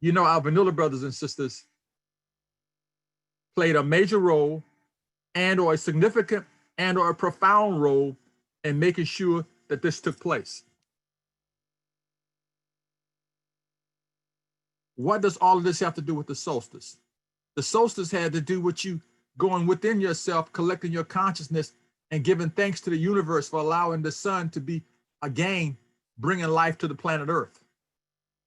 You know, our vanilla brothers and sisters played a major role and or a significant and or a profound role in making sure that this took place. What does all of this have to do with the solstice? The solstice had to do with you going within yourself, collecting your consciousness, and giving thanks to the universe for allowing the sun to be, again, bringing life to the planet Earth.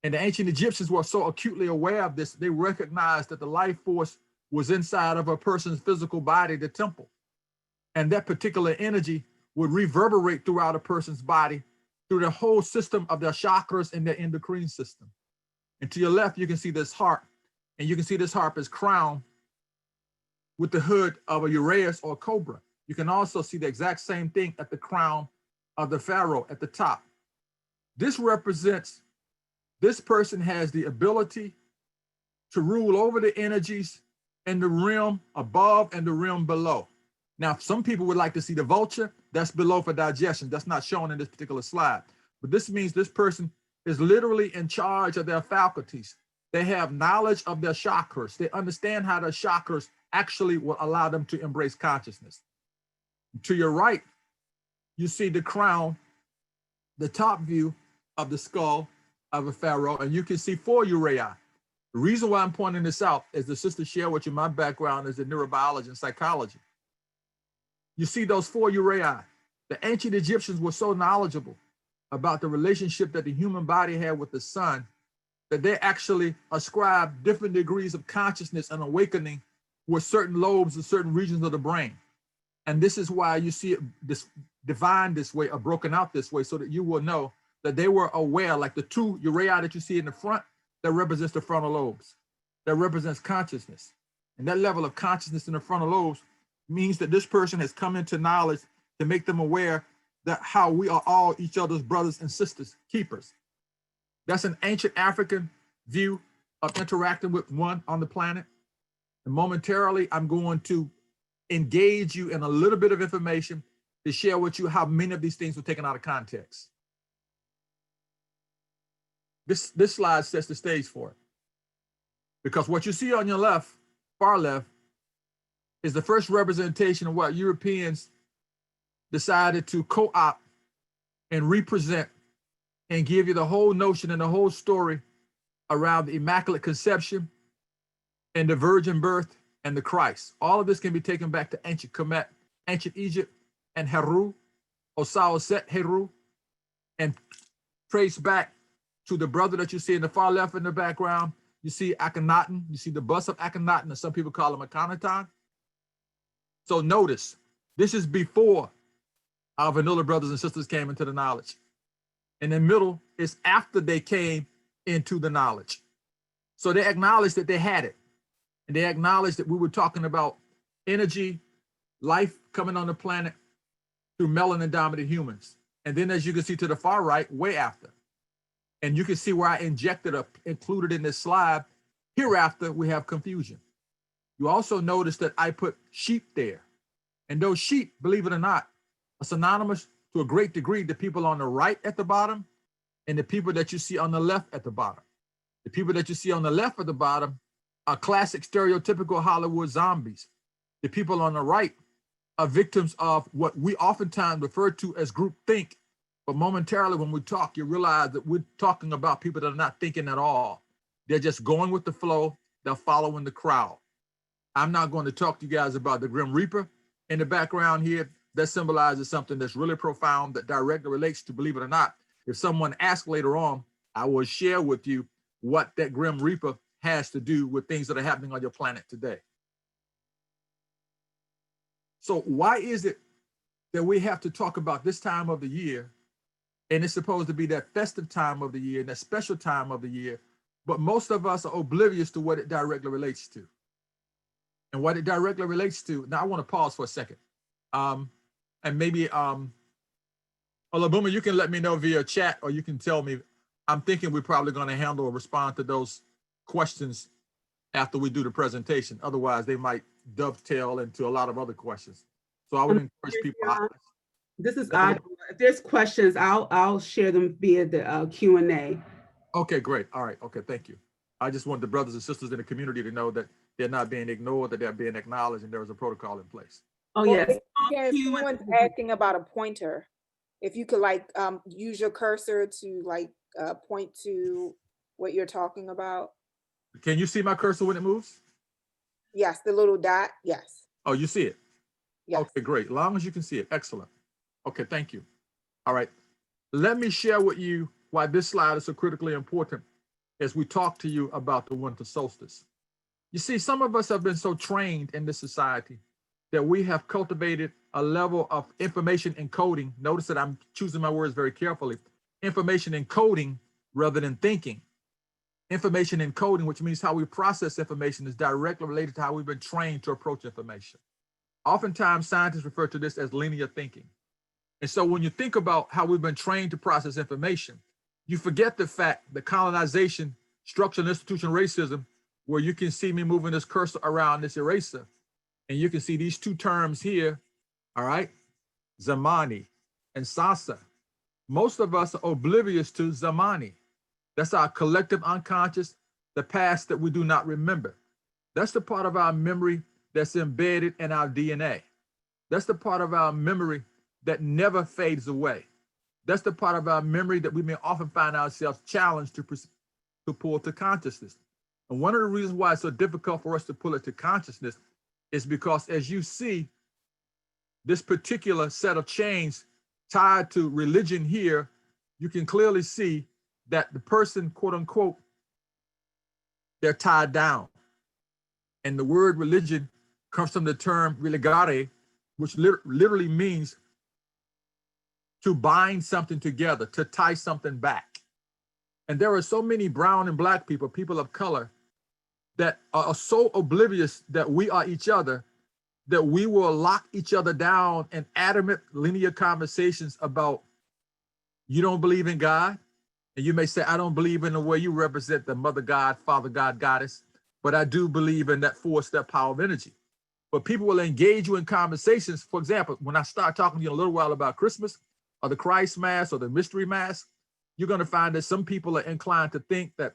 And the ancient Egyptians were so acutely aware of this, they recognized that the life force was inside of a person's physical body, the temple. And that particular energy would reverberate throughout a person's body through the whole system of their chakras and their endocrine system. And to your left, you can see this harp, and you can see this harp is crowned with the hood of a uraeus or a cobra. You can also see the exact same thing at the crown of the pharaoh at the top. This represents, this person has the ability to rule over the energies in the realm above and the realm below. Now, some people would like to see the vulture. That's below for digestion. That's not shown in this particular slide. But this means this person is literally in charge of their faculties. They have knowledge of their chakras. They understand how their chakras actually will allow them to embrace consciousness. To your right, you see the crown, the top view of the skull of a pharaoh, and you can see 4 uraei. The reason why I'm pointing this out is the sister shared with you my background is in neurobiology and psychology. You see those 4 uraei. The ancient Egyptians were so knowledgeable about the relationship that the human body had with the sun that they actually ascribed different degrees of consciousness and awakening with certain lobes and certain regions of the brain. And this is why you see it defined this way or broken out this way, so that you will know that they were aware, like the 2 uraei that you see in the front, that represents the frontal lobes, that represents consciousness. And that level of consciousness in the frontal lobes means that this person has come into knowledge to make them aware that how we are all each other's brothers and sisters, keepers. That's an ancient African view of interacting with one on the planet. And momentarily, I'm going to engage you in a little bit of information to share with you how many of these things were taken out of context. This slide sets the stage for it. Because what you see on your left, far left, is the first representation of what Europeans decided to co-opt and represent and give you the whole notion and the whole story around the Immaculate Conception and the virgin birth and the Christ. All of this can be taken back to ancient Kemet, ancient Egypt, and Heru, Osao Set Heru, and trace back to the brother that you see in the far left in the background. You see Akhenaten, you see the bust of Akhenaten, and some people call him Akhenaten. So notice, this is before our vanilla brothers and sisters came into the knowledge. In the middle is after they came into the knowledge. So they acknowledged that they had it. And they acknowledged that we were talking about energy, life coming on the planet through melanin dominant humans. And then as you can see to the far right, way after. And you can see where I included in this slide, hereafter we have confusion. You also notice that I put sheep there. And those sheep, believe it or not, are synonymous to a great degree the people on the right at the bottom and the people that you see on the left at the bottom. The people that you see on the left at the bottom are classic stereotypical Hollywood zombies. The people on the right are victims of what we oftentimes refer to as groupthink. But momentarily when we talk, you realize that we're talking about people that are not thinking at all. They're just going with the flow. They're following the crowd. I'm not going to talk to you guys about the Grim Reaper in the background here. That symbolizes something that's really profound that directly relates to, believe it or not. If someone asks later on, I will share with you what that Grim Reaper has to do with things that are happening on your planet today. So why is it that we have to talk about this time of the year, and it's supposed to be that festive time of the year and that special time of the year, but most of us are oblivious to what it directly relates to. And what it directly relates to, now I want to pause for a second. And maybe, Olabuma, you can let me know via chat, or you can tell me. I'm thinking we're probably going to handle or respond to those questions after we do the presentation. Otherwise, they might dovetail into a lot of other questions. So I would encourage people. This is Audra. If there's questions, I'll share them via the Q&A. Okay, great. All right. Okay, thank you. I just want the brothers and sisters in the community to know that they're not being ignored, that they're being acknowledged, and there is a protocol in place. Oh, Well, yes. if someone's asking about a pointer, if you could like use your cursor to like point to what you're talking about. Can you see my cursor when it moves? Yes, the little dot. Yes. Oh, you see it? Yes. Okay, great. As long as you can see it. Excellent. Okay, thank you. All right. Let me share with you why this slide is so critically important as we talk to you about the winter solstice. You see, some of us have been so trained in this society that we have cultivated a level of information encoding. Notice that I'm choosing my words very carefully. Information encoding rather than thinking. Information encoding, which means how we process information, is directly related to how we've been trained to approach information. Oftentimes, scientists refer to this as linear thinking. And so when you think about how we've been trained to process information, you forget the fact that colonization, structural and institutional racism, where you can see me moving this cursor around this eraser, and you can see these two terms here, all right, Zamani and Sasa. Most of us are oblivious to Zamani. That's our collective unconscious, the past that we do not remember. That's the part of our memory that's embedded in our DNA. That's the part of our memory that never fades away. That's the part of our memory that we may often find ourselves challenged to pull to consciousness. And one of the reasons why it's so difficult for us to pull it to consciousness is because as you see this particular set of chains tied to religion here, you can clearly see that the person, quote unquote, they're tied down. And the word religion comes from the term religare, which literally means to bind something together, to tie something back. And there are so many brown and black people, people of color, that are so oblivious that we are each other, that we will lock each other down in adamant linear conversations about, you don't believe in God? And you may say, I don't believe in the way you represent the mother God, father God, goddess, but I do believe in that force, that power of energy. But people will engage you in conversations. For example, when I start talking to you in a little while about Christmas or the Christ Mass or the Mystery Mass, you're going to find that some people are inclined to think that,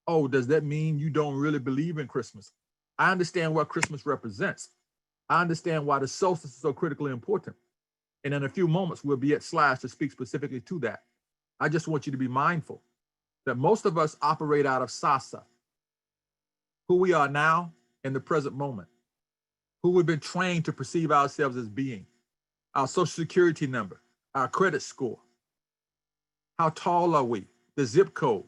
oh, does that mean you don't really believe in Christmas? I understand what Christmas represents. I understand why the solstice is so critically important. And in a few moments, we'll be at slides to speak specifically to that. I just want you to be mindful that most of us operate out of Sasa, who we are now in the present moment, who we've been trained to perceive ourselves as being, our social security number, our credit score, how tall are we, the zip code,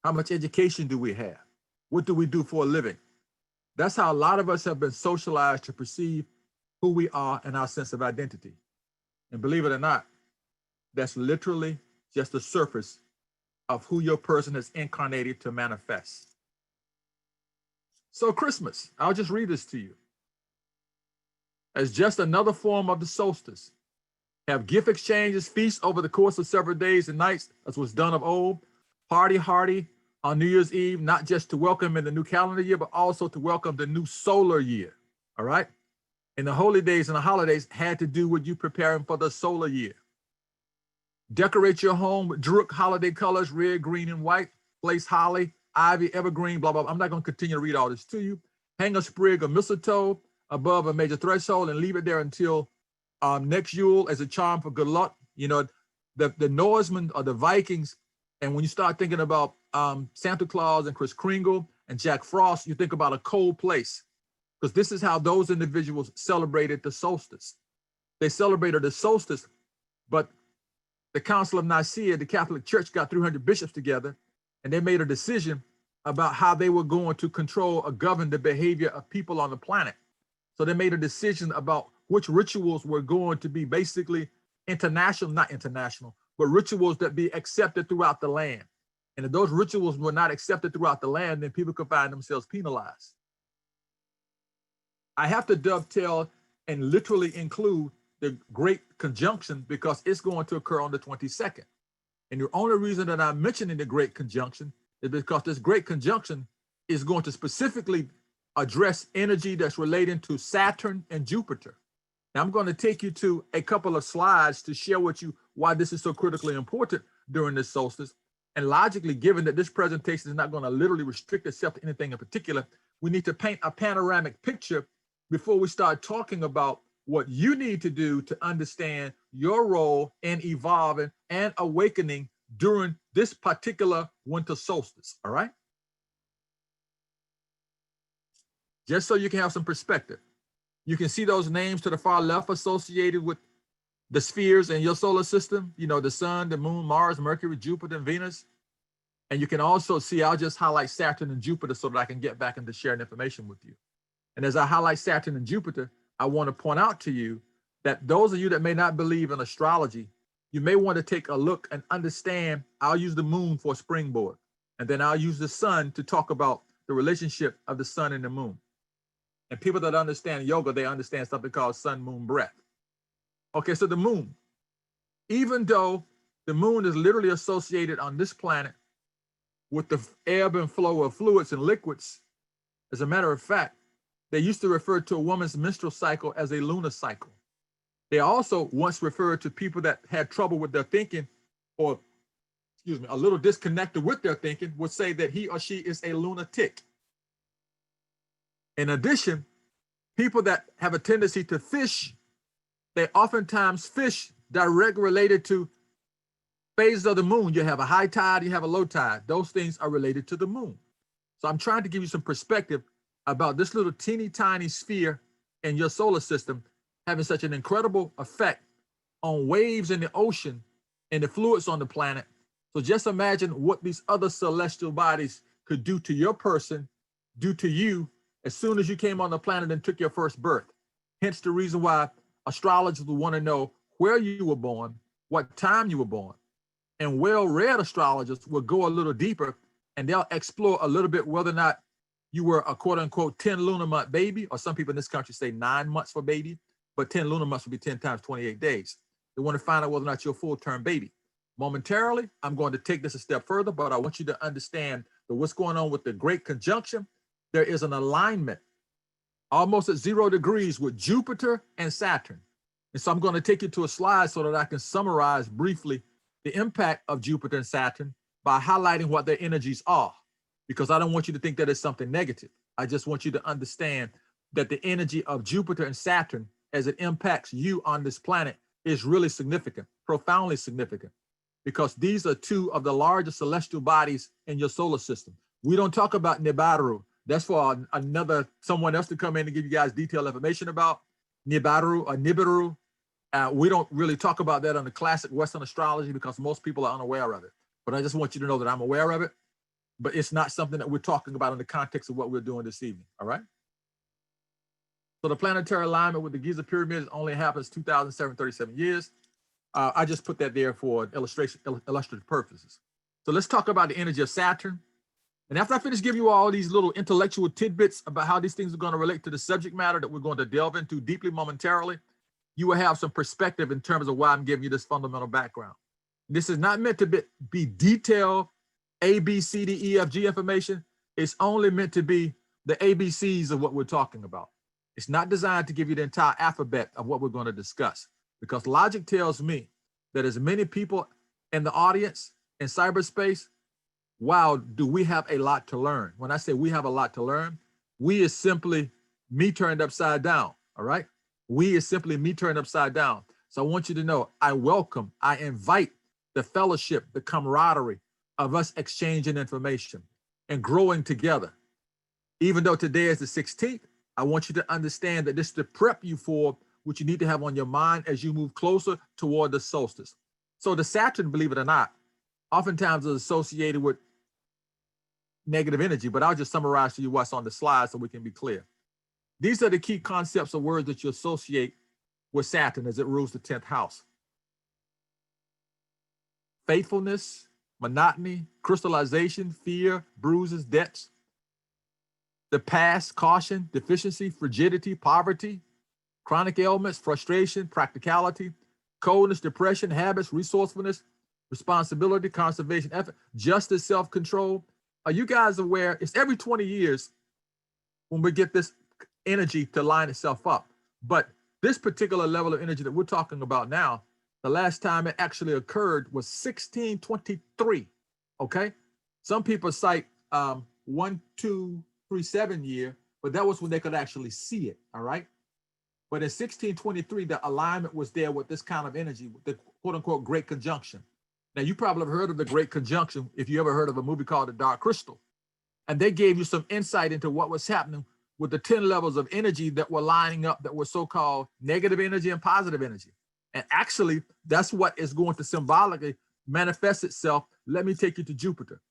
how much education do we have, what do we do for a living? That's how a lot of us have been socialized to perceive who we are and our sense of identity. And believe it or not, that's literally just the surface of who your person is incarnated to manifest. So Christmas, I'll just read this to you. As just another form of the solstice, have gift exchanges, feasts over the course of several days and nights, as was done of old, party hardy on New Year's Eve, not just to welcome in the new calendar year, but also to welcome the new solar year, all right? And the holy days and the holidays had to do with you preparing for the solar year. Decorate your home with Druid holiday colors, red, green, and white. Place holly, ivy, evergreen, blah, blah, blah. I'm not going to continue to read all this to you. Hang a sprig of mistletoe above a major threshold and leave it there until next Yule as a charm for good luck. You know, the Norsemen or the Vikings, and when you start thinking about Santa Claus and Kris Kringle and Jack Frost, you think about a cold place, because this is how those individuals celebrated the solstice. They celebrated the solstice, but the Council of Nicaea, the Catholic Church, got 300 bishops together, and they made a decision about how they were going to control or govern the behavior of people on the planet. So they made a decision about which rituals were going to be basically international, not international, but rituals that be accepted throughout the land. And if those rituals were not accepted throughout the land, then people could find themselves penalized. I have to dovetail and literally include the Great Conjunction because it's going to occur on the 22nd. And the only reason that I'm mentioning the Great Conjunction is because this Great Conjunction is going to specifically address energy that's relating to Saturn and Jupiter. Now I'm going to take you to a couple of slides to share with you why this is so critically important during this solstice. And logically, given that this presentation is not going to literally restrict itself to anything in particular, we need to paint a panoramic picture before we start talking about what you need to do to understand your role in evolving and awakening during this particular winter solstice, all right? Just so you can have some perspective. You can see those names to the far left associated with the spheres in your solar system, you know, the sun, the moon, Mars, Mercury, Jupiter, and Venus. And you can also see, I'll just highlight Saturn and Jupiter so that I can get back into sharing information with you. And as I highlight Saturn and Jupiter, I want to point out to you that those of you that may not believe in astrology, you may want to take a look and understand, I'll use the moon for a springboard. And then I'll use the sun to talk about the relationship of the sun and the moon. And people that understand yoga, they understand something called sun, moon, breath. Okay, so the moon, even though the moon is literally associated on this planet with the ebb and flow of fluids and liquids, as a matter of fact, they used to refer to a woman's menstrual cycle as a lunar cycle. They also once referred to people that had trouble with their thinking, or excuse me, a little disconnected with their thinking, would say that he or she is a lunatic. In addition, people that have a tendency to fish, they oftentimes fish direct related to phases of the moon. You have a high tide, you have a low tide. Those things are related to the moon. So I'm trying to give you some perspective about this little teeny tiny sphere in your solar system having such an incredible effect on waves in the ocean and the fluids on the planet. So just imagine what these other celestial bodies could do to your person, do to you as soon as you came on the planet and took your first birth. Hence the reason why astrologers will want to know where you were born, what time you were born. And well-read astrologers will go a little deeper and they'll explore a little bit whether or not you were a quote unquote 10 lunar month baby, or some people in this country say 9 months for baby, but 10 lunar months would be 10 times 28 days. They want to find out whether or not you're a full-term baby. Momentarily, I'm going to take this a step further, but I want you to understand that what's going on with the Great Conjunction, there is an alignment almost at 0 degrees with Jupiter and Saturn. And so I'm going to take you to a slide so that I can summarize briefly the impact of Jupiter and Saturn by highlighting what their energies are, because I don't want you to think that it's something negative. I just want you to understand that the energy of Jupiter and Saturn as it impacts you on this planet is really significant, profoundly significant, because these are two of the largest celestial bodies in your solar system. We don't talk about Nibiru. That's for someone else to come in and give you guys detailed information about Nibiru or Nibiru. We don't really talk about that on the classic Western astrology because most people are unaware of it. But I just want you to know that I'm aware of it, but it's not something that we're talking about in the context of what we're doing this evening, all right? So the planetary alignment with the Giza pyramids only happens 2,737 years. I just put that there for illustrative purposes. So let's talk about the energy of Saturn. And after I finish giving you all these little intellectual tidbits about how these things are going to relate to the subject matter that we're going to delve into deeply momentarily, you will have some perspective in terms of why I'm giving you this fundamental background. This is not meant to be detailed A, B, C, D, E, F, G information. It's only meant to be the ABCs of what we're talking about. It's not designed to give you the entire alphabet of what we're going to discuss, because logic tells me that as many people in the audience in cyberspace, wow, do we have a lot to learn. When I say we have a lot to learn, we is simply me turned upside down, all right? We is simply me turned upside down. So I want you to know, I welcome, I invite the fellowship, the camaraderie of us exchanging information and growing together. Even though today is the 16th, I want you to understand that this is to prep you for what you need to have on your mind as you move closer toward the solstice. So the Saturn, believe it or not, oftentimes is associated with negative energy, but I'll just summarize to you what's on the slide so we can be clear. These are the key concepts or words that you associate with Saturn as it rules the 10th house. Faithfulness, monotony, crystallization, fear, bruises, debts. The past, caution, deficiency, frigidity, poverty, chronic ailments, frustration, practicality, coldness, depression, habits, resourcefulness, responsibility, conservation, effort, justice, self-control. Are you guys aware? It's every 20 years when we get this energy to line itself up. But this particular level of energy that we're talking about now, the last time it actually occurred was 1623. Okay. Some people cite 1237 year, but that was when they could actually see it. All right. But in 1623, the alignment was there with this kind of energy, the quote unquote Great Conjunction. Now, you probably have heard of the Great Conjunction if you ever heard of a movie called The Dark Crystal. And they gave you some insight into what was happening with the 10 levels of energy that were lining up, that were so-called negative energy and positive energy. And actually, that's what is going to symbolically manifest itself. Let me take you to Jupiter,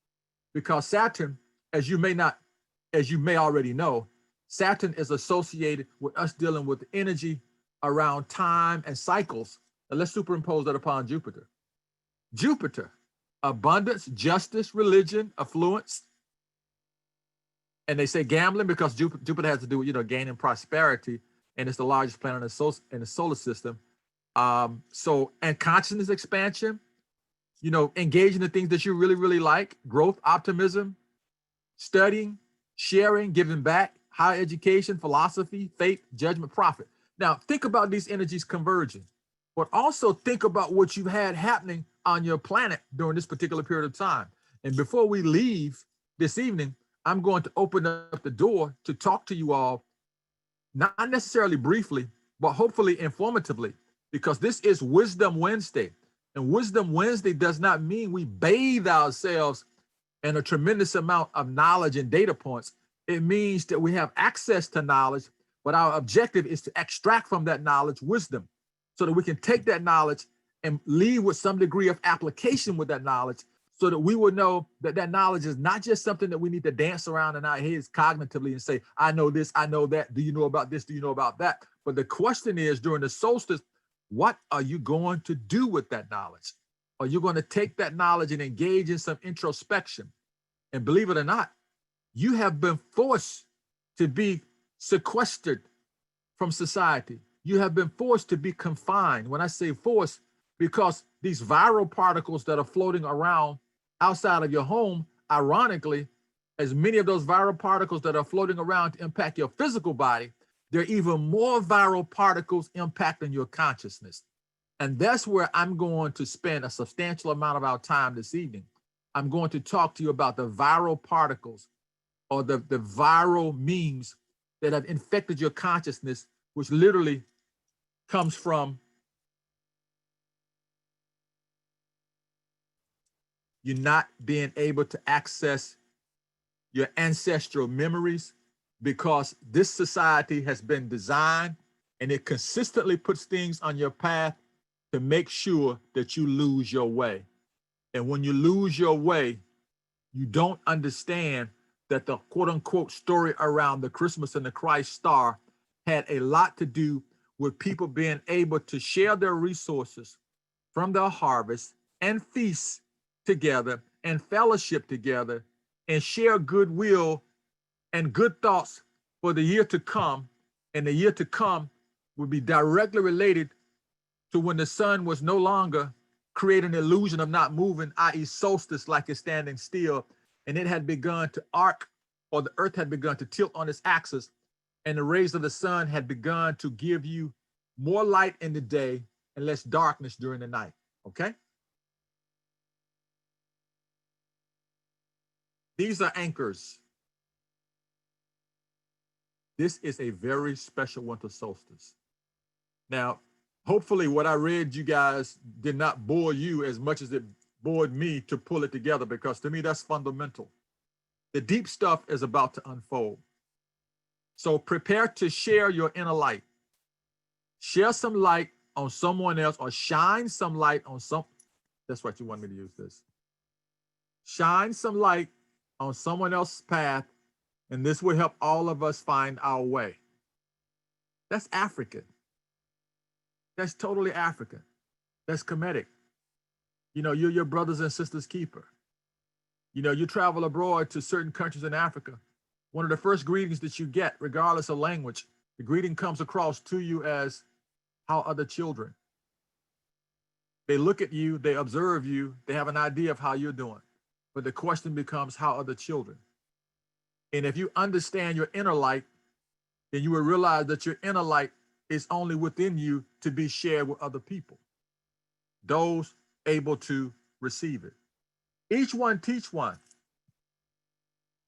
because Saturn, as you may already know, Saturn is associated with us dealing with energy around time and cycles. And let's superimpose that upon Jupiter. Jupiter, abundance, justice, religion, affluence. And they say gambling because Jupiter has to do with, gaining prosperity, and it's the largest planet in the solar system. And consciousness expansion, engaging in things that you really, really like, growth, optimism, studying, sharing, giving back, higher education, philosophy, faith, judgment, profit. Now, think about these energies converging, but also think about what you've had happening on your planet during this particular period of time. And before we leave this evening, I'm going to open up the door to talk to you all, not necessarily briefly, but hopefully informatively, because this is Wisdom Wednesday. And Wisdom Wednesday does not mean we bathe ourselves in a tremendous amount of knowledge and data points. It means that we have access to knowledge, but our objective is to extract from that knowledge wisdom, so that we can take that knowledge and leave with some degree of application with that knowledge, so that we would know that that knowledge is not just something that we need to dance around in our heads cognitively and say, I know this, I know that. Do you know about this? Do you know about that? But the question is, during the solstice, what are you going to do with that knowledge? Are you going to take that knowledge and engage in some introspection? And believe it or not, you have been forced to be sequestered from society. You have been forced to be confined. When I say forced, because these viral particles that are floating around outside of your home, ironically, as many of those viral particles that are floating around to impact your physical body, there are even more viral particles impacting your consciousness. And that's where I'm going to spend a substantial amount of our time this evening. I'm going to talk to you about the viral particles, or the viral memes that have infected your consciousness, which literally comes from you not being able to access your ancestral memories, because this society has been designed and it consistently puts things on your path to make sure that you lose your way. And when you lose your way, you don't understand that the quote unquote story around the Christmas and the Christ star had a lot to do with people being able to share their resources from their harvest and feast together and fellowship together and share goodwill and good thoughts for the year to come. And the year to come would be directly related to when the sun was no longer creating an illusion of not moving, i.e. solstice, like it's standing still, and it had begun to arc, or the earth had begun to tilt on its axis, and the rays of the sun had begun to give you more light in the day and less darkness during the night, okay? These are anchors. This is a very special winter solstice. Now, hopefully what I read you guys did not bore you as much as it bored me to pull it together, because to me, that's fundamental. The deep stuff is about to unfold. So prepare to share your inner light. Share some light on someone else, or shine some light on some, that's right, you want me to use this. Shine some light on someone else's path, and this will help all of us find our way. That's African. That's totally African. That's Kemetic. You're your brothers and sisters' keeper. You travel abroad to certain countries in Africa. One of the first greetings that you get, regardless of language, the greeting comes across to you as, how are the children? They look at you, they observe you, they have an idea of how you're doing. But the question becomes, how are the children? And if you understand your inner light, then you will realize that your inner light is only within you to be shared with other people, those able to receive it. Each one teach one.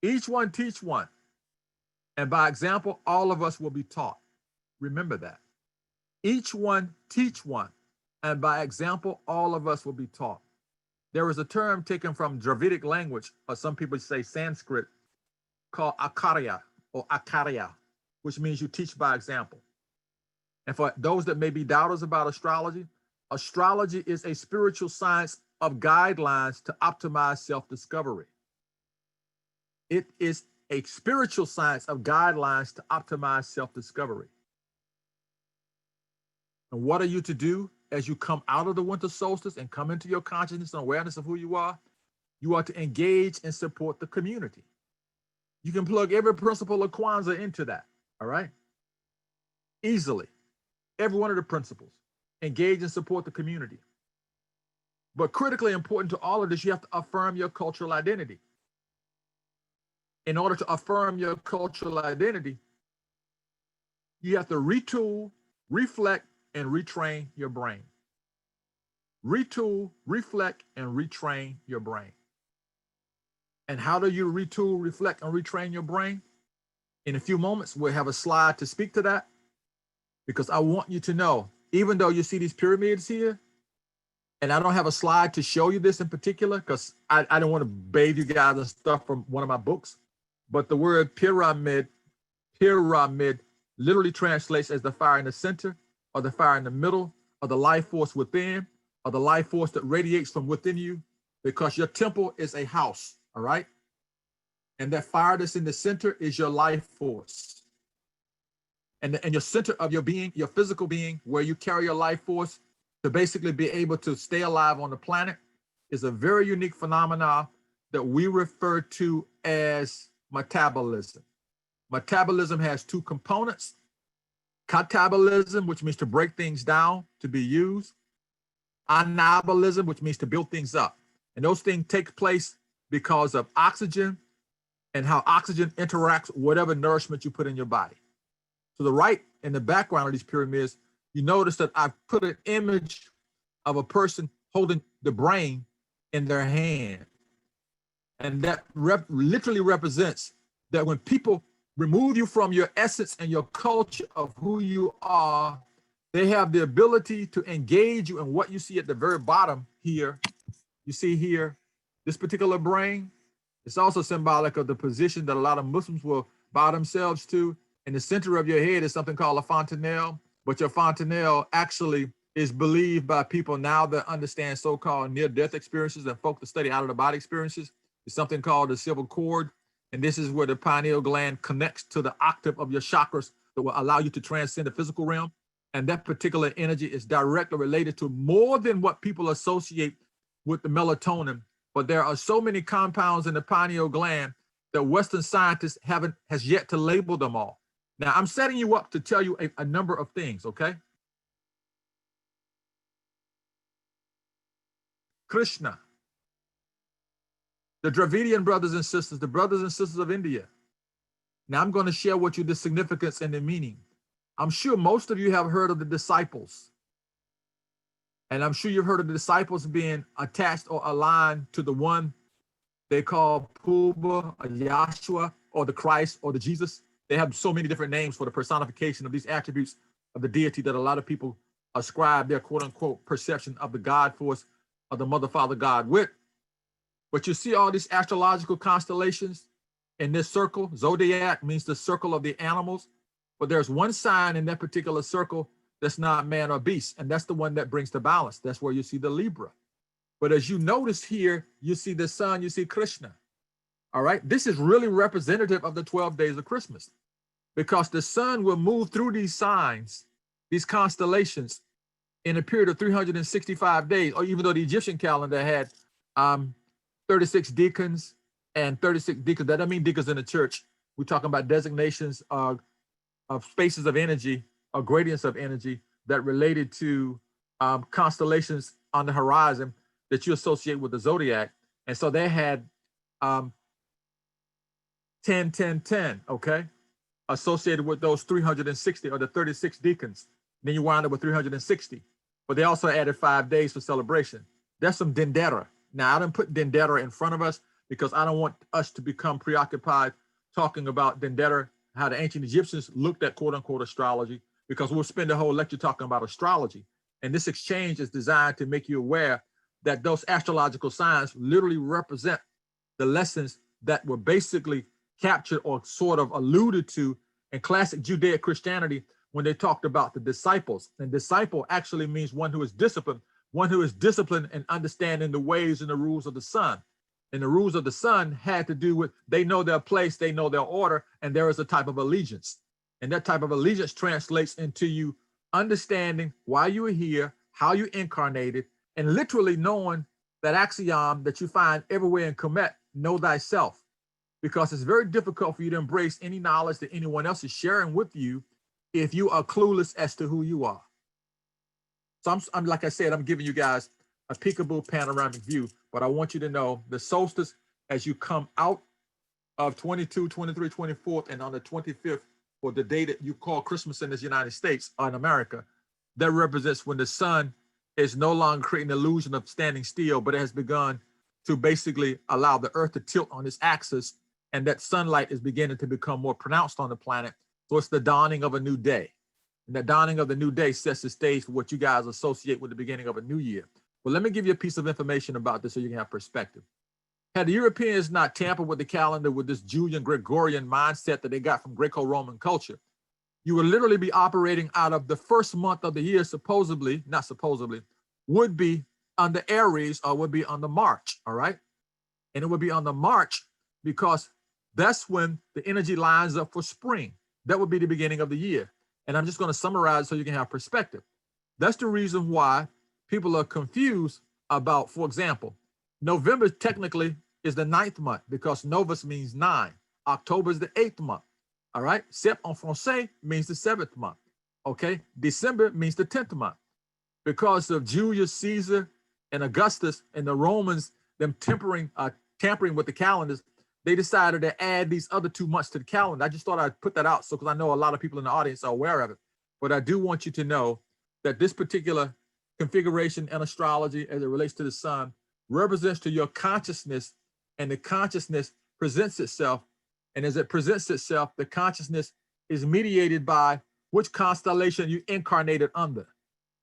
Each one teach one. And by example, all of us will be taught. Remember that. Each one teach one. And by example, all of us will be taught. There is a term taken from Dravidic language, or some people say Sanskrit, called akarya or akarya, which means you teach by example. And for those that may be doubters about astrology, astrology is a spiritual science of guidelines to optimize self-discovery. It is a spiritual science of guidelines to optimize self-discovery. And what are you to do as you come out of the winter solstice and come into your consciousness and awareness of who you are? You are to engage and support the community. You can plug every principle of Kwanzaa into that, all right? Easily. Every one of the principles. Engage and support the community. But critically important to all of this, you have to affirm your cultural identity. In order to affirm your cultural identity, you have to retool, reflect, and retrain your brain. Retool, reflect, and retrain your brain. And how do you retool, reflect, and retrain your brain? In a few moments, we'll have a slide to speak to that, because I want you to know, even though you see these pyramids here, and I don't have a slide to show you this in particular, because I don't want to bathe you guys in stuff from one of my books, but the word pyramid literally translates as the fire in the center, or the fire in the middle, or the life force within, or the life force that radiates from within you, because your temple is a house, all right? And that fire that's in the center is your life force. And your center of your being, your physical being, where you carry your life force to basically be able to stay alive on the planet, is a very unique phenomenon that we refer to as metabolism. Metabolism has two components: catabolism, which means to break things down to be used; anabolism, which means to build things up. And those things take place because of oxygen and how oxygen interacts with whatever nourishment you put in your body. To the right, in the background of these pyramids, you notice that I've put an image of a person holding the brain in their hand. And that literally represents that when people remove you from your essence and your culture of who you are, they have the ability to engage you in what you see at the very bottom here. You see here, this particular brain. It's also symbolic of the position that a lot of Muslims will bow themselves to. In the center of your head is something called a fontanelle, but your fontanelle actually is believed by people now that understand so-called near-death experiences and folk that study out-of-the-body experiences. It's something called the silver cord, and this is where the pineal gland connects to the octave of your chakras that will allow you to transcend the physical realm. And that particular energy is directly related to more than what people associate with the melatonin, but there are so many compounds in the pineal gland that Western scientists has yet to label them all. Now, I'm setting you up to tell you a number of things, okay? Krishna, the Dravidian brothers and sisters, the brothers and sisters of India. Now, I'm going to share with you the significance and the meaning. I'm sure most of you have heard of the disciples. And I'm sure you've heard of the disciples being attached or aligned to the one they call Puba, or Yahshua, or the Christ, or the Jesus. They have so many different names for the personification of these attributes of the deity that a lot of people ascribe their quote unquote perception of the God force of the mother, father, God with. But you see all these astrological constellations in this circle. Zodiac means the circle of the animals, but there's one sign in that particular circle that's not man or beast, and that's the one that brings the balance. That's where you see the Libra. But as you notice here, you see the sun, you see Krishna. All right, this is really representative of the 12 days of Christmas, because the sun will move through these signs, these constellations, in a period of 365 days, or even though the Egyptian calendar had 36 deacons and 36 deacons, that doesn't mean deacons in the church. We're talking about designations of spaces of energy or gradients of energy that related to constellations on the horizon that you associate with the zodiac. And so they had 10, 10, 10, okay, associated with those 360 or the 36 deacons. Then you wind up with 360. But they also added 5 days for celebration. That's some dendera. Now, I didn't put Dendera in front of us because I don't want us to become preoccupied talking about Dendera, how the ancient Egyptians looked at quote unquote astrology, because we'll spend the whole lecture talking about astrology. And this exchange is designed to make you aware that those astrological signs literally represent the lessons that were basically captured or sort of alluded to in classic Judaic Christianity when they talked about the disciples. And disciple actually means one who is disciplined in understanding the ways and the rules of the sun. And the rules of the sun had to do with, they know their place, they know their order, and there is a type of allegiance. And that type of allegiance translates into you understanding why you are here, how you incarnated, and literally knowing that axiom that you find everywhere in Kemet, know thyself. Because it's very difficult for you to embrace any knowledge that anyone else is sharing with you if you are clueless as to who you are. So I'm like I said, I'm giving you guys a peekaboo panoramic view, but I want you to know the solstice, as you come out of 22, 23, 24th, and on the 25th, for the day that you call Christmas in the United States or in America, that represents when the sun is no longer creating the illusion of standing still, but it has begun to basically allow the earth to tilt on its axis, and that sunlight is beginning to become more pronounced on the planet. So it's the dawning of a new day. And the dawning of the new day sets the stage for what you guys associate with the beginning of a new year. But let me give you a piece of information about this so you can have perspective. Had the Europeans not tampered with the calendar with this Julian Gregorian mindset that they got from Greco-Roman culture, you would literally be operating out of the first month of the year, supposedly, not supposedly, would be under Aries or would be under March, all right? And it would be under March because that's when the energy lines up for spring. That would be the beginning of the year. And I'm just going to summarize so you can have perspective. That's the reason why people are confused about, for example, November technically is the 9th month because novus means 9. October is the 8th month. All right. Sept en français means the 7th month. Okay. December means the 10th month. Because of Julius Caesar and Augustus and the Romans, them tampering with the calendars, they decided to add these other 2 months to the calendar. I just thought I'd put that out so because I know a lot of people in the audience are aware of it. But I do want you to know that this particular configuration in astrology as it relates to the sun represents to your consciousness, and the consciousness presents itself. And as it presents itself, the consciousness is mediated by which constellation you incarnated under.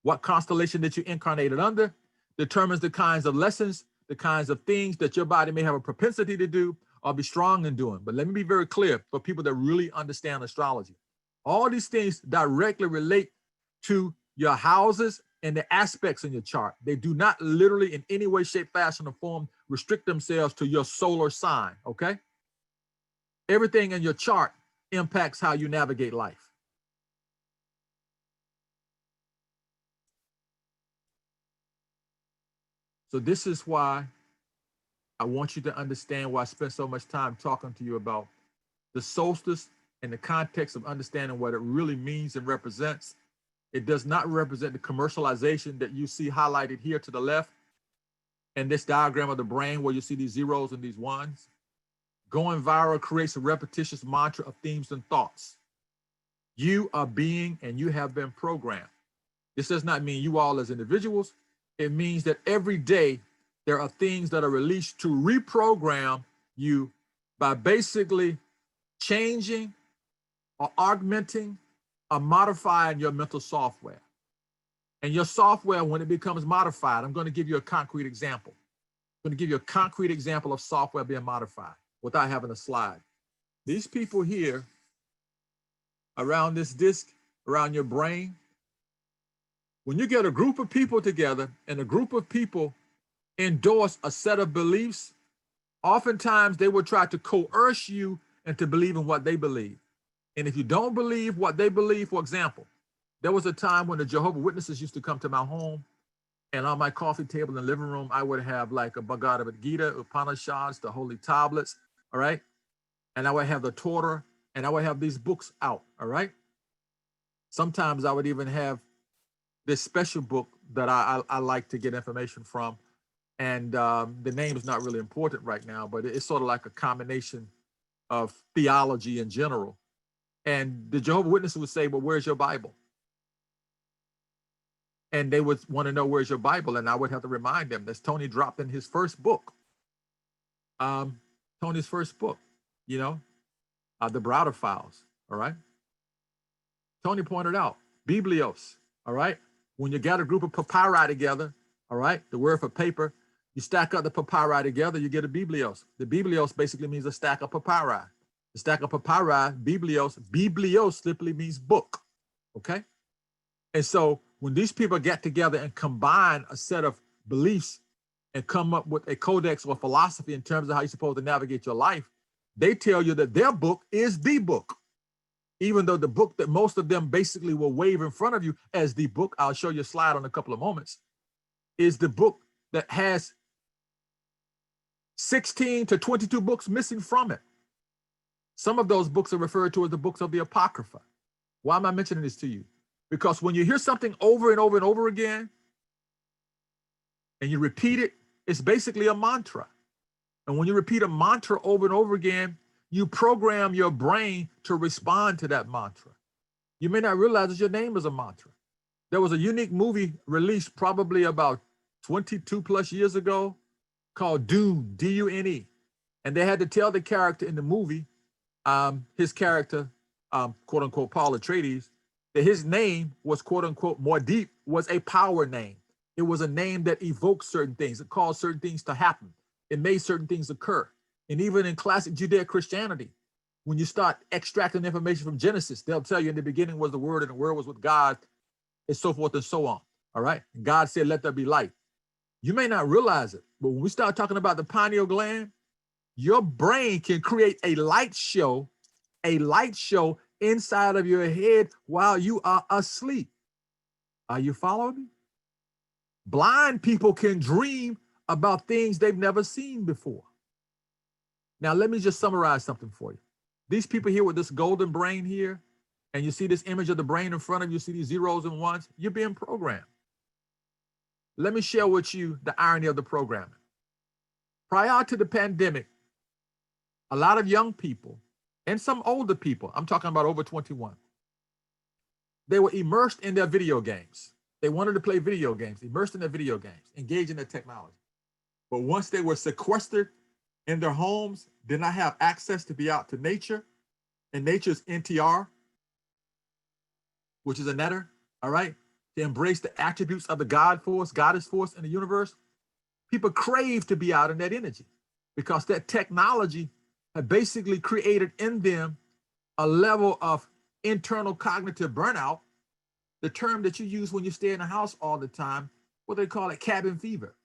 What constellation that you incarnated under determines the kinds of lessons, the kinds of things that your body may have a propensity to do or be strong in doing. But let me be very clear for people that really understand astrology. All these things directly relate to your houses and the aspects in your chart. They do not literally in any way, shape, fashion, or form restrict themselves to your solar sign, okay? Everything in your chart impacts how you navigate life. So this is why I want you to understand why I spent so much time talking to you about the solstice in the context of understanding what it really means and represents. It does not represent the commercialization that you see highlighted here to the left in this diagram of the brain where you see these zeros and these ones. Going viral creates a repetitious mantra of themes and thoughts. You are being and you have been programmed. This does not mean you all as individuals. It means that every day there are things that are released to reprogram you by basically changing or augmenting or modifying your mental software. And your software, when it becomes modified, I'm going to give you a concrete example. I'm going to give you a concrete example of software being modified without having a slide. These people here around this disc, around your brain, when you get a group of people together and a group of people endorse a set of beliefs, oftentimes they will try to coerce you into believing what they believe. And if you don't believe what they believe, for example, there was a time when the Jehovah's Witnesses used to come to my home, and on my coffee table in the living room, I would have like a Bhagavad Gita, Upanishads, the holy tablets, all right? And I would have the Torah, and I would have these books out, all right? Sometimes I would even have this special book that I like to get information from. And the name is not really important right now, but it's sort of like a combination of theology in general. And the Jehovah's Witnesses would say, well, where's your Bible? and they would want to know where's your Bible, and I would have to remind them that's Tony dropped in his first book. Tony's first book, you know, the Browder Files. All right. Tony pointed out biblios. All right. When you got a group of papyri together, all right, the word for paper, you stack up the papyri together, you get a biblios. The biblios basically means a stack of papyri. The stack of papyri, biblios simply means book. Okay. And so when these people get together and combine a set of beliefs and come up with a codex or philosophy in terms of how you're supposed to navigate your life, they tell you that their book is the book. Even though the book that most of them basically will wave in front of you as the book, I'll show you a slide in a couple of moments, is the book that has 16 to 22 books missing from it. Some of those books are referred to as the books of the Apocrypha. Why am I mentioning this to you? Because when you hear something over and over and over again, and you repeat it, it's basically a mantra. And when you repeat a mantra over and over again, you program your brain to respond to that mantra. You may not realize that your name is a mantra. There was a unique movie released probably about 22 plus years ago called Dune, D-U-N-E. And they had to tell the character in the movie, his character, quote unquote, Paul Atreides, that his name was, quote unquote, more deep, was a power name. It was a name that evoked certain things. It caused certain things to happen. It made certain things occur. And even in classic Judeo Christianity, when you start extracting information from Genesis, they'll tell you in the beginning was the Word, and the Word was with God, and so forth and so on. All right. And God said, let there be light. You may not realize it, but when we start talking about the pineal gland, your brain can create a light show inside of your head while you are asleep. Are you following me? Blind people can dream about things they've never seen before. Now, let me just summarize something for you. These people here with this golden brain here, and you see this image of the brain in front of you, see these zeros and ones, you're being programmed. Let me share with you the irony of the programming. Prior to the pandemic, a lot of young people and some older people, I'm talking about over 21, they were immersed in their video games. They wanted to play video games, immersed in their video games, engaged in their technology. But once they were sequestered in their homes, did not have access to be out to nature, and nature's NTR, which is a netter, all right, to embrace the attributes of the God force, goddess force in the universe, people crave to be out in that energy because that technology had basically created in them a level of internal cognitive burnout, the term that you use when you stay in the house all the time, what they call it, cabin fever,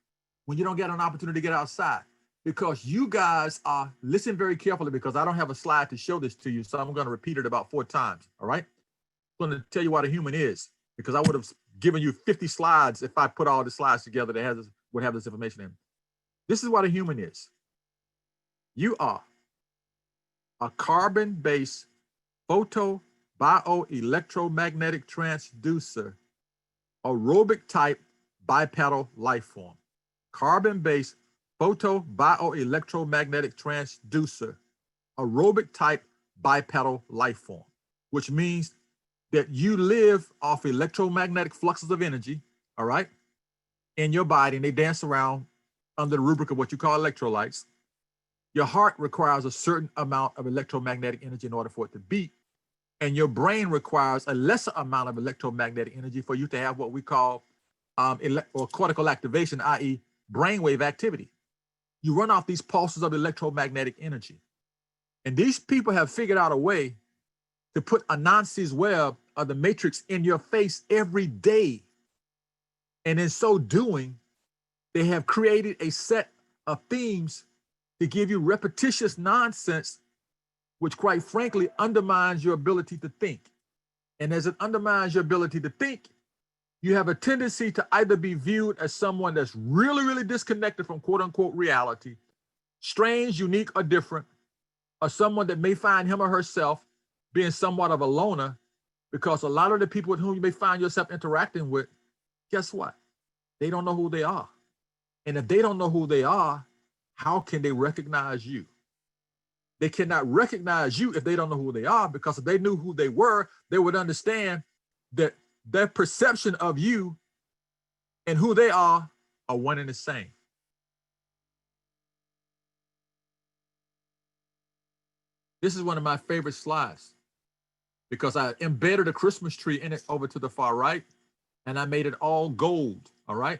when you don't get an opportunity to get outside. Because you guys are, listen very carefully, because I don't have a slide to show this to you, so I'm going to repeat it about 4 times, all right? I'm going to tell you what a human is, because I would have given you 50 slides if I put all the slides together that would have this information in. This is what a human is. You are a carbon-based photo-bioelectromagnetic transducer, aerobic type bipedal life form. Carbon-based photo-bioelectromagnetic transducer, aerobic type bipedal life form, which means that you live off electromagnetic fluxes of energy, all right, in your body, and they dance around under the rubric of what you call electrolytes. Your heart requires a certain amount of electromagnetic energy in order for it to beat, and your brain requires a lesser amount of electromagnetic energy for you to have what we call or cortical activation, i.e. brainwave activity. You run off these pulses of electromagnetic energy. And these people have figured out a way to put Anansi's web of the matrix in your face every day. And in so doing, they have created a set of themes to give you repetitious nonsense, which quite frankly undermines your ability to think. And as it undermines your ability to think, you have a tendency to either be viewed as someone that's really, really disconnected from quote unquote reality, strange, unique, or different, or someone that may find him or herself being somewhat of a loner, because a lot of the people with whom you may find yourself interacting with, guess what? They don't know who they are. And if they don't know who they are, how can they recognize you? They cannot recognize you if they don't know who they are, because if they knew who they were, they would understand that their perception of you and who they are one and the same. This is one of my favorite slides because I embedded a Christmas tree in it over to the far right, and I made it all gold, all right?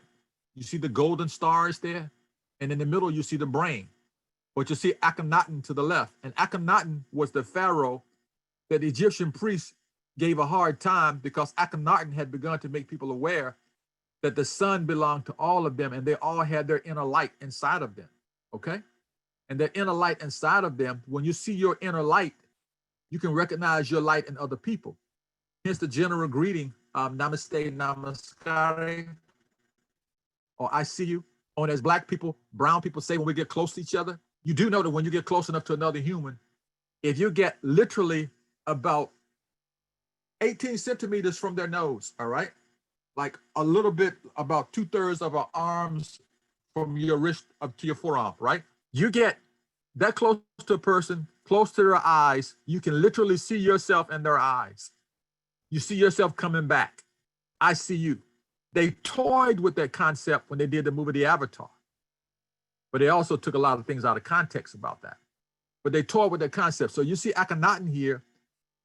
You see the golden stars there? And in the middle, you see the brain. But you see Akhenaten to the left. And Akhenaten was the pharaoh that the Egyptian priests gave a hard time because Akhenaten had begun to make people aware that the sun belonged to all of them and they all had their inner light inside of them, okay? And that inner light inside of them, when you see your inner light, you can recognize your light in other people. Hence the general greeting, namaste, namaskar, or I see you. Or as Black people, brown people say when we get close to each other, you do know that when you get close enough to another human, if you get literally about 18 centimeters from their nose, all right? Like a little bit, about 2/3 of our arms from your wrist up to your forearm, right? You get that close to a person, close to their eyes, you can literally see yourself in their eyes. You see yourself coming back. I see you. They toyed with that concept when they did the movie The Avatar. But they also took a lot of things out of context about that. But they toyed with that concept. So you see Akhenaten here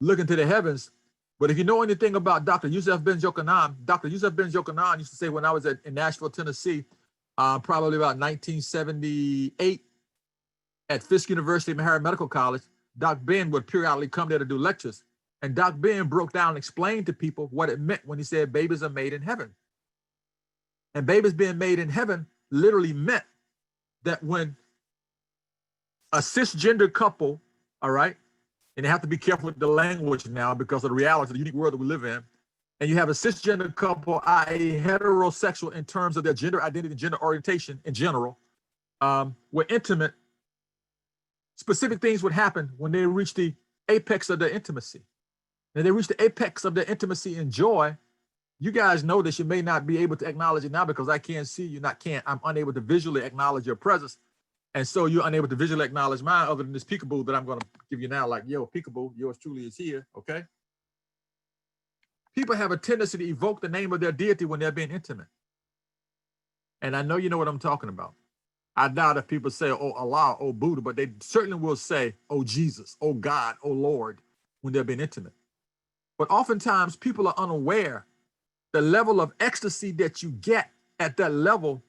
looking to the heavens. But if you know anything about Dr. Yusuf Ben Jokanan, Dr. Yusuf Ben Jokanan used to say when I was in Nashville, Tennessee, probably about 1978 at Fisk University, Meharry Medical College, Doc Ben would periodically come there to do lectures. And Doc Ben broke down and explained to people what it meant when he said babies are made in heaven. And babies being made in heaven literally meant that when a cisgender couple, all right, and you have to be careful with the language now because of the reality of the unique world that we live in, and you have a cisgender couple, i.e. heterosexual in terms of their gender identity and gender orientation in general, were intimate, specific things would happen when they reach the apex of their intimacy. And they reach the apex of their intimacy and joy. You guys know this. You may not be able to acknowledge it now because I can't see you, I'm unable to visually acknowledge your presence. And so you're unable to visually acknowledge mine other than this peekaboo that I'm going to give you now, like, yo, peekaboo, yours truly is here, okay? People have a tendency to evoke the name of their deity when they're being intimate. And I know you know what I'm talking about. I doubt if people say, oh, Allah, oh, Buddha, but they certainly will say, oh, Jesus, oh, God, oh, Lord, when they're being intimate. But oftentimes people are unaware the level of ecstasy that you get at that level.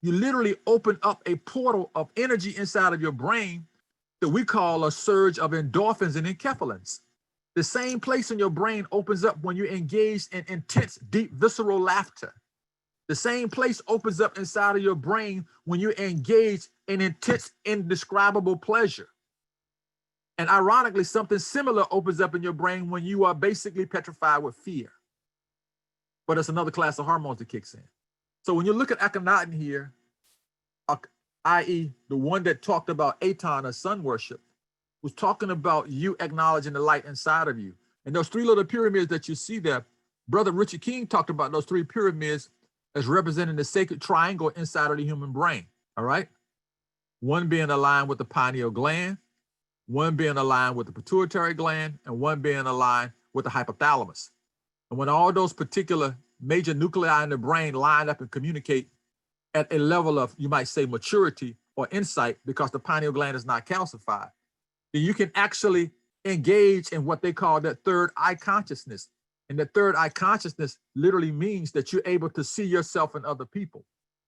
You literally open up a portal of energy inside of your brain that we call a surge of endorphins and enkephalins. The same place in your brain opens up when you're engaged in intense, deep, visceral laughter. The same place opens up inside of your brain when you're engaged in intense, indescribable pleasure. And ironically, something similar opens up in your brain when you are basically petrified with fear. But it's another class of hormones that kicks in. So when you look at Akhenaten here, i.e. the one that talked about Aton, or sun worship, was talking about you acknowledging the light inside of you. And those three little pyramids that you see there, Brother Richard King talked about those three pyramids as representing the sacred triangle inside of the human brain, all right? One being aligned with the pineal gland, one being aligned with the pituitary gland, and one being aligned with the hypothalamus. And when all those particular major nuclei in the brain line up and communicate at a level of, you might say, maturity or insight, because the pineal gland is not calcified, then you can actually engage in what they call that third eye consciousness. And the third eye consciousness literally means that you're able to see yourself and other people.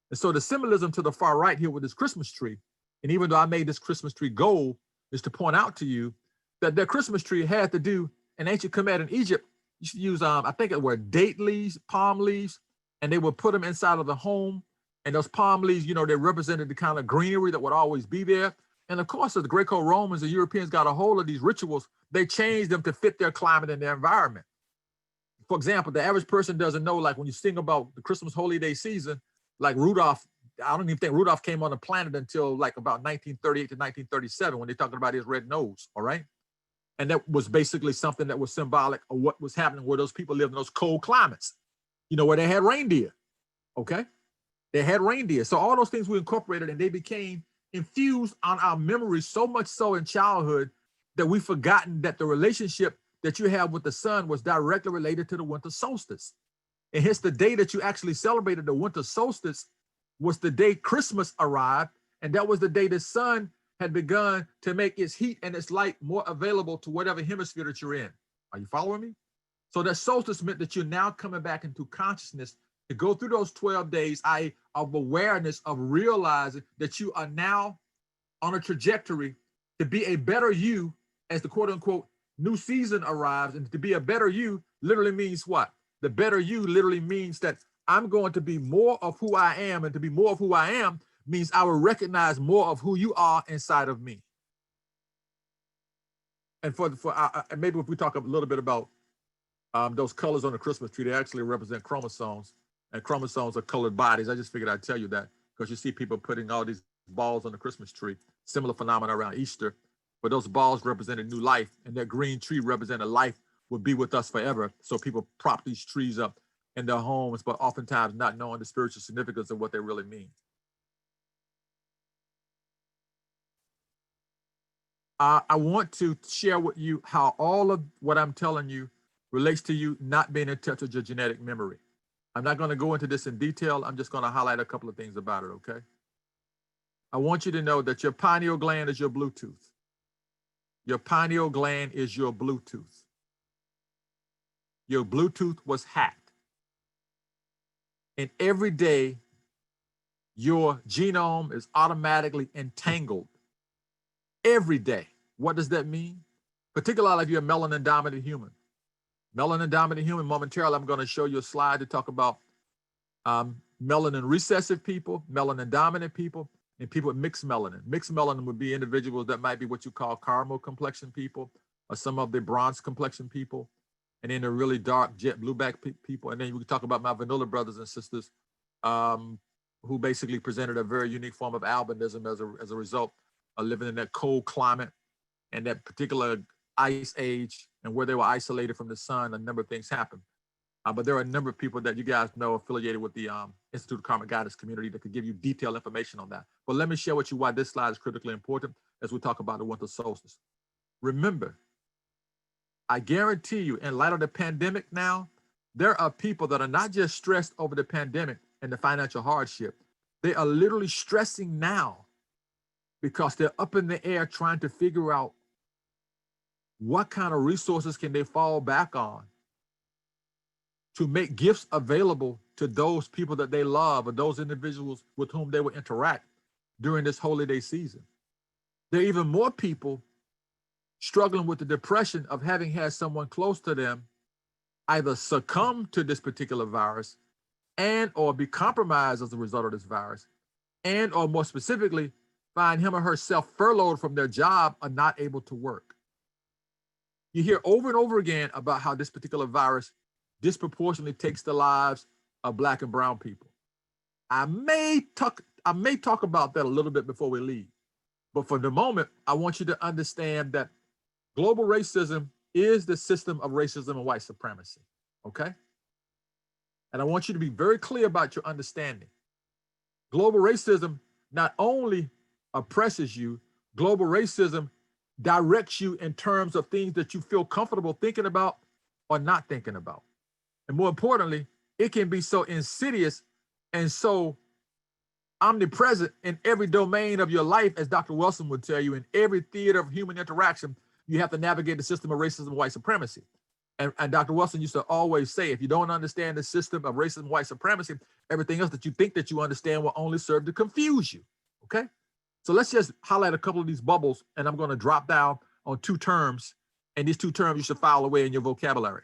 And so the symbolism to the far right here with this Christmas tree, and even though I made this Christmas tree gold, is to point out to you that their Christmas tree had to do, in ancient Kemet in Egypt, you should use, I think it were date leaves, palm leaves, and they would put them inside of the home. And those palm leaves, you know, they represented the kind of greenery that would always be there. And of course, as the Greco-Romans and Europeans got a hold of these rituals, they changed them to fit their climate and their environment. For example, the average person doesn't know, like when you sing about the Christmas holy day season, like Rudolph, I don't even think Rudolph came on the planet until like about 1938 to 1937 when they're talking about his red nose, all right? And that was basically something that was symbolic of what was happening where those people lived in those cold climates, you know, where they had reindeer, okay? They had reindeer. So all those things we incorporated and they became infused on our memories so much so in childhood that we've forgotten that the relationship that you have with the sun was directly related to the winter solstice. And hence the day that you actually celebrated the winter solstice was the day Christmas arrived. And that was the day the sun had begun to make its heat and its light more available to whatever hemisphere that you're in. Are you following me? So that solstice meant that you're now coming back into consciousness to go through those 12 days of awareness, of realizing that you are now on a trajectory to be a better you as the quote unquote new season arrives. And to be a better you literally means what? The better you literally means that I'm going to be more of who I am, and to be more of who I am means I will recognize more of who you are inside of me. And maybe if we talk a little bit about those colors on the Christmas tree, they actually represent chromosomes, and chromosomes are colored bodies. I just figured I'd tell you that because you see people putting all these balls on the Christmas tree, similar phenomena around Easter, but those balls represented new life, and that green tree represented life would be with us forever. So people prop these trees up in their homes, but oftentimes not knowing the spiritual significance of what they really mean. I want to share with you how all of what I'm telling you relates to you not being in touch with your genetic memory. I'm not going to go into this in detail. I'm just going to highlight a couple of things about it, okay? I want you to know that your pineal gland is your Bluetooth. Your pineal gland is your Bluetooth. Your Bluetooth was hacked. And every day, your genome is automatically entangled. Every day. What does that mean? Particularly if you're a melanin dominant human. Melanin dominant human, momentarily, I'm going to show you a slide to talk about melanin recessive people, melanin dominant people, and people with mixed melanin. Mixed melanin would be individuals that might be what you call caramel complexion people, or some of the bronze complexion people, and then the really dark jet blue back people. And then we can talk about my vanilla brothers and sisters who basically presented a very unique form of albinism as a result of living in that cold climate and that particular ice age, and where they were isolated from the sun. A number of things happened. But there are a number of people that you guys know affiliated with the Institute of Karmic Guidance community that could give you detailed information on that. But let me share with you why this slide is critically important as we talk about the winter solstice. Remember, I guarantee you, in light of the pandemic now, there are people that are not just stressed over the pandemic and the financial hardship. They are literally stressing now because they're up in the air trying to figure out what kind of resources can they fall back on to make gifts available to those people that they love or those individuals with whom they will interact during this holiday season. There are even more people struggling with the depression of having had someone close to them either succumb to this particular virus and or be compromised as a result of this virus, and or more specifically, find him or herself furloughed from their job or not able to work. You hear over and over again about how this particular virus disproportionately takes the lives of Black and brown people. I may talk about that a little bit before we leave, but for the moment, I want you to understand that global racism is the system of racism and white supremacy, okay? And I want you to be very clear about your understanding. Global racism not only oppresses you, global racism directs you in terms of things that you feel comfortable thinking about or not thinking about. And more importantly, it can be so insidious and so omnipresent in every domain of your life, as Dr. Wilson would tell you, in every theater of human interaction, you have to navigate the system of racism and white supremacy. And Dr. Wilson used to always say, if you don't understand the system of racism and white supremacy, everything else that you think that you understand will only serve to confuse you, okay? So let's just highlight a couple of these bubbles, and I'm going to drop down on two terms, and these two terms you should file away in your vocabulary.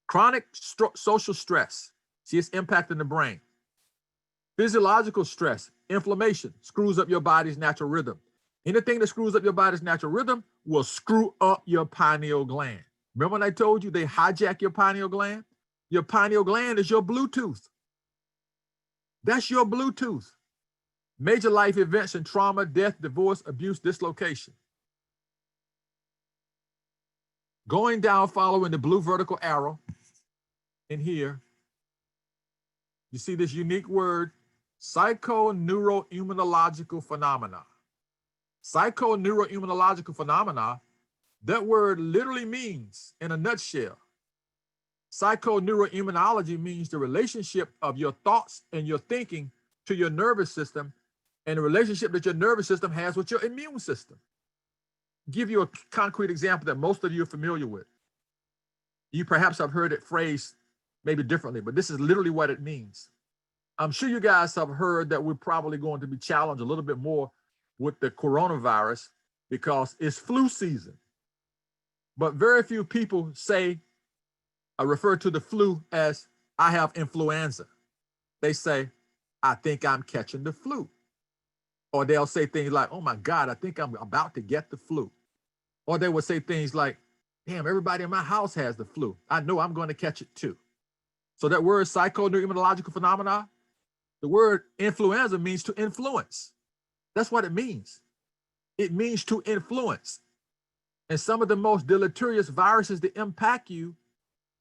Chronic social stress, see its impact in the brain. Physiological stress, inflammation, screws up your body's natural rhythm. Anything that screws up your body's natural rhythm will screw up your pineal gland. Remember when I told you they hijack your pineal gland? Your pineal gland is your Bluetooth. That's your Bluetooth. Major life events and trauma, death, divorce, abuse, dislocation. Going down, following the blue vertical arrow in here, you see this unique word, psychoneuroimmunological phenomena. Psychoneuroimmunological phenomena, that word literally means, in a nutshell, Psychoneuroimmunology means the relationship of your thoughts and your thinking to your nervous system, and the relationship that your nervous system has with your immune system. Give you a concrete example that most of you are familiar with. You perhaps have heard it phrased maybe differently, but this is literally what it means. I'm sure you guys have heard that we're probably going to be challenged a little bit more with the coronavirus because it's flu season. But very few people say, I refer to the flu as, I have influenza. They say, I think I'm catching the flu. Or they'll say things like, oh my God, I think I'm about to get the flu. Or they would say things like, damn, everybody in my house has the flu. I know I'm going to catch it too. So that word psychoneuroimmunological phenomena, the word influenza means to influence. That's what it means. It means to influence. And some of the most deleterious viruses that impact you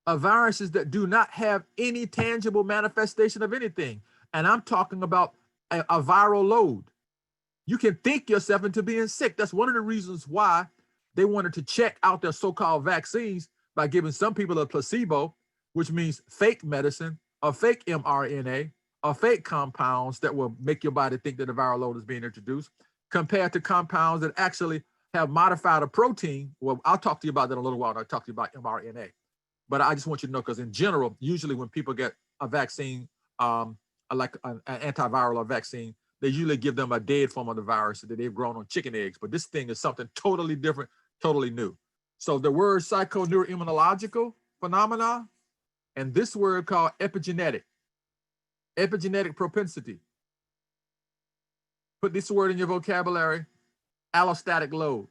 are viruses that do not have any tangible manifestation of anything. And I'm talking about a viral load. You can think yourself into being sick. That's one of the reasons why they wanted to check out their so-called vaccines by giving some people a placebo, which means fake medicine or fake mRNA or fake compounds that will make your body think that a viral load is being introduced, compared to compounds that actually have modified a protein. Well, I'll talk to you about that in a little while. I'll talk to you about mRNA. But I just want you to know, because in general, usually when people get a vaccine, like an antiviral or vaccine, they usually give them a dead form of the virus that they've grown on chicken eggs. But this thing is something totally different, totally new. So the word psychoneuroimmunological phenomena, and this word called epigenetic propensity. Put this word in your vocabulary, allostatic load.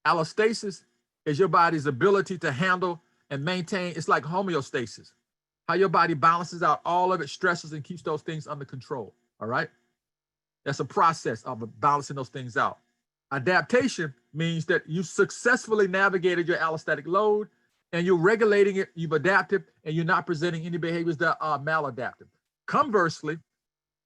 Allostasis is your body's ability to handle and maintain, it's like homeostasis, how your body balances out all of its stresses and keeps those things under control, all right? That's a process of balancing those things out. Adaptation means that you successfully navigated your allostatic load and you're regulating it, you've adapted, and you're not presenting any behaviors that are maladaptive. Conversely,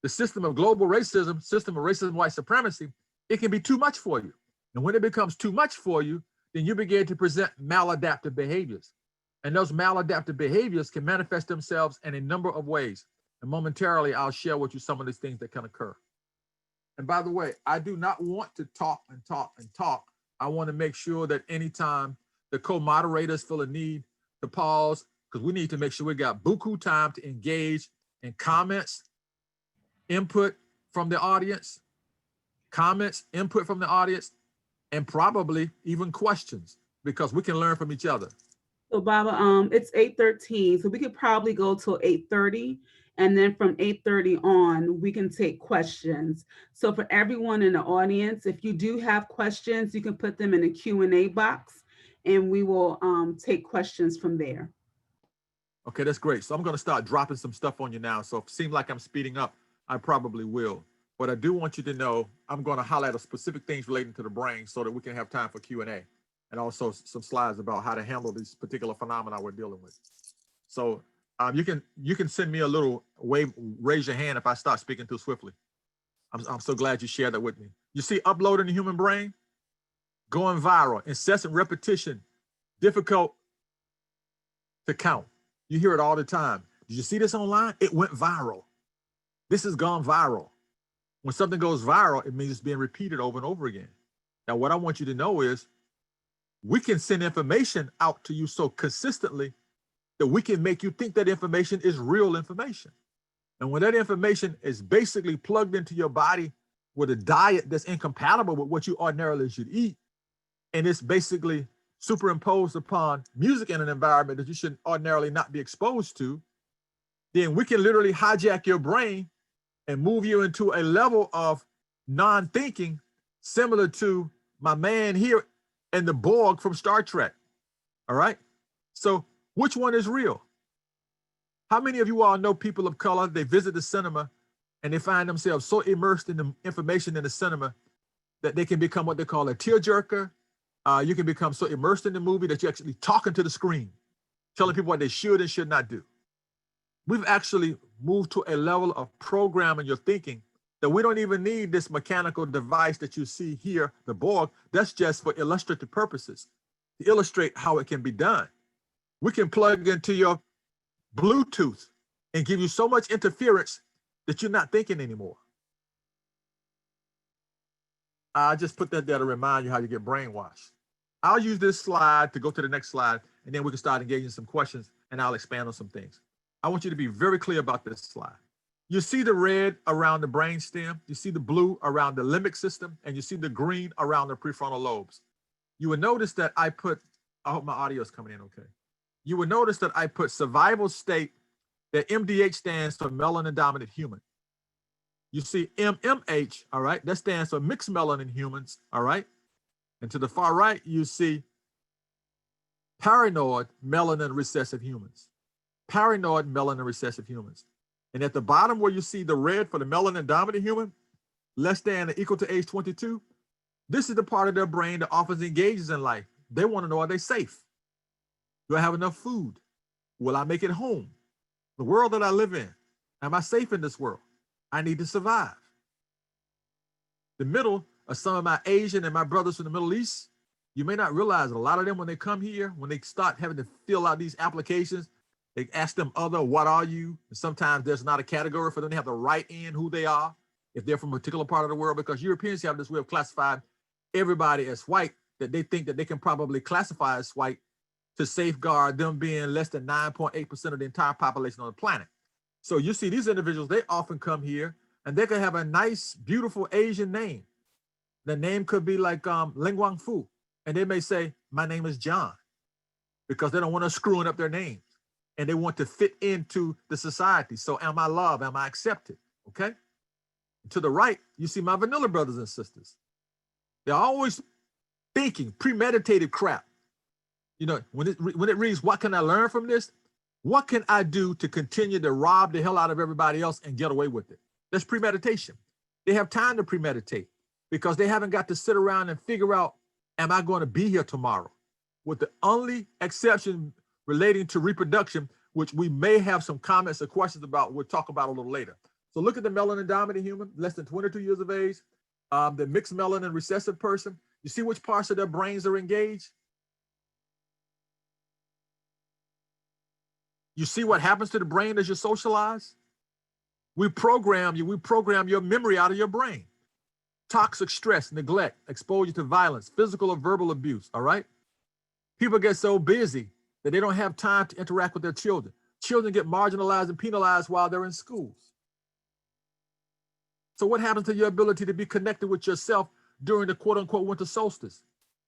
the system of global racism, white supremacy, it can be too much for you. And when it becomes too much for you, then you begin to present maladaptive behaviors. And those maladaptive behaviors can manifest themselves in a number of ways. And momentarily, I'll share with you some of these things that can occur. And by the way, I do not want to talk and talk and talk. I want to make sure that anytime the co-moderators feel a need to pause, because we need to make sure we got buku time to engage in comments, input from the audience, and probably even questions, because we can learn from each other. So Baba, it's 8:13, so we could probably go till 8:30, and then from 8:30 on, we can take questions. So for everyone in the audience, if you do have questions, you can put them in the Q&A box, and we will take questions from there. Okay, that's great. So I'm going to start dropping some stuff on you now. So if it seems like I'm speeding up, I probably will. But I do want you to know, I'm going to highlight specific things relating to the brain so that we can have time for Q&A. And also some slides about how to handle these particular phenomena we're dealing with. So you can send me a little wave, raise your hand if I start speaking too swiftly. I'm so glad you shared that with me. You see uploading the human brain, going viral, incessant repetition, difficult to count. You hear it all the time. Did you see this online? It went viral. This has gone viral. When something goes viral, it means it's being repeated over and over again. Now, what I want you to know is, we can send information out to you so consistently that we can make you think that information is real information. And when that information is basically plugged into your body with a diet that's incompatible with what you ordinarily should eat, and it's basically superimposed upon music in an environment that you should ordinarily not be exposed to, then we can literally hijack your brain and move you into a level of non-thinking similar to my man here and the Borg from Star Trek. All right. So which one is real? How many of you all know people of color? They visit the cinema and they find themselves so immersed in the information in the cinema that they can become what they call a tearjerker. You can become so immersed in the movie that you're actually talking to the screen, telling people what they should and should not do. We've actually moved to a level of programming your thinking that we don't even need this mechanical device that you see here, the Borg. That's just for illustrative purposes, to illustrate how it can be done. We can plug into your Bluetooth and give you so much interference that you're not thinking anymore. I just put that there to remind you how you get brainwashed. I'll use this slide to go to the next slide, and then we can start engaging some questions, and I'll expand on some things. I want you to be very clear about this slide. You see the red around the brain stem, you see the blue around the limbic system, and you see the green around the prefrontal lobes. You will notice that I hope my audio is coming in okay. You will notice that I put survival state, that MDH stands for melanin dominant human. You see MMH, all right, that stands for mixed melanin humans, all right? And to the far right, you see paranoid melanin recessive humans. Paranoid melanin recessive humans. And at the bottom where you see the red for the melanin dominant human, less than or equal to age 22, this is the part of their brain that often engages in life. They want to know, are they safe? Do I have enough food? Will I make it home? The world that I live in, am I safe in this world? I need to survive. The middle are some of my Asian and my brothers from the Middle East. You may not realize that a lot of them, when they come here, when they start having to fill out these applications, they ask them what are you? And sometimes there's not a category for them to have to write in who they are if they're from a particular part of the world, because Europeans have this way of classifying everybody as white, that they think that they can probably classify as white to safeguard them being less than 9.8% of the entire population on the planet. So you see these individuals, they often come here and they can have a nice, beautiful Asian name. The name could be like Ling Wang Fu. And they may say, my name is John, because they don't want to screwing up their names and they want to fit into the society. So am I loved? Am I accepted? Okay. To the right, you see my vanilla brothers and sisters. They're always thinking premeditated crap. You know, when it reads, what can I learn from this? What can I do to continue to rob the hell out of everybody else and get away with it? That's premeditation. They have time to premeditate because they haven't got to sit around and figure out, am I going to be here tomorrow? With the only exception relating to reproduction, which we may have some comments or questions about, we'll talk about a little later. So look at the melanin dominant human, less than 22 years of age, the mixed melanin recessive person. You see which parts of their brains are engaged? You see what happens to the brain as you socialize? We program your memory out of your brain. Toxic stress, neglect, exposure to violence, physical or verbal abuse, all right? People get so busy that they don't have time to interact with their children. Children get marginalized and penalized while they're in schools. So what happens to your ability to be connected with yourself during the quote unquote winter solstice?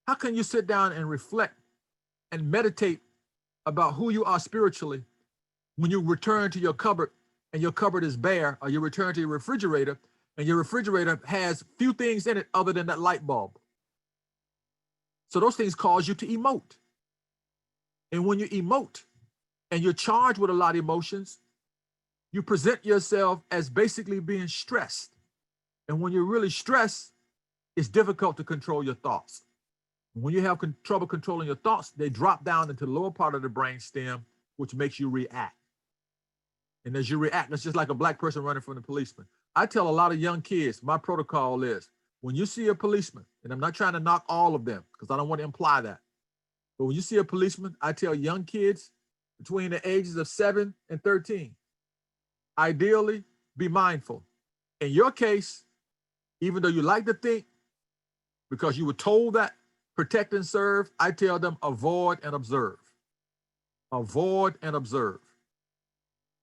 How can you sit down and reflect and meditate about who you are spiritually when you return to your cupboard and your cupboard is bare, or you return to your refrigerator and your refrigerator has few things in it other than that light bulb? So those things cause you to emote. And when you emote and you're charged with a lot of emotions, you present yourself as basically being stressed. And when you're really stressed, it's difficult to control your thoughts. When you have trouble controlling your thoughts, they drop down into the lower part of the brain stem, which makes you react. And as you react, it's just like a black person running from the policeman. I tell a lot of young kids, my protocol is, when you see a policeman, and I'm not trying to knock all of them because I don't want to imply that, but when you see a policeman, I tell young kids between the ages of 7 and 13, ideally, be mindful. In your case, even though you like to think, because you were told that, protect and serve, I tell them avoid and observe. Avoid and observe.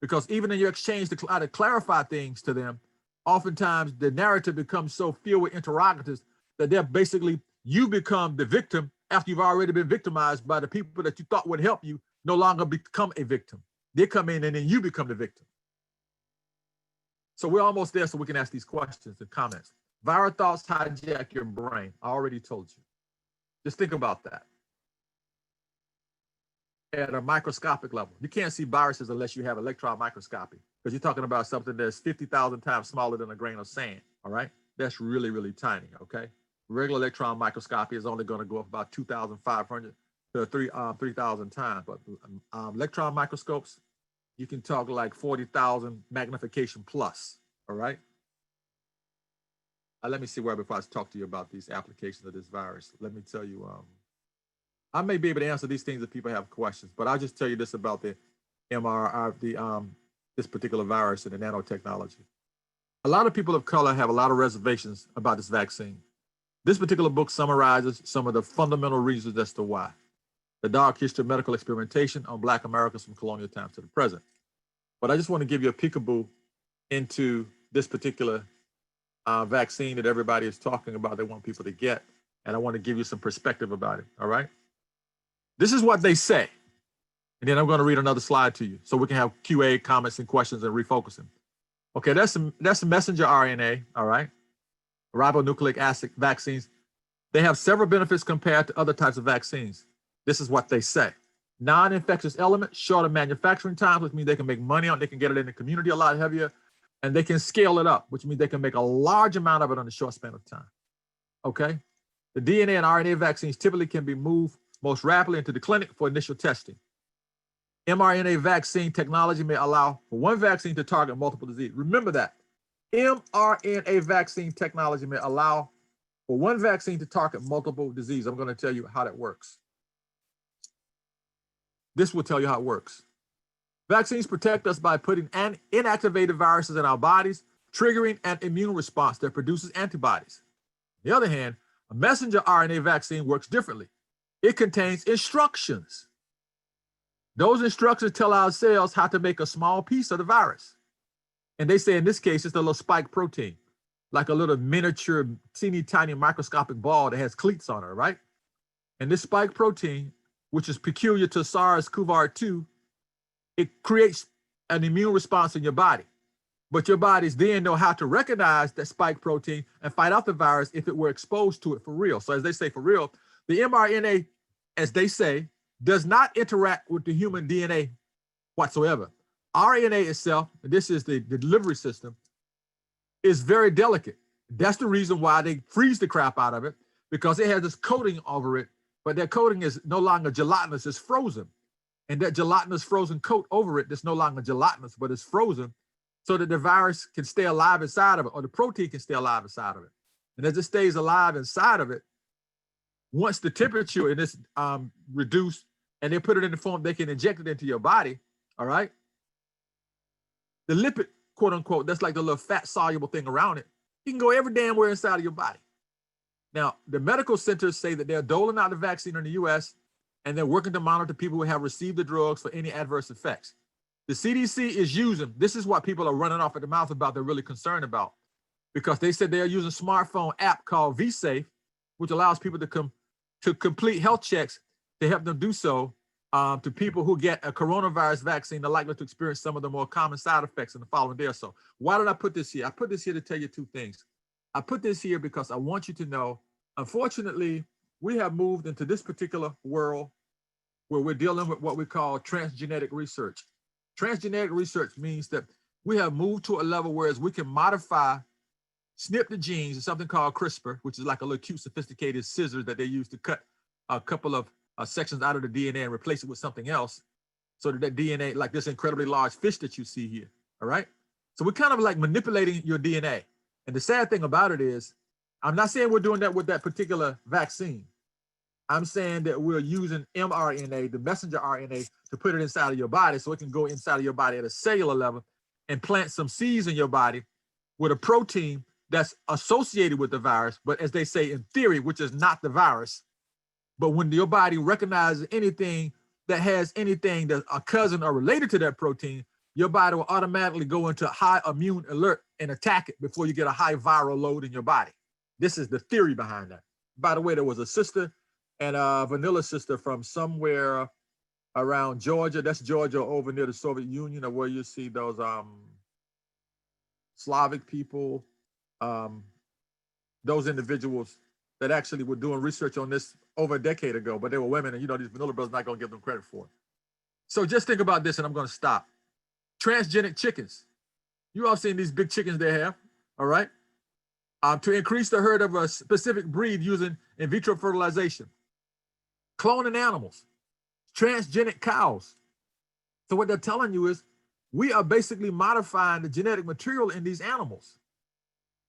Because even in your exchange to try to clarify things to them, oftentimes the narrative becomes so filled with interrogatives that they're basically, you become the victim after you've already been victimized by the people that you thought would help you no longer become a victim. They come in and then you become the victim. So we're almost there so we can ask these questions and comments. Viral thoughts hijack your brain. I already told you. Just think about that. At a microscopic level, you can't see viruses unless you have electron microscopy, because you're talking about something that's 50,000 times smaller than a grain of sand, all right? That's really, really tiny, okay? Regular electron microscopy is only going to go up about 2,500 to 3,000 times, but electron microscopes, you can talk like 40,000 magnification plus, all right? Let me see where before I talk to you about these applications of this virus. Let me tell you, I may be able to answer these things if people have questions, but I'll just tell you this about the this particular virus and the nanotechnology. A lot of people of color have a lot of reservations about this vaccine. This particular book summarizes some of the fundamental reasons as to why. The dark history of medical experimentation on Black Americans from colonial times to the present. But I just want to give you a peekaboo into this particular vaccine that everybody is talking about, they want people to get. And I want to give you some perspective about it, all right? This is what they say. And then I'm going to read another slide to you so we can have QA, comments, and questions and refocusing. Okay, that's some messenger RNA, all right? Ribonucleic acid vaccines. They have several benefits compared to other types of vaccines. This is what they say. Non-infectious element, shorter manufacturing times, which means they can make money on it, they can get it in the community a lot heavier, and they can scale it up, which means they can make a large amount of it on a short span of time, okay? The DNA and RNA vaccines typically can be moved most rapidly into the clinic for initial testing. mRNA vaccine technology may allow for one vaccine to target multiple diseases. Remember that. mRNA vaccine technology may allow for one vaccine to target multiple diseases. I'm going to tell you how that works. This will tell you how it works. Vaccines protect us by putting inactivated viruses in our bodies, triggering an immune response that produces antibodies. On the other hand, a messenger RNA vaccine works differently. It contains instructions. Those instructions tell our cells how to make a small piece of the virus. And they say in this case, it's a little spike protein, like a little miniature, teeny tiny microscopic ball that has cleats on it, right? And this spike protein, which is peculiar to SARS-CoV-2, it creates an immune response in your body. But your bodies then know how to recognize that spike protein and fight off the virus if it were exposed to it for real. So as they say for real, the mRNA, as they say, does not interact with the human DNA whatsoever. RNA itself, and this is the delivery system, is very delicate. That's the reason why they freeze the crap out of it, because it has this coating over it, but that coating is no longer gelatinous, it's frozen. And that gelatinous frozen coat over it that's no longer gelatinous, but it's frozen, so that the virus can stay alive inside of it, or the protein can stay alive inside of it. And as it stays alive inside of it, once the temperature is reduced and they put it in the form, they can inject it into your body, all right? The lipid, quote unquote, that's like the little fat soluble thing around it, it can go every damn where inside of your body. Now, the medical centers say that they're doling out the vaccine in the US and they're working to monitor people who have received the drugs for any adverse effects. The CDC is using, this is what people are running off at the mouth about, they're really concerned about, because they said they're using a smartphone app called vSafe, which allows people to complete health checks to help them do so to people who get a coronavirus vaccine. They're likely to experience some of the more common side effects in the following day or so. Why did I put this here? I put this here to tell you two things. I put this here because I want you to know, unfortunately, we have moved into this particular world where we're dealing with what we call transgenetic research. Transgenetic research means that we have moved to a level where we can modify, snip the genes in something called CRISPR, which is like a little cute, sophisticated scissors that they use to cut a couple of sections out of the DNA and replace it with something else, so that DNA, like this incredibly large fish that you see here, all right? So we're kind of like manipulating your DNA. And the sad thing about it is, I'm not saying we're doing that with that particular vaccine. I'm saying that we're using mRNA, the messenger RNA, to put it inside of your body so it can go inside of your body at a cellular level and plant some seeds in your body with a protein that's associated with the virus, but as they say in theory, which is not the virus. But when your body recognizes anything that has anything that's a cousin or related to that protein, your body will automatically go into high immune alert and attack it before you get a high viral load in your body. This is the theory behind that. By the way, there was a sister and a vanilla sister from somewhere around Georgia. That's Georgia over near the Soviet Union, or where you see those Slavic people, those individuals that actually were doing research on this over a decade ago, but they were women, and you know, these vanilla brothers not gonna give them credit for it. So just think about this, and I'm gonna stop. Transgenic chickens. You all seen these big chickens they have, all right? To increase the herd of a specific breed using in vitro fertilization. Cloning animals, transgenic cows. So what they're telling you is, we are basically modifying the genetic material in these animals.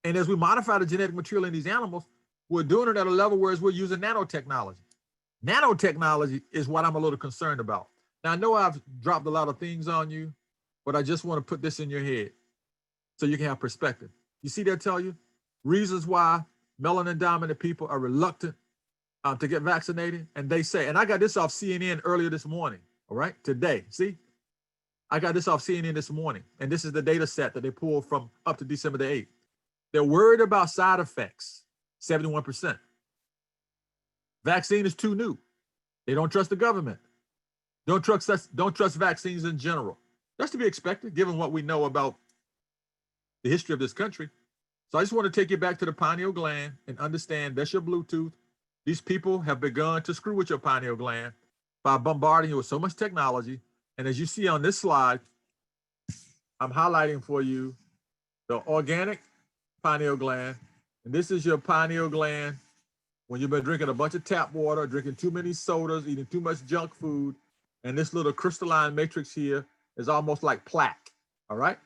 And as we modify the genetic material in these animals, we're doing it at a level where we're using nanotechnology. Nanotechnology is what I'm a little concerned about. Now, I know I've dropped a lot of things on you, but I just want to put this in your head so you can have perspective. You see that tell you? Reasons why melanin dominant people are reluctant to get vaccinated. And they say, and I got this off CNN earlier this morning, all right, today. See, I got this off CNN this morning, and this is the data set that they pulled from up to December the 8th. They're worried about side effects, 71%. Vaccine is too new. They don't trust the government. Don't trust vaccines in general. That's to be expected, given what we know about the history of this country. So I just want to take you back to the pineal gland and understand that's your Bluetooth. These people have begun to screw with your pineal gland by bombarding you with so much technology. And as you see on this slide, I'm highlighting for you the organic pineal gland. And this is your pineal gland when you've been drinking a bunch of tap water, drinking too many sodas, eating too much junk food. And this little crystalline matrix here is almost like plaque, all right?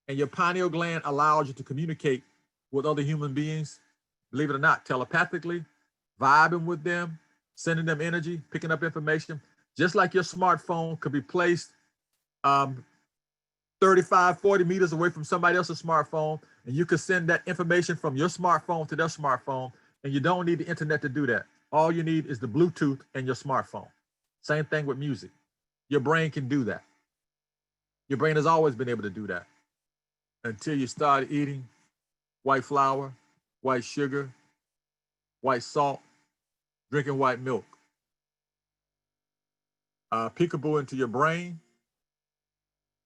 And your pineal gland allows you to communicate with other human beings, believe it or not, telepathically, vibing with them, sending them energy, picking up information, just like your smartphone could be placed 35, 40 meters away from somebody else's smartphone, and you could send that information from your smartphone to their smartphone, and you don't need the internet to do that. All you need is the Bluetooth and your smartphone. Same thing with music. Your brain can do that. Your brain has always been able to do that until you start eating white flour, white sugar, white salt, drinking white milk. Peekaboo into your brain.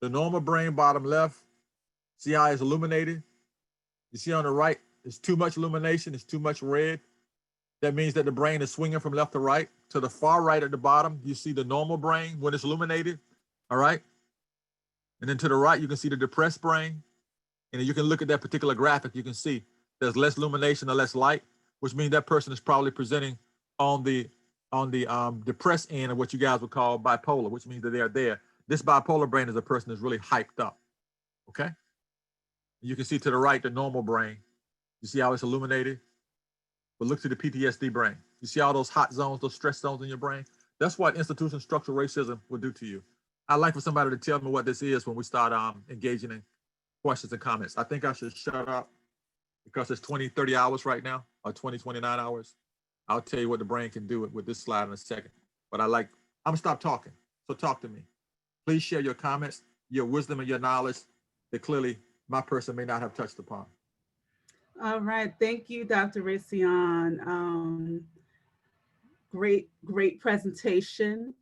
The normal brain, bottom left, see how it's illuminated? You see on the right, it's too much illumination, it's too much red. That means that the brain is swinging from left to right. To the far right at the bottom, you see the normal brain when it's illuminated, all right? And then to the right, you can see the depressed brain. And you can look at that particular graphic, you can see there's less illumination or less light, which means that person is probably presenting on the depressed end of what you guys would call bipolar, which means that they're there. This bipolar brain is a person that's really hyped up, okay? You can see to the right, the normal brain. You see how it's illuminated? But look to the PTSD brain. You see all those hot zones, those stress zones in your brain? That's what institutional structural racism will do to you. I'd like for somebody to tell me what this is when we start engaging in questions and comments. I think I should shut up because it's 20, 30 hours right now, or 20, 29 hours. I'll tell you what the brain can do with this slide in a second. But I'm gonna stop talking, so talk to me. Please share your comments, your wisdom and your knowledge that clearly my person may not have touched upon. All right, thank you, Dr. Rasayon. Great presentation.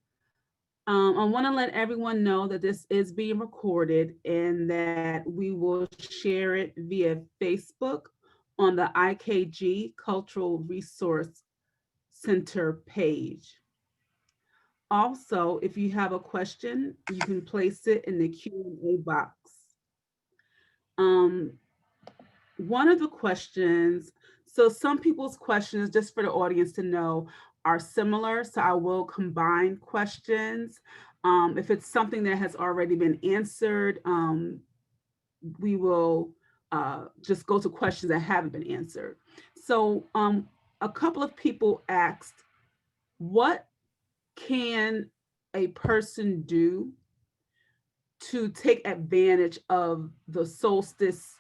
I want to let everyone know that this is being recorded and that we will share it via Facebook on the IKG Cultural Resource Center page. Also, if you have a question, you can place it in the Q&A box. One of the questions, so some people's questions, just for the audience to know, are similar, so I will combine questions. If it's something that has already been answered, we will just go to questions that haven't been answered. So a couple of people asked, what can a person do to take advantage of the solstice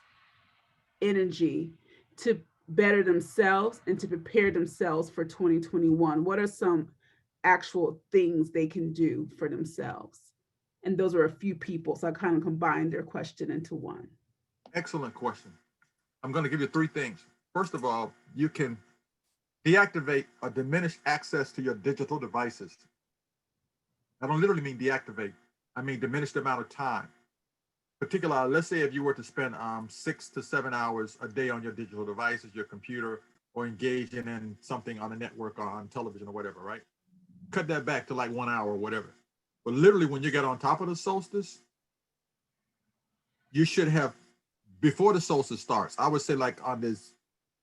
energy to better themselves and to prepare themselves for 2021? What are some actual things they can do for themselves? And those are a few people, so I kind of combined their question into one. Excellent question. I'm going to give you three things. First of all, you can deactivate or diminish access to your digital devices. I don't literally mean deactivate. I mean diminish the amount of time. Particularly, let's say if you were to spend 6 to 7 hours a day on your digital devices, your computer, or engaging in something on a network or on television or whatever, right? Cut that back to like 1 hour or whatever. But literally when you get on top of the solstice, you should have, before the solstice starts, I would say like on this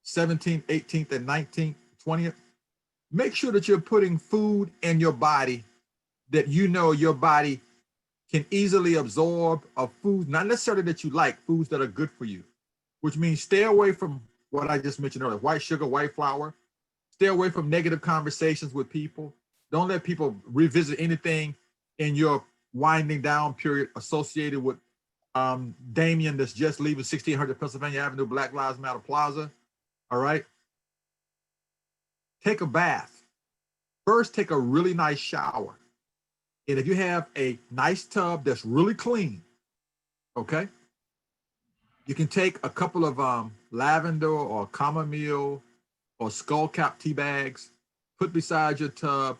17th, 18th, and 19th, 20th, make sure that you're putting food in your body that you know your body can easily absorb, of foods, not necessarily that you like, foods that are good for you, which means stay away from what I just mentioned earlier, white sugar, white flour. Stay away from negative conversations with people. Don't let people revisit anything in your winding down period associated with Damien that's just leaving 1600 Pennsylvania Avenue, Black Lives Matter Plaza. All right. Take a bath. First, take a really nice shower. And if you have a nice tub that's really clean, okay, you can take a couple of lavender or chamomile or skullcap tea bags, put beside your tub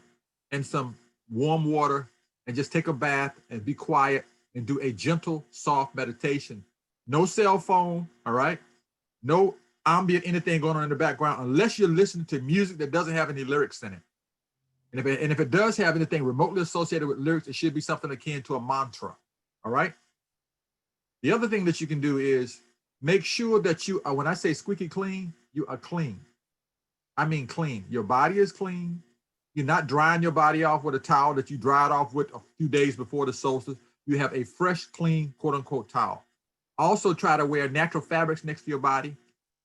and some warm water, and just take a bath and be quiet and do a gentle, soft meditation. No cell phone, all right? No ambient anything going on in the background unless you're listening to music that doesn't have any lyrics in it. And if it does have anything remotely associated with lyrics, it should be something akin to a mantra, all right? The other thing that you can do is make sure that you, when I say squeaky clean, you are clean. I mean clean. Your body is clean. You're not drying your body off with a towel that you dried off with a few days before the solstice. You have a fresh, clean, quote unquote towel. Also try to wear natural fabrics next to your body.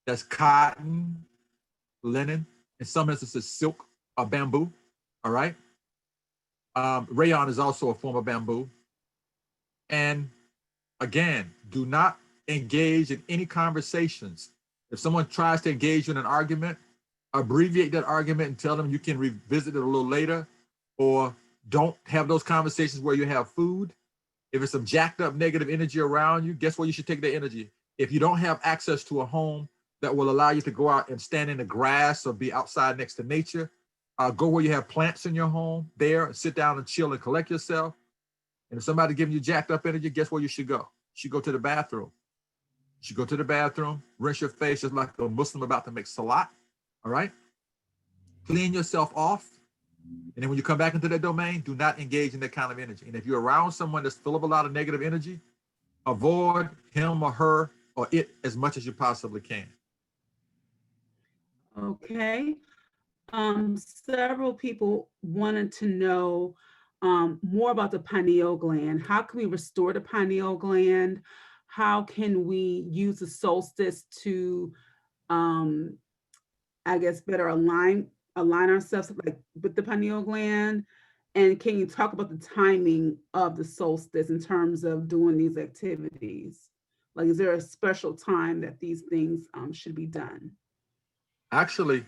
That's cotton, linen, in some instances silk or bamboo, all right? Rayon is also a form of bamboo. And again, do not engage in any conversations. If someone tries to engage you in an argument, abbreviate that argument and tell them you can revisit it a little later, or don't have those conversations where you have food. If it's some jacked up negative energy around you, guess where you should take that energy? If you don't have access to a home that will allow you to go out and stand in the grass or be outside next to nature, go where you have plants in your home there and sit down and chill and collect yourself. And if somebody giving you jacked up energy, guess where you should go? You should go to the bathroom. You should go to the bathroom, rinse your face just like a Muslim about to make salat, all right? Clean yourself off. And then when you come back into that domain, do not engage in that kind of energy. And if you're around someone that's full of a lot of negative energy, avoid him or her or it as much as you possibly can. Okay. Several people wanted to know more about the pineal gland. How can we restore the pineal gland? How can we use the solstice to, I guess, better align ourselves like with the pineal gland? And can you talk about the timing of the solstice in terms of doing these activities? Like, is there a special time that these things should be done? Actually,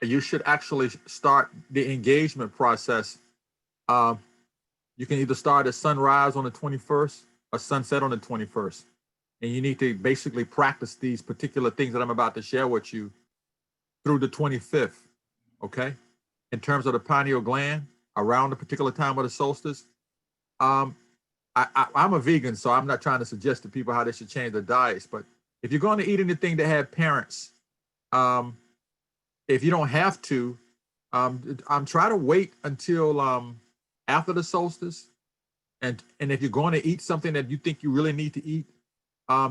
you should actually start the engagement process. You can either start at sunrise on the 21st or sunset on the 21st. And you need to basically practice these particular things that I'm about to share with you through the 25th, okay? In terms of the pineal gland, around the particular time of the solstice. I'm a vegan, so I'm not trying to suggest to people how they should change their diets, but if you're going to eat anything that had parents, if you don't have to, I'm trying to wait until after the solstice. And if you're going to eat something that you think you really need to eat,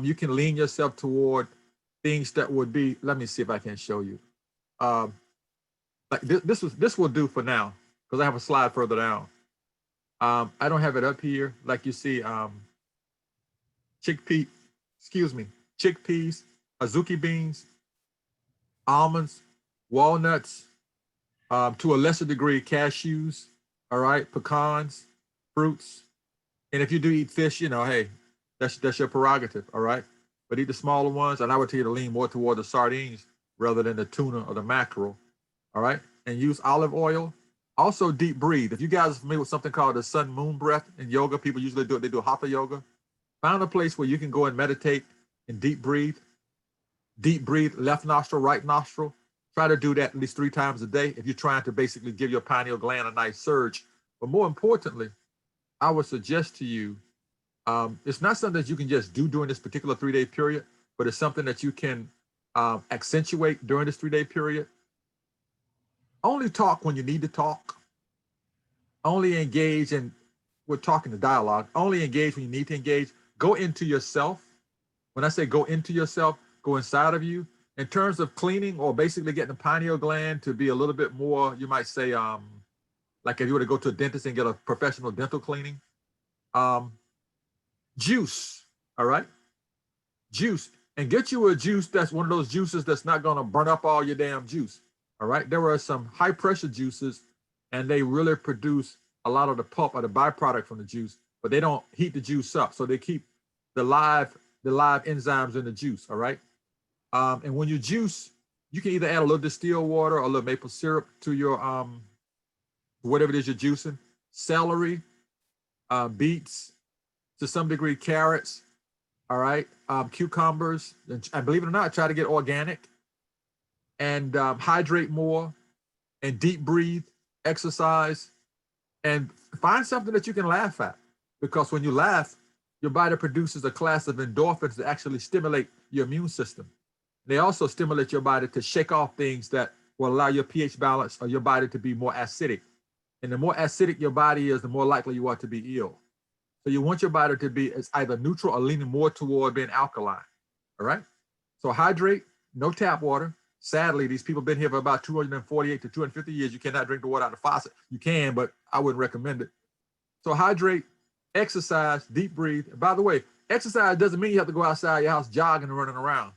you can lean yourself toward things that would be, let me see if I can show you. Like this will do for now, because I have a slide further down. I don't have it up here. Like you see, chickpeas, azuki beans, almonds, walnuts, to a lesser degree, cashews, all right, pecans, fruits. And if you do eat fish, you know, hey, that's your prerogative, all right? But eat the smaller ones, and I would tell you to lean more toward the sardines rather than the tuna or the mackerel, all right? And use olive oil. Also deep breathe. If you guys are familiar with something called the sun moon breath in yoga, people usually do it, they do hatha yoga. Find a place where you can go and meditate and deep breathe. Deep breathe, left nostril, right nostril. Try to do that at least 3 times a day if you're trying to basically give your pineal gland a nice surge. But more importantly, I would suggest to you, it's not something that you can just do during this particular 3-day period, but it's something that you can accentuate during this 3-day period. Only talk when you need to talk. Only engage in, we're talking the dialogue, only engage when you need to engage. Go into yourself. When I say go into yourself, go inside of you. In terms of cleaning or basically getting the pineal gland to be a little bit more, you might say, like if you were to go to a dentist and get a professional dental cleaning, juice, all right? Juice, and get you a juice that's one of those juices that's not gonna burn up all your damn juice. All right. There are some high pressure juices, and they really produce a lot of the pulp or the byproduct from the juice, but they don't heat the juice up. So they keep the live enzymes in the juice. All right. And when you juice, you can either add a little distilled water or a little maple syrup to your whatever it is you're juicing. Celery, beets, to some degree carrots, all right, cucumbers, and believe it or not, try to get organic and hydrate more and deep breathe, exercise, and find something that you can laugh at, because when you laugh, your body produces a class of endorphins that actually stimulate your immune system. They also stimulate your body to shake off things that will allow your pH balance or your body to be more acidic. And the more acidic your body is, the more likely you are to be ill. So you want your body to be as either neutral or leaning more toward being alkaline. All right. So hydrate, no tap water. Sadly, these people have been here for about 248 to 250 years. You cannot drink the water out of the faucet. You can, but I wouldn't recommend it. So hydrate, exercise, deep breathe. And by the way, exercise doesn't mean you have to go outside your house jogging and running around.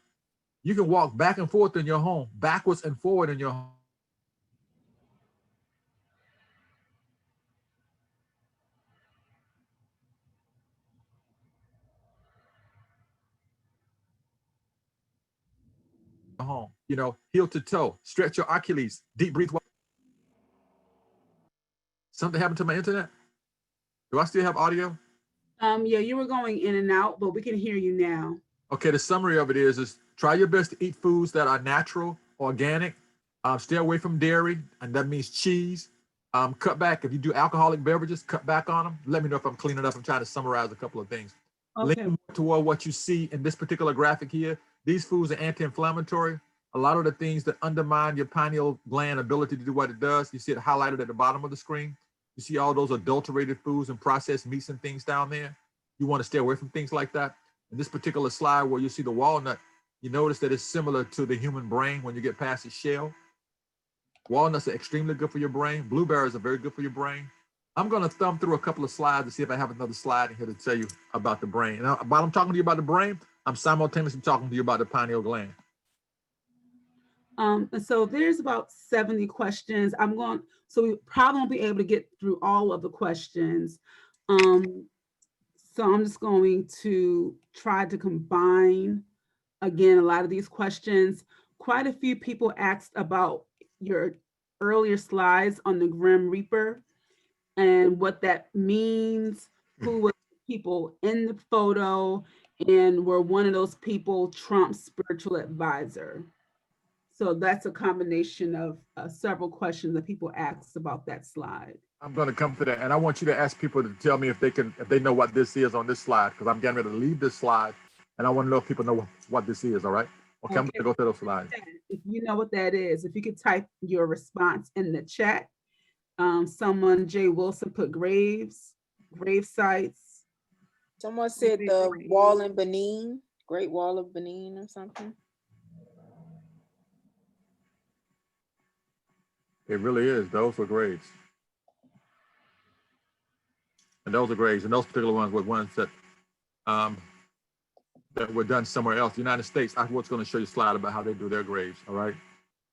You can walk back and forth in your home, backwards and forward in your home. You know, heel to toe, stretch your Achilles, deep breathe. Something happened to my internet? Do I still have audio? Yeah, you were going in and out, but we can hear you now. Okay, the summary of it is try your best to eat foods that are natural, organic, stay away from dairy, and that means cheese. Cut back, if you do alcoholic beverages, cut back on them. Let me know if I'm cleaning up. I'm trying to summarize a couple of things. Okay. Lean toward what you see in this particular graphic here. These foods are anti-inflammatory. A lot of the things that undermine your pineal gland ability to do what it does, you see it highlighted at the bottom of the screen. You see all those adulterated foods and processed meats and things down there. You want to stay away from things like that. In this particular slide where you see the walnut, you notice that it's similar to the human brain when you get past its shell. Walnuts are extremely good for your brain. Blueberries are very good for your brain. I'm going to thumb through a couple of slides to see if I have another slide in here to tell you about the brain. And while I'm talking to you about the brain, I'm simultaneously talking to you about the pineal gland. And so there's about 70 questions. So we probably won't be able to get through all of the questions. So I'm just going to try to combine, again, a lot of these questions. Quite a few people asked about your earlier slides on the Grim Reaper and what that means, who were the people in the photo, and were one of those people Trump's spiritual advisor? So that's a combination of several questions that people asked about that slide. I'm going to come to that, and I want you to ask people to tell me if they know what this is on this slide, because I'm getting ready to leave this slide, and I want to know if people know what this is. All right? Okay. I'm going to go through those slides. If you know what that is, if you could type your response in the chat. Someone, Jay Wilson, put grave sites. Someone said the wall in Benin, Great Wall of Benin or something. It really is. Those were graves. And those are graves. And those particular ones were ones that that were done somewhere else. The United States, I was going to show you a slide about how they do their graves. All right.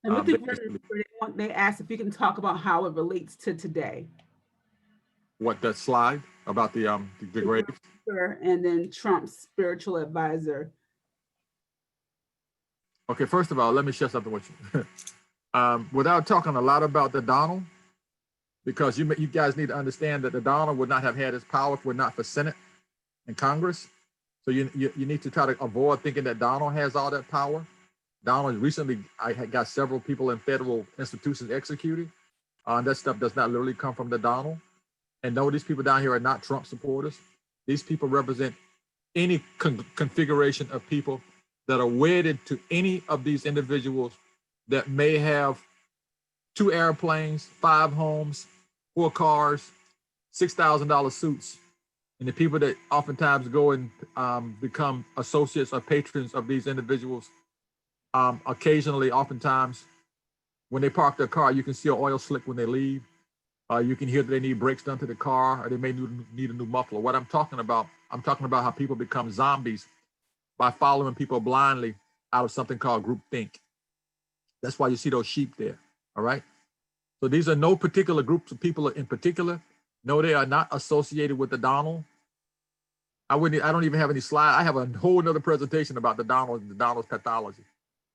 And with they asked if you can talk about how it relates to today. What, that slide about the graves? And then Trump's spiritual advisor. Okay, first of all, let me share something with you. Without talking a lot about the Donald, because you guys need to understand that the Donald would not have had his power if it were not for Senate and Congress. So you need to try to avoid thinking that Donald has all that power. Donald recently, I had got several people in federal institutions executed. That stuff does not literally come from the Donald. And no, these people down here are not Trump supporters. These people represent any configuration of people that are wedded to any of these individuals that may have 2 airplanes, 5 homes, 4 cars, $6,000 suits. And the people that oftentimes go and become associates or patrons of these individuals, occasionally, oftentimes, when they park their car, you can see an oil slick when they leave. You can hear that they need brakes done to the car, or they may need a new muffler. What I'm talking about how people become zombies by following people blindly out of something called groupthink. That's why you see those sheep there. all right? So these are no particular groups of people in particular. No, they are not associated with the Donald. I don't even have any slide. I have a whole nother presentation about the Donald and the Donald's pathology.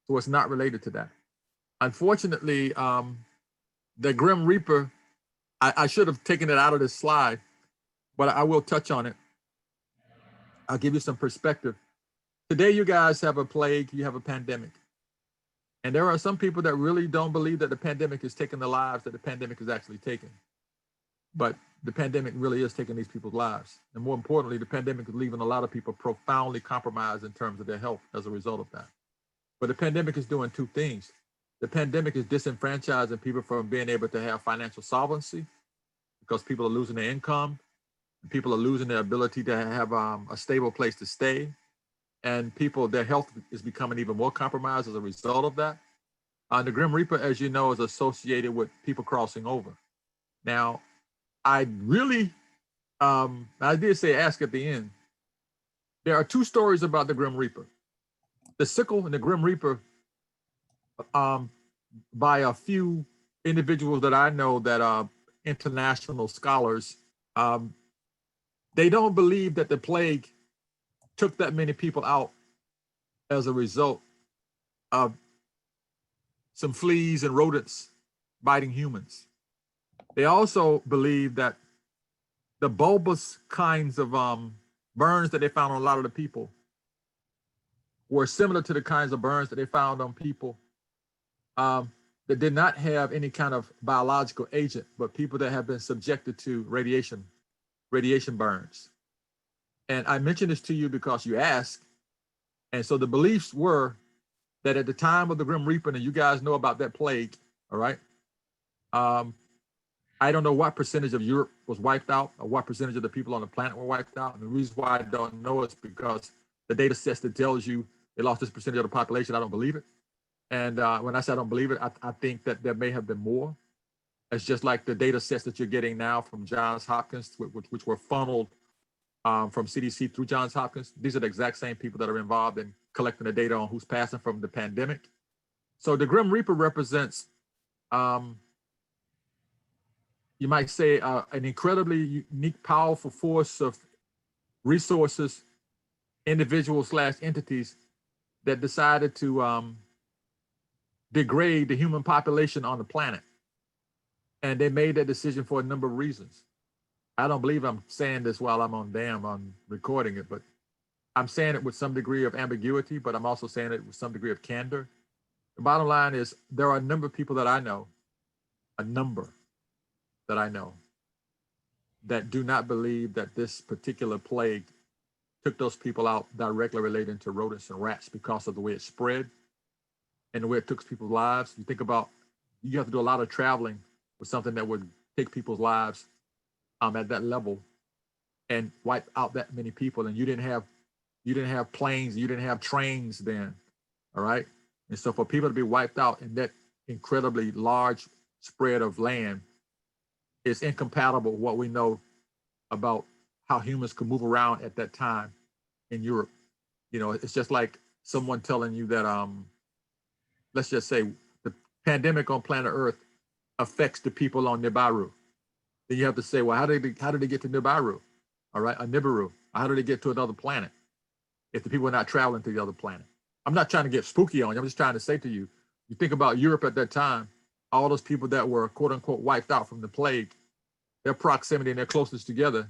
So it's not related to that. Unfortunately, the Grim Reaper, I should have taken it out of this slide, but I will touch on it. I'll give you some perspective. Today, you guys have a plague, you have a pandemic. And there are some people that really don't believe that the pandemic is taking the lives that the pandemic is actually taking. But the pandemic really is taking these people's lives. And more importantly, the pandemic is leaving a lot of people profoundly compromised in terms of their health as a result of that. But the pandemic is doing two things. The pandemic is disenfranchising people from being able to have financial solvency because people are losing their income. People are losing their ability to have a stable place to stay. And people, their health is becoming even more compromised as a result of that. The Grim Reaper, as you know, is associated with people crossing over. Now, I really, I did say ask at the end. There are two stories about the Grim Reaper. The sickle and the Grim Reaper, by a few individuals that I know that are international scholars, they don't believe that the plague took that many people out as a result of some fleas and rodents biting humans. They also believe that the bulbous kinds of burns that they found on a lot of the people were similar to the kinds of burns that they found on people that did not have any kind of biological agent, but people that have been subjected to radiation burns. And I mention this to you because you asked. And so the beliefs were that at the time of the Grim Reaper, and you guys know about that plague, all right? I don't know what percentage of Europe was wiped out or what percentage of the people on the planet were wiped out. And the reason why I don't know is because the data sets that tells you they lost this percentage of the population, I don't believe it. And when I say I don't believe it, I think that there may have been more. It's just like the data sets that you're getting now from Johns Hopkins, which were funneled from CDC through Johns Hopkins. These are the exact same people that are involved in collecting the data on who's passing from the pandemic. So the Grim Reaper represents, you might say, an incredibly unique, powerful force of resources, individuals / entities that decided to degrade the human population on the planet. And they made that decision for a number of reasons. I don't believe I'm saying this while I'm recording it, but I'm saying it with some degree of ambiguity, but I'm also saying it with some degree of candor. The bottom line is there are a number of people that I know, that do not believe that this particular plague took those people out directly related to rodents and rats because of the way it spread and the way it took people's lives. You think about, you have to do a lot of traveling with something that would take people's lives at that level and wipe out that many people. And you didn't have planes, you didn't have trains then, all right? And so for people to be wiped out in that incredibly large spread of land is incompatible with what we know about how humans could move around at that time in Europe. You know, it's just like someone telling you that, let's just say the pandemic on planet Earth affects the people on Nibiru. Then you have to say, well, how did they get to Nibiru? All right, or Nibiru. How did they get to another planet if the people are not traveling to the other planet? I'm not trying to get spooky on you. I'm just trying to say to you, you think about Europe at that time, all those people that were quote unquote wiped out from the plague, their proximity and their closeness together,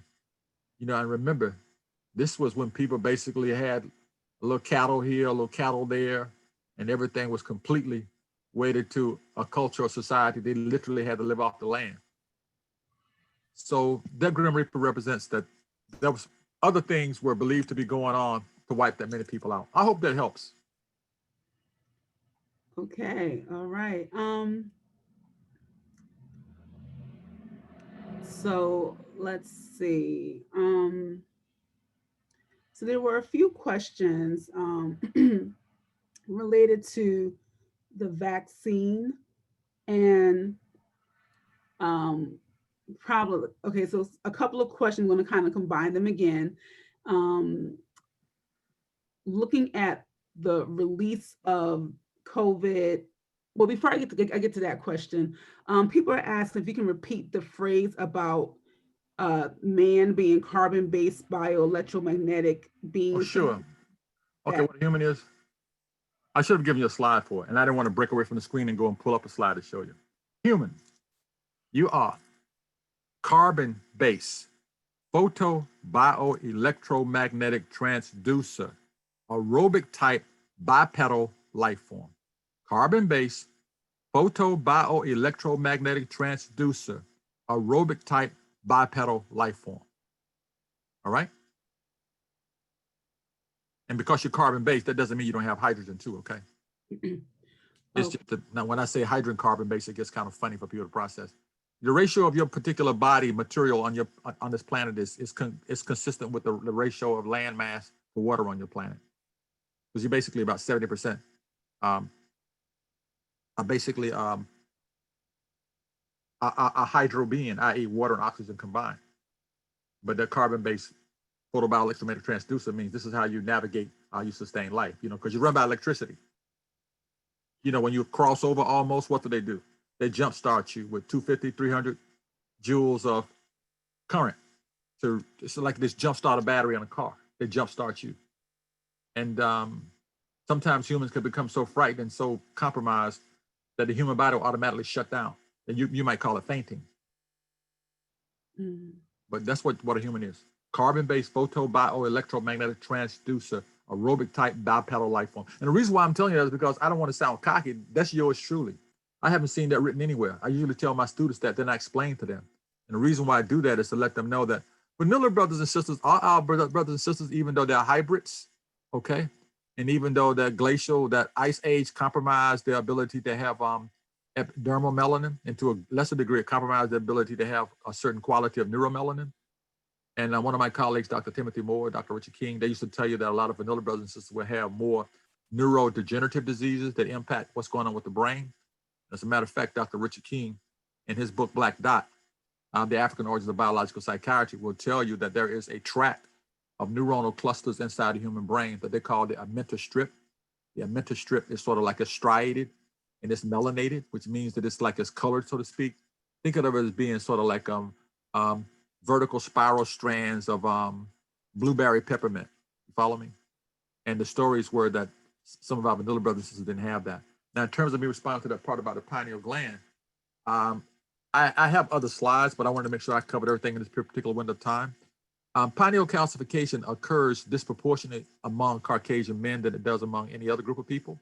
you know, and remember, this was when people basically had a little cattle here, a little cattle there, and everything was completely wedded to a culture or society. They literally had to live off the land. So that Grim Reaper represents that there was other things were believed to be going on to wipe that many people out. I hope that helps. Okay, all right. So let's see. So there were a few questions related to the vaccine and probably, okay, so a couple of questions, I'm going to kind of combine them again. Looking at the release of COVID Well, before I get to that question, people are asking if you can repeat the phrase about man being carbon-based bioelectromagnetic Oh, beings. sure. Okay, That what a human is? I should have given you a slide for it, and I didn't want to break away from the screen and go and pull up a slide to show you. Human, you are carbon-based, photobioelectromagnetic transducer, aerobic type bipedal life form. Carbon-based, photobioelectromagnetic transducer, aerobic type bipedal life form. All right? And because you're carbon-based, that doesn't mean you don't have hydrogen too, okay? It's just that, now when I say hydrogen carbon-based, it gets kind of funny for people to process. The ratio of your particular body material on this planet is consistent with the ratio of land mass to water on your planet. Because you're basically about 70% are basically a hydro being, i.e. water and oxygen combined. But the carbon-based photobioelectromagnetic transducer means this is how you navigate, how you sustain life, because you run by electricity. When you cross over almost, what do? They jump start you with 250, 300 joules of current. It's like this jump start a battery on a car. They jump start you. And sometimes humans can become so frightened and so compromised that the human body will automatically shut down. And you might call it fainting. Mm. But that's what a human is. Carbon-based photobioelectromagnetic transducer, aerobic type bipedal life form. And the reason why I'm telling you that is because I don't want to sound cocky. That's yours truly. I haven't seen that written anywhere. I usually tell my students that, then I explain to them. And the reason why I do that is to let them know that vanilla brothers and sisters are our brothers and sisters, even though they're hybrids, okay? And even though that glacial, that ice age compromised their ability to have epidermal melanin, and to a lesser degree, it compromised their ability to have a certain quality of neuromelanin. And one of my colleagues, Dr. Timothy Moore, Dr. Richard King, they used to tell you that a lot of vanilla brothers and sisters will have more neurodegenerative diseases that impact what's going on with the brain. As a matter of fact, Dr. Richard King, in his book, Black Dot, The African Origins of Biological Psychiatry, will tell you that there is a tract of neuronal clusters inside the human brain that they call the amenta strip. The amenta strip is sort of like a striated and it's melanated, which means that it's like it's colored, so to speak. Think of it as being sort of like vertical spiral strands of blueberry peppermint. You follow me? And the stories were that some of our vanilla brothers and sisters didn't have that. Now, in terms of me responding to that part about the pineal gland, I have other slides, but I wanted to make sure I covered everything in this particular window of time. Pineal calcification occurs disproportionately among Caucasian men than it does among any other group of people.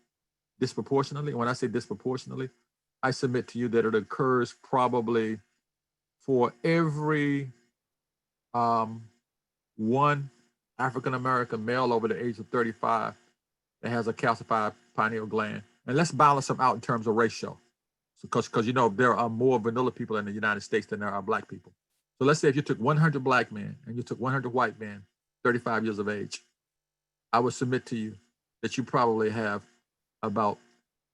Disproportionately. And when I say disproportionately, I submit to you that it occurs probably for every one African-American male over the age of 35 that has a calcified pineal gland. And let's balance them out in terms of ratio. Because there are more vanilla people in the United States than there are black people. So let's say if you took 100 black men and you took 100 white men, 35 years of age, I would submit to you that you probably have about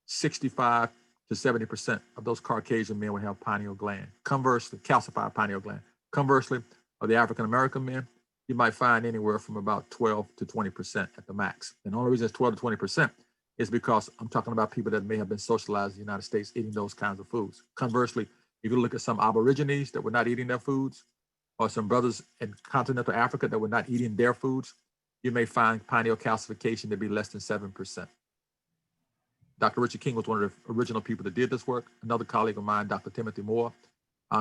65 to 70% of those Caucasian men would have pineal gland. Conversely, calcified pineal gland. Conversely, of the African-American men, you might find anywhere from about 12 to 20% at the max. And the only reason it's 12 to 20% is because I'm talking about people that may have been socialized in the United States eating those kinds of foods. Conversely, if you look at some aborigines that were not eating their foods, or some brothers in continental Africa that were not eating their foods, you may find pineal calcification to be less than 7%. Dr. Richard King was one of the original people that did this work. Another colleague of mine, Dr. Timothy Moore,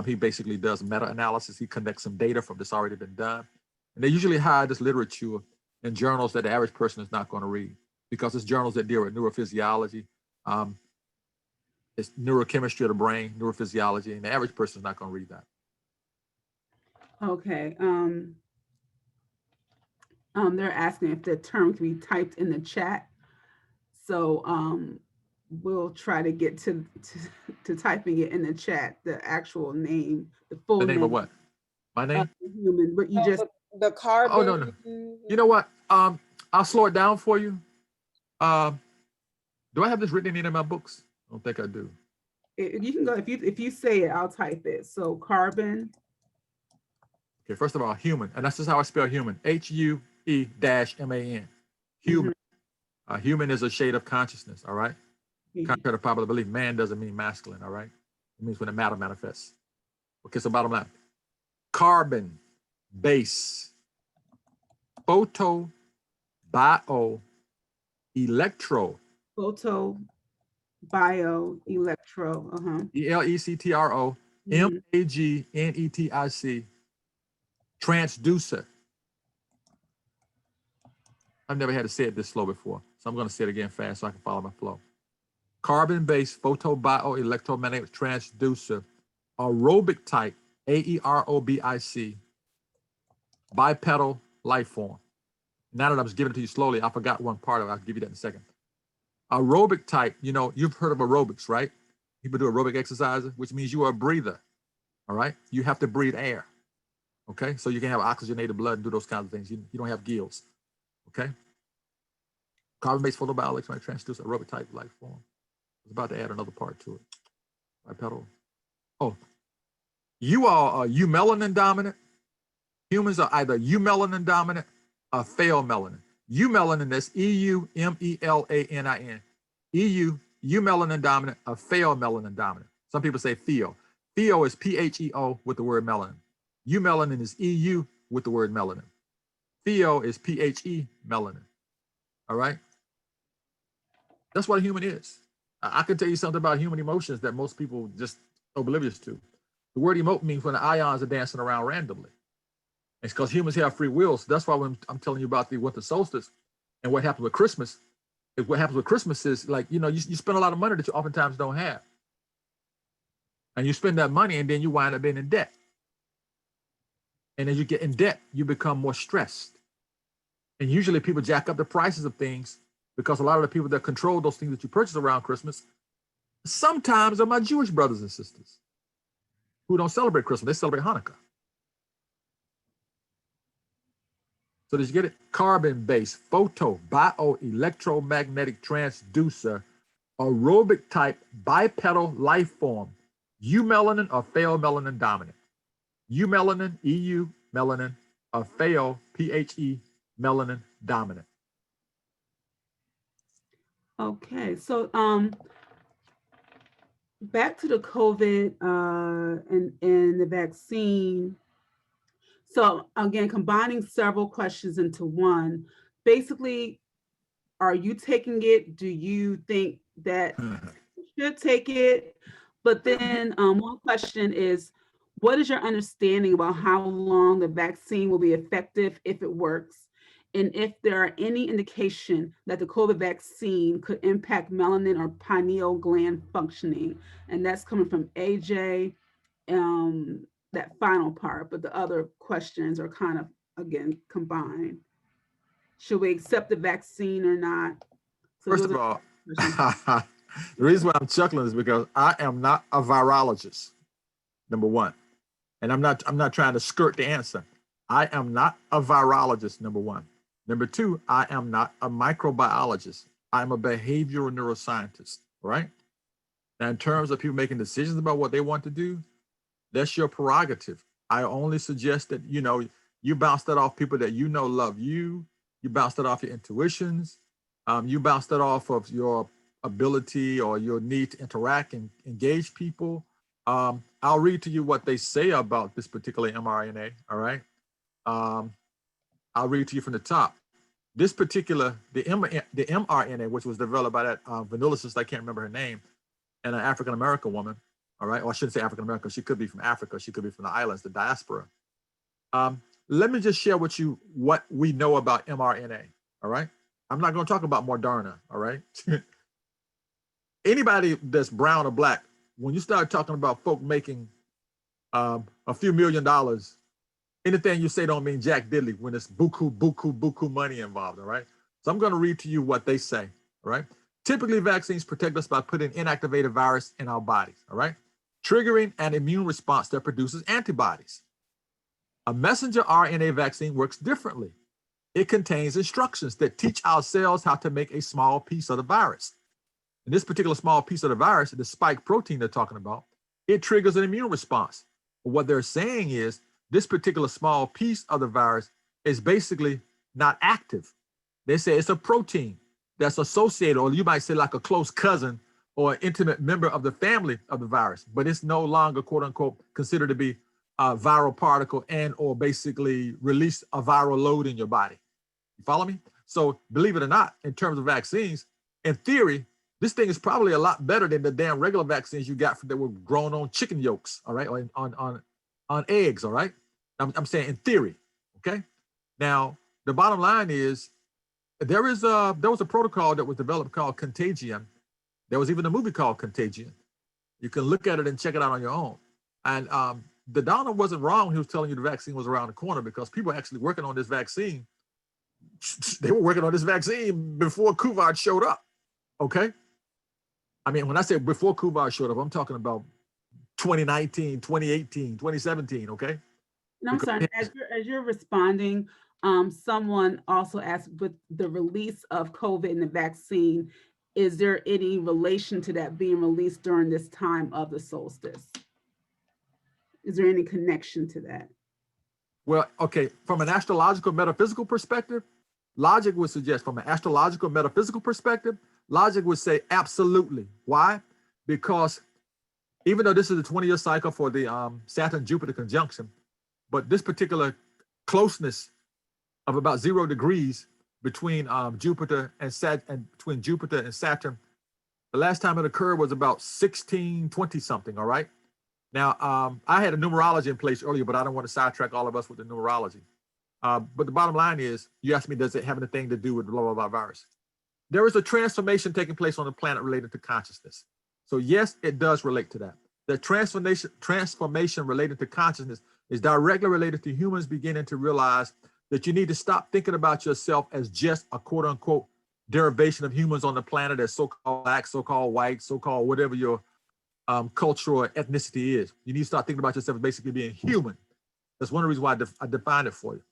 he basically does meta-analysis. He connects some data from this already been done. And they usually hide this literature in journals that the average person is not going to read, because it's journals that deal with neurophysiology, it's neurochemistry of the brain, neurophysiology, and the average person is not going to read that. Okay. They're asking if the term can be typed in the chat. So we'll try to get to typing it in the chat, the actual name, the full name. The name of what? My name? Human, but you just... The carbon. Oh, no. You know what? I'll slow it down for you. Do I have this written in any of my books? I don't think I do. You can go, if you say it, I'll type it. So carbon. Okay, first of all, human, and that's just how I spell human. HUE-MAN. Human. Mm-hmm. Human is a shade of consciousness, all right? Contrary to popular belief, man doesn't mean masculine, all right? It means when the matter manifests. Okay, so bottom line, carbon, base, photo, bio, electro, Photo, bio, electro. ELECTRO, MAGNETIC, transducer. I've never had to say it this slow before, so I'm going to say it again fast so I can follow my flow. Carbon-based photo, bio, electromagnetic transducer, aerobic type, AEROBIC, bipedal life form. Now that I was giving it to you slowly, I forgot one part of it. I'll give you that in a second. Aerobic type, you know, you've heard of aerobics, right? People do aerobic exercises, which means you are a breather, all right? You have to breathe air, okay? So you can have oxygenated blood and do those kinds of things. You don't have gills, okay? Carbon-based photobioelectronic transducer, aerobic type life form. I was about to add another part to it. Bipedal. Oh, you are eumelanin dominant. Humans are either eumelanin dominant or pheomelanin. Eumelanin, that's EUMELANIN. Eumelanin dominant or pheomelanin dominant. Some people say theo. Theo is PHEO with the word melanin. Eumelanin is EU with the word melanin. Theo is PHE melanin. All right? That's what a human is. I can tell you something about human emotions that most people just oblivious to. The word emote means when the ions are dancing around randomly. It's because humans have free will. So that's why when I'm telling you about the winter solstice and what happens with Christmas, what happens with Christmas is like, you know, you spend a lot of money that you oftentimes don't have. And you spend that money and then you wind up being in debt. And as you get in debt, you become more stressed. And usually people jack up the prices of things because a lot of the people that control those things that you purchase around Christmas sometimes are my Jewish brothers and sisters who don't celebrate Christmas. They celebrate Hanukkah. So did you get it? Carbon-based photo, bio, electromagnetic transducer, aerobic type, bipedal life form, eumelanin or pheomelanin dominant. Eumelanin, EU melanin, or pheo, PHE melanin dominant. Okay, so back to the COVID and the vaccine. So again, combining several questions into one. Basically, are you taking it? Do you think that you should take it? But then one question is, what is your understanding about how long the vaccine will be effective if it works? And if there are any indication that the COVID vaccine could impact melanin or pineal gland functioning? And that's coming from AJ, that final part, but the other questions are kind of, again, combined. Should we accept the vaccine or not? So First of all, the reason why I'm chuckling is because I am not a virologist, number one. And I'm not trying to skirt the answer. I am not a virologist, number one. Number two, I am not a microbiologist. I'm a behavioral neuroscientist, right? Now, in terms of people making decisions about what they want to do, that's your prerogative. I only suggest that, you know, you bounce that off people that you know love you. You bounce that off your intuitions. You bounce that off of your ability or your need to interact and engage people. I'll read to you what they say about this particular mRNA, all right? I'll read to you from the top. This particular, the mRNA, which was developed by that vanillicist, I can't remember her name, and an African-American woman, all right? Well, I shouldn't say African-American. She could be from Africa. She could be from the islands, the diaspora. Let me just share with you what we know about mRNA, all right? I'm not going to talk about Moderna, all right? Anybody that's brown or black, when you start talking about folk making a few $1 million, anything you say don't mean jack diddly when it's buku money involved, all right? So I'm going to read to you what they say, all right? Typically, vaccines protect us by putting inactivated virus in our bodies, all right? Triggering an immune response that produces antibodies. A messenger RNA vaccine works differently. It contains instructions that teach our cells how to make a small piece of the virus. In this particular small piece of the virus, the spike protein they're talking about, it triggers an immune response. But what they're saying is this particular small piece of the virus is basically not active. They say it's a protein that's associated, or you might say like a close cousin or an intimate member of the family of the virus, but it's no longer, quote unquote, considered to be a viral particle and or basically release a viral load in your body. You follow me? So believe it or not, in terms of vaccines, in theory, this thing is probably a lot better than the damn regular vaccines you got that were grown on chicken yolks, all right, or on eggs, all right? I'm saying in theory, okay? Now, the bottom line is there was a protocol that was developed called Contagion. There was even a movie called Contagion. You can look at it and check it out on your own. And the Donald wasn't wrong when he was telling you the vaccine was around the corner, because people are actually working on this vaccine. They were working on this vaccine before COVID showed up, okay? I mean, when I say before COVID showed up, I'm talking about 2019, 2018, 2017, okay? And I'm sorry, as you're responding, someone also asked, with the release of COVID and the vaccine, is there any relation to that being released during this time of the solstice? Is there any connection to that? Well, okay, from an astrological metaphysical perspective, logic would suggest, from an astrological metaphysical perspective, logic would say absolutely. Why? Because even though this is a 20-year cycle for the Saturn-Jupiter conjunction, but this particular closeness of about 0 degrees between Jupiter and Saturn, the last time it occurred was about 1620 something, all right? Now, I had a numerology in place earlier, but I don't want to sidetrack all of us with the numerology. But the bottom line is, you asked me, does it have anything to do with blah, blah, blah virus? There is a transformation taking place on the planet related to consciousness. So yes, it does relate to that. The transformation related to consciousness is directly related to humans beginning to realize that you need to stop thinking about yourself as just a quote unquote derivation of humans on the planet as so-called black, so-called white, so-called whatever your cultural ethnicity is. You need to start thinking about yourself as basically being human. That's one of the reasons why I defined it for you.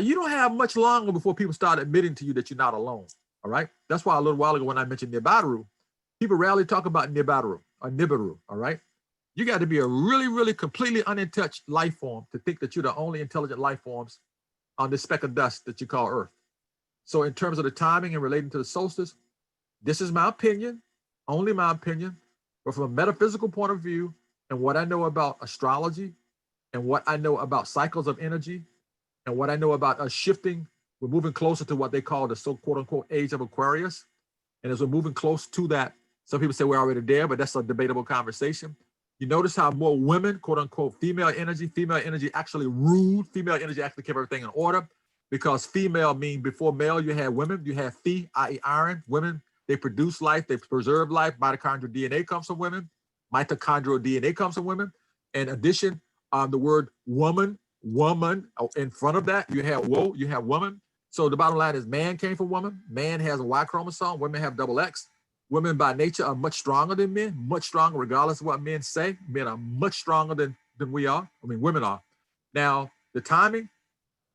You don't have much longer before people start admitting to you that you're not alone, all right? That's why a little while ago when I mentioned Nibiru, people rarely talk about Nibiru or Nibiru, all right? You got to be a really, really completely untouched life form to think that you're the only intelligent life forms on this speck of dust that you call Earth. So in terms of the timing and relating to the solstice, this is my opinion, only my opinion, but from a metaphysical point of view and what I know about astrology and what I know about cycles of energy and what I know about us shifting, we're moving closer to what they call the so quote unquote age of Aquarius. And as we're moving close to that, some people say we're already there, but that's a debatable conversation. You notice how more women, quote unquote, female energy actually ruled, female energy actually kept everything in order, because female mean before male, you had women, you had Phi, i.e. iron. Women, they produce life, they preserve life. Mitochondrial DNA comes from women. Mitochondrial DNA comes from women. In addition, the word woman, in front of that, you have woe, you have woman. So the bottom line is man came from woman. Man has a Y chromosome, women have double X. Women by nature are much stronger than men, much stronger, regardless of what men say. Men are much stronger than we are. I mean, women are. Now, the timing,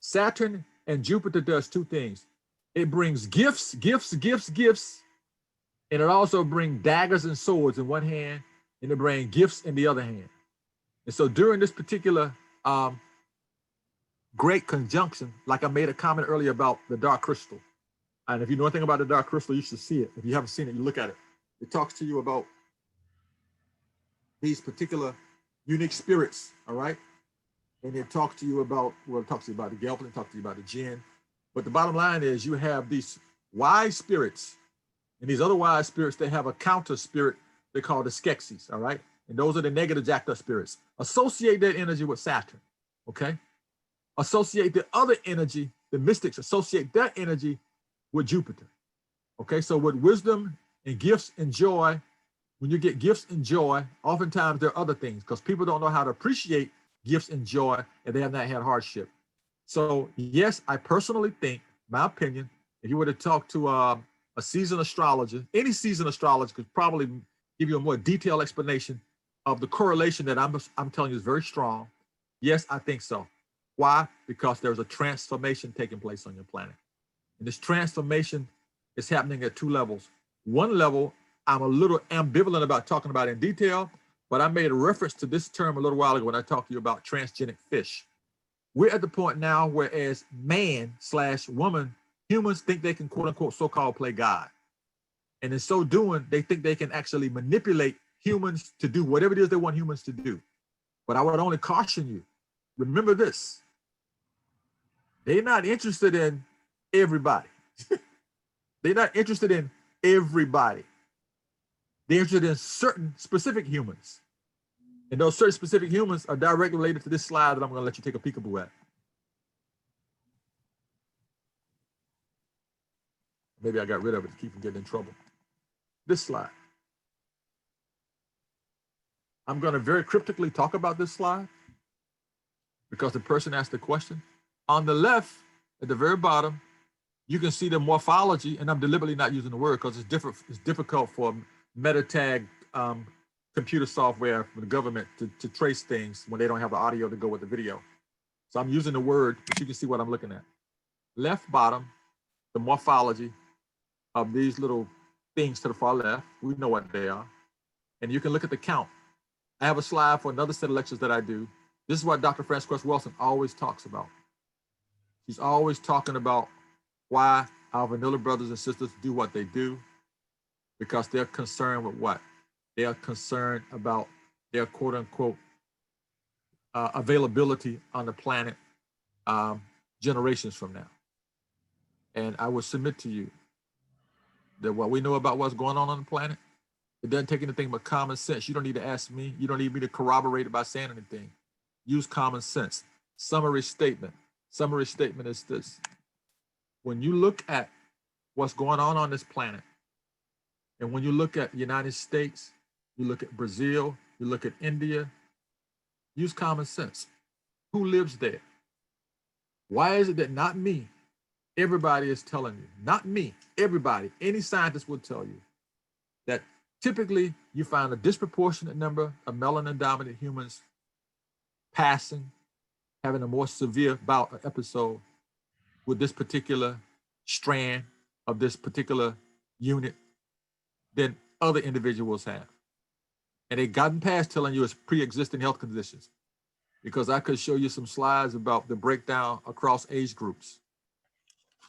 Saturn and Jupiter does two things. It brings gifts, and it also brings daggers and swords in one hand, and it brings gifts in the other hand. And so during this particular great conjunction, like I made a comment earlier about the dark crystal. And if you know anything about the dark crystal, you should see it. If you haven't seen it, you look at it. It talks to you about these particular unique spirits, all right? And it talks to you about, well, it talks to you about the Gelfling, it talks to you about the Jinn. But the bottom line is you have these wise spirits, and these other wise spirits, they have a counter spirit they call the Skeksis, all right? And those are the negative jacked up spirits. Associate that energy with Saturn, okay? Associate the other energy, the mystics, associate that energy with Jupiter. Okay, so with wisdom and gifts and joy, when you get gifts and joy, oftentimes there are other things, because people don't know how to appreciate gifts and joy and they have not had hardship. So yes, I personally think, my opinion, if you were to talk to a seasoned astrologer, any seasoned astrologer could probably give you a more detailed explanation of the correlation that I'm telling you is very strong. Yes, I think so. Why? Because there's a transformation taking place on your planet. And this transformation is happening at two levels. One level, I'm a little ambivalent about talking about in detail, but I made a reference to this term a little while ago when I talked to you about transgenic fish. We're at the point now where as man/woman, humans think they can quote unquote so-called play God. And in so doing, they think they can actually manipulate humans to do whatever it is they want humans to do. But I would only caution you, remember this, they're not interested in everybody. They're not interested in everybody. They're interested in certain specific humans. And those certain specific humans are directly related to this slide that I'm going to let you take a peekaboo at. Maybe I got rid of it to keep from getting in trouble. This slide. I'm going to very cryptically talk about this slide because the person asked the question. On the left, at the very bottom, you can see the morphology, and I'm deliberately not using the word because it's difficult for MetaTag computer software for the government to trace things when they don't have the audio to go with the video. So I'm using the word, but you can see what I'm looking at. Left bottom, the morphology of these little things to the far left. We know what they are. And you can look at the count. I have a slide for another set of lectures that I do. This is what Dr. Frances Wilson always talks about. She's always talking about why our vanilla brothers and sisters do what they do, because they're concerned with what? They are concerned about their quote unquote availability on the planet generations from now. And I would submit to you that what we know about what's going on the planet, it doesn't take anything but common sense. You don't need to ask me. You don't need me to corroborate it by saying anything. Use common sense. Summary statement. Summary statement is this. When you look at what's going on this planet, and when you look at the United States, you look at Brazil, you look at India, use common sense. Who lives there? Why is it that not me, everybody is telling you, not me, everybody, any scientist will tell you that typically you find a disproportionate number of melanin dominant humans passing, having a more severe bout or episode with this particular strand of this particular unit than other individuals have. And they've gotten past telling you it's pre-existing health conditions, because I could show you some slides about the breakdown across age groups.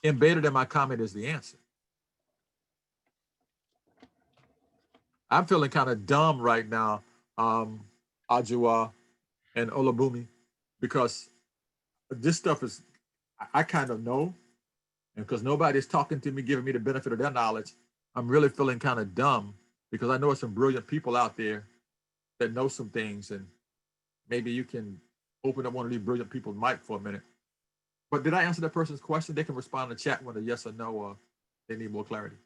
Embedded in my comment is the answer. I'm feeling kind of dumb right now, Ajua and Olabumi, because this stuff is, I kind of know, and because nobody's talking to me, giving me the benefit of their knowledge, I'm really feeling kind of dumb, because I know some brilliant people out there that know some things, and maybe you can open up one of these brilliant people's mic for a minute. But did I answer that person's question? They can respond in the chat with a yes or no, or they need more clarity.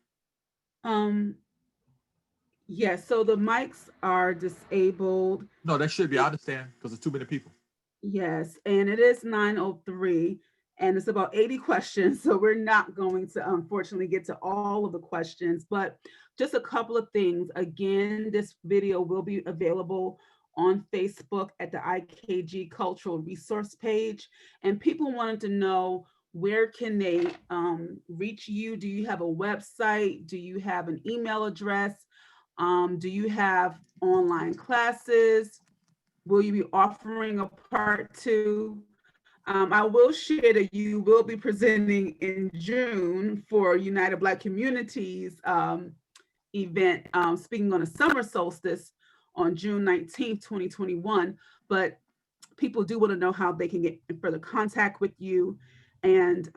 Yes, so the mics are disabled. No, that should be, I understand, because there's too many people. Yes, and it is 9:03, and it's about 80 questions, so we're not going to unfortunately get to all of the questions, but just a couple of things. Again, this video will be available on Facebook at the IKG Cultural Resource page, and people wanted to know, where can they reach you? Do you have a website? Do you have an email address? Do you have online classes? Will you be offering a part 2? I will share that you will be presenting in June for United Black Communities event, speaking on the summer solstice on June 19th, 2021. But people do want to know how they can get in further contact with you and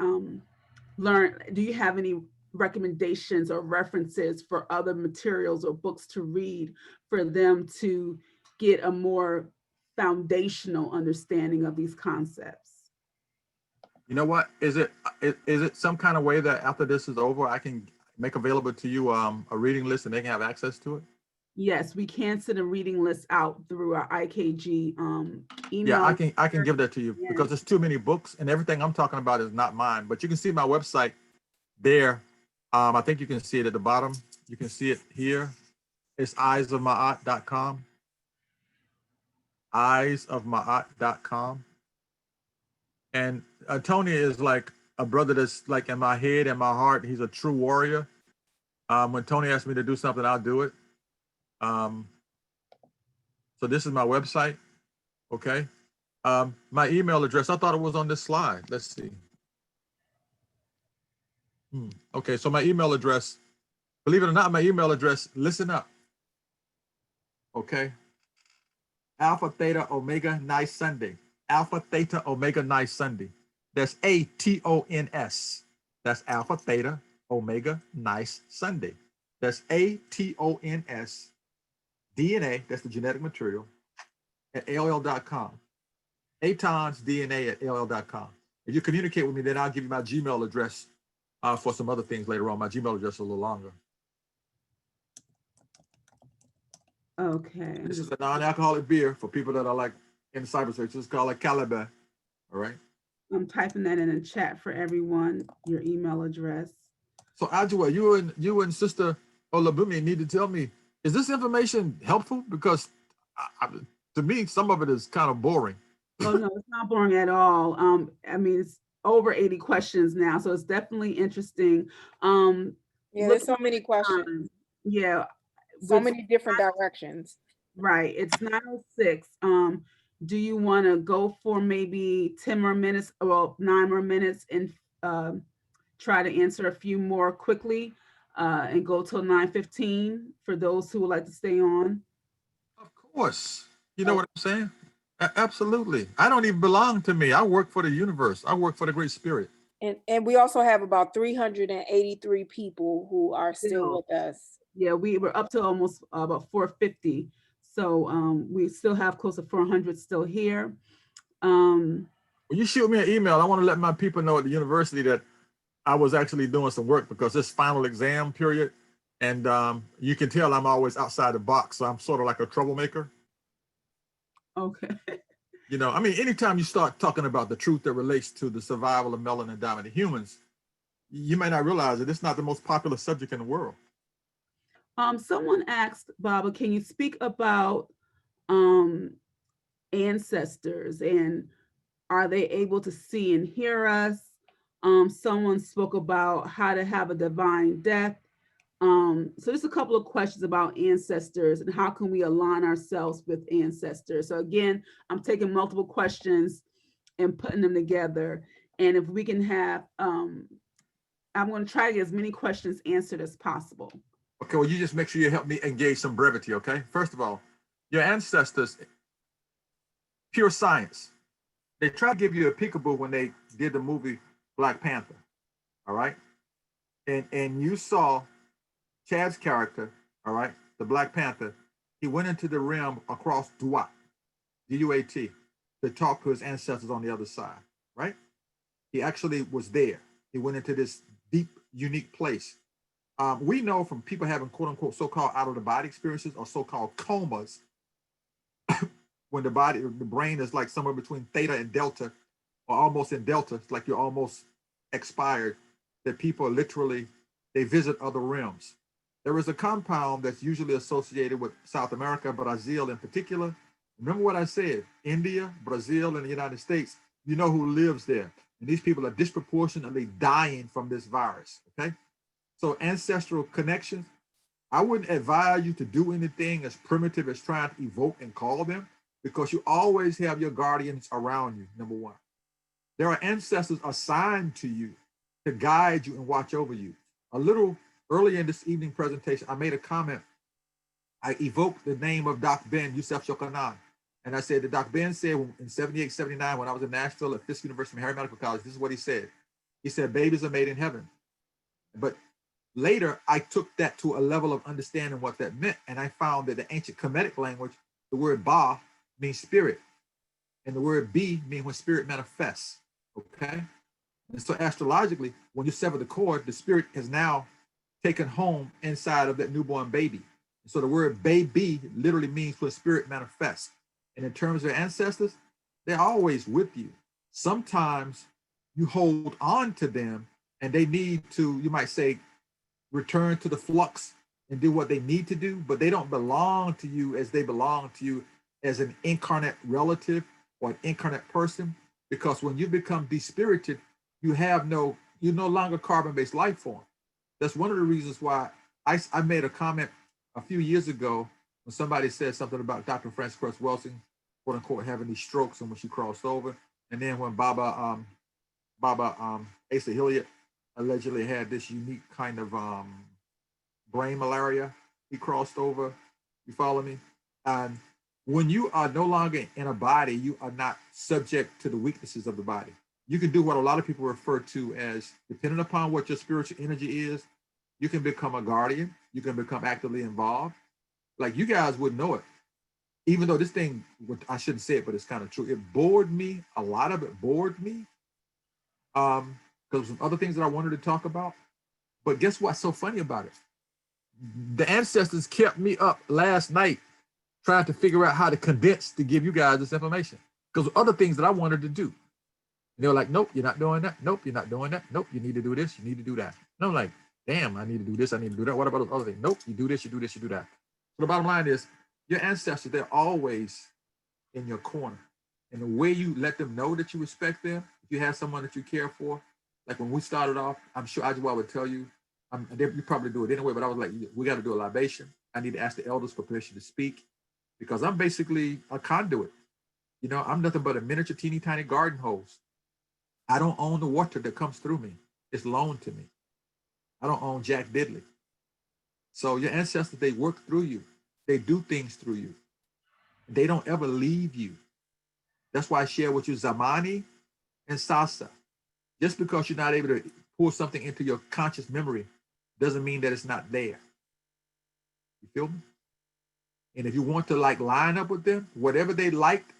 learn. Do you have any recommendations or references for other materials or books to read for them to get a more foundational understanding of these concepts? You know what? Is it some kind of way that after this is over, I can make available to you a reading list and they can have access to it? Yes, we can send a reading list out through our IKG email. Yeah, I can give that to you because there's too many books and everything I'm talking about is not mine. But you can see my website there. I think you can see it at the bottom. You can see it here. It's eyesofmaat.com. Eyesofmaat.com. And Tony is like a brother that's like in my head and my heart. He's a true warrior. When Tony asks me to do something, I'll do it. So this is my website. Okay. My email address, I thought it was on this slide. Let's see. Okay, so my email address Believe it or not, my email address, listen up. Okay. Alpha, Theta, Omega, Nice Sunday. Alpha, Theta, Omega, Nice Sunday. That's ATONS. That's Alpha, Theta, Omega, Nice Sunday. That's ATONS. DNA, that's the genetic material, at AOL.com. Atons DNA at AOL.com. If you communicate with me, then I'll give you my Gmail address for some other things later on. My Gmail address is a little longer. Okay. This is a non-alcoholic beer for people that are like in cyberspace. It's called a Caliber. All right. I'm typing that in the chat for everyone, your email address. So Ajua, you and Sister Olabumi need to tell me, is this information helpful? Because to me, some of it is kind of boring. Oh no, it's not boring at all. I mean, it's over 80 questions now, so it's definitely interesting. Yeah, there's so many questions. Yeah. So many different directions. Right. It's 9:06. Do you want to go for maybe 10 more minutes, well, 9 more minutes, and try to answer a few more quickly and go till 9:15 for those who would like to stay on? Of course. You know what I'm saying? Absolutely. I don't even belong to me. I work for the universe. I work for the Great Spirit. And we also have about 383 people who are still with us. Yeah, we were up to almost about 450. So we still have close to 400 still here. When you shoot me an email, I want to let my people know at the university that I was actually doing some work because this final exam period, and you can tell I'm always outside the box. So I'm sort of like a troublemaker. Okay. You know, I mean, anytime you start talking about the truth that relates to the survival of melanin dominant humans, you may not realize that it's not the most popular subject in the world. Someone asked, Baba, can you speak about ancestors and are they able to see and hear us? Someone spoke about how to have a divine death. So just a couple of questions about ancestors and how can we align ourselves with ancestors. So again, I'm taking multiple questions and putting them together. And if we can have, I'm going to try to get as many questions answered as possible. Okay, well, you just make sure you help me engage some brevity, okay? First of all, your ancestors, pure science. They tried to give you a peekaboo when they did the movie Black Panther, all right? And you saw Chad's character, all right, the Black Panther, he went into the realm across Duat, D-U-A-T, to talk to his ancestors on the other side, right? He actually was there. He went into this deep, unique place. We know from people having quote unquote so-called out-of-the-body experiences or so-called comas, when the brain is like somewhere between theta and delta, or almost in delta, it's like you're almost expired, that people literally, they visit other realms. There is a compound that's usually associated with South America, Brazil in particular. Remember what I said, India, Brazil, and the United States, you know who lives there. And these people are disproportionately dying from this virus, okay? So ancestral connections, I wouldn't advise you to do anything as primitive as trying to evoke and call them, because you always have your guardians around you, number one. There are ancestors assigned to you to guide you and watch over you. A little earlier in this evening presentation, I made a comment. I evoked the name of Dr. Ben Yusef Shokanan. And I said that Dr. Ben said in 78, 79, when I was in Nashville at Fisk University Harry Medical College, this is what he said. He said, babies are made in heaven. But later, I took that to a level of understanding what that meant. And I found that the ancient Kemetic language, the word Ba means spirit. And the word Bi means when spirit manifests, okay? And so astrologically, when you sever the cord, the spirit has now taken home inside of that newborn baby. And so the word baby literally means when spirit manifests. And in terms of ancestors, they're always with you. Sometimes you hold on to them and they need to, you might say, return to the flux and do what they need to do, but they don't belong to you as they belong to you as an incarnate relative or an incarnate person, because when you become despirited, you're no longer carbon-based life form. That's one of the reasons why I made a comment a few years ago when somebody said something about Dr. Frances Cress Welsing, quote unquote, having these strokes and when she crossed over. And then when Baba Asa Hilliard allegedly had this unique kind of brain malaria. He crossed over. You follow me? And when you are no longer in a body, you are not subject to the weaknesses of the body. You can do what a lot of people refer to as, depending upon what your spiritual energy is, you can become a guardian. You can become actively involved. Like, you guys would know it. Even though this thing, I shouldn't say it, but it's kind of true. It bored me. A lot of it bored me. Because some other things that I wanted to talk about. But guess what's so funny about it? The ancestors kept me up last night trying to figure out how to condense to give you guys this information. Because other things that I wanted to do. And they were like, nope, you're not doing that. Nope, you're not doing that. Nope, you need to do this. You need to do that. And I'm like, damn, I need to do this. I need to do that. What about those other things? Nope, you do this, you do this, you do that. So the bottom line is, your ancestors, they're always in your corner. And the way you let them know that you respect them, if you have someone that you care for, like when we started off, I'm sure Ajwa would tell you, you probably do it anyway, but I was like, we got to do a libation. I need to ask the elders for permission to speak because I'm basically a conduit. You know, I'm nothing but a miniature, teeny tiny garden hose. I don't own the water that comes through me. It's loaned to me. I don't own Jack Diddley. So your ancestors, they work through you. They do things through you. They don't ever leave you. That's why I share with you Zamani and Sasa. Just because you're not able to pull something into your conscious memory doesn't mean that it's not there. You feel me? And if you want to like line up with them, whatever they liked,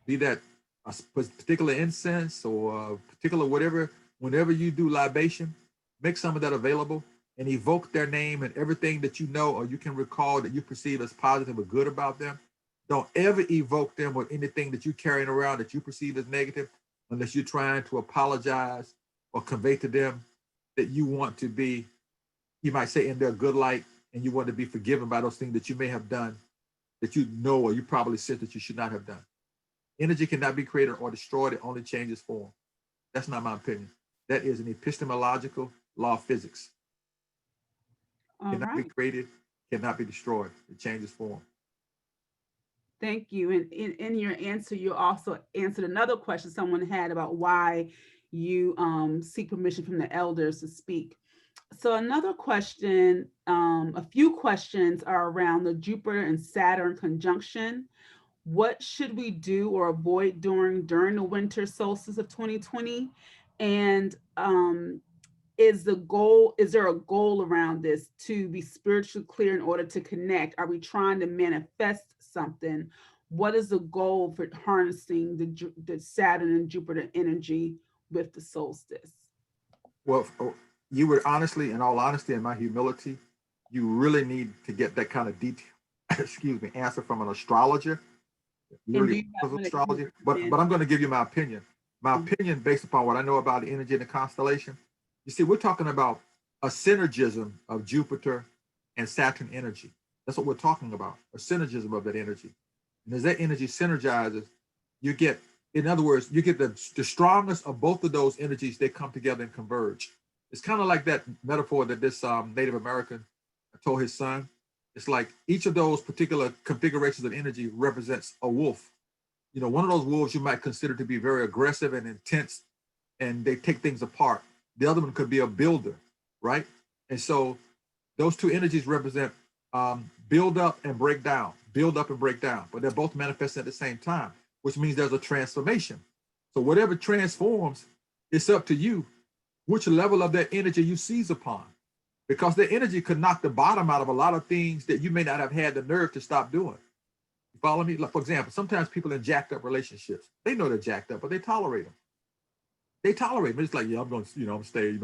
be that a particular incense or a particular whatever, whenever you do libation, make some of that available and evoke their name and everything that you know or you can recall that you perceive as positive or good about them. Don't ever evoke them with anything that you're carrying around that you perceive as negative unless you're trying to apologize or convey to them that you want to be, you might say, in their good light, and you want to be forgiven by those things that you may have done that you know or you probably said that you should not have done. Energy cannot be created or destroyed. It only changes form. That's not my opinion. That is an epistemological law of physics. Cannot be created, cannot be destroyed. It changes form. Thank you. And in your answer, you also answered another question someone had about why you seek permission from the elders to speak. So another question, a few questions are around the Jupiter and Saturn conjunction. What should we do or avoid during the winter solstice of 2020? And is there a goal around this to be spiritually clear in order to connect? Are we trying to manifest something? What is the goal for harnessing the Saturn and Jupiter energy with the solstice? Well, you would honestly, in all honesty, in my humility, you really need to get that kind of detail, answer from an astrologer. Really astrology, but I'm going to give you my opinion. My opinion based upon what I know about the energy in the constellation. You see, we're talking about a synergism of Jupiter and Saturn energy. That's what we're talking about, a synergism of that energy. And as that energy synergizes, you get, in other words, you get the strongest of both of those energies, they come together and converge. It's kind of like that metaphor that this Native American told his son. It's like each of those particular configurations of energy represents a wolf. You know, one of those wolves you might consider to be very aggressive and intense, and they take things apart. The other one could be a builder, right? And so those two energies represent build up and break down, but they're both manifesting at the same time, which means there's a transformation. So whatever transforms, it's up to you which level of that energy you seize upon, because the energy could knock the bottom out of a lot of things that you may not have had the nerve to stop doing. You follow me? Like, for example, sometimes people in jacked up relationships, they know they're jacked up, but they tolerate them. It's like, yeah, I'm going to, I'm stay,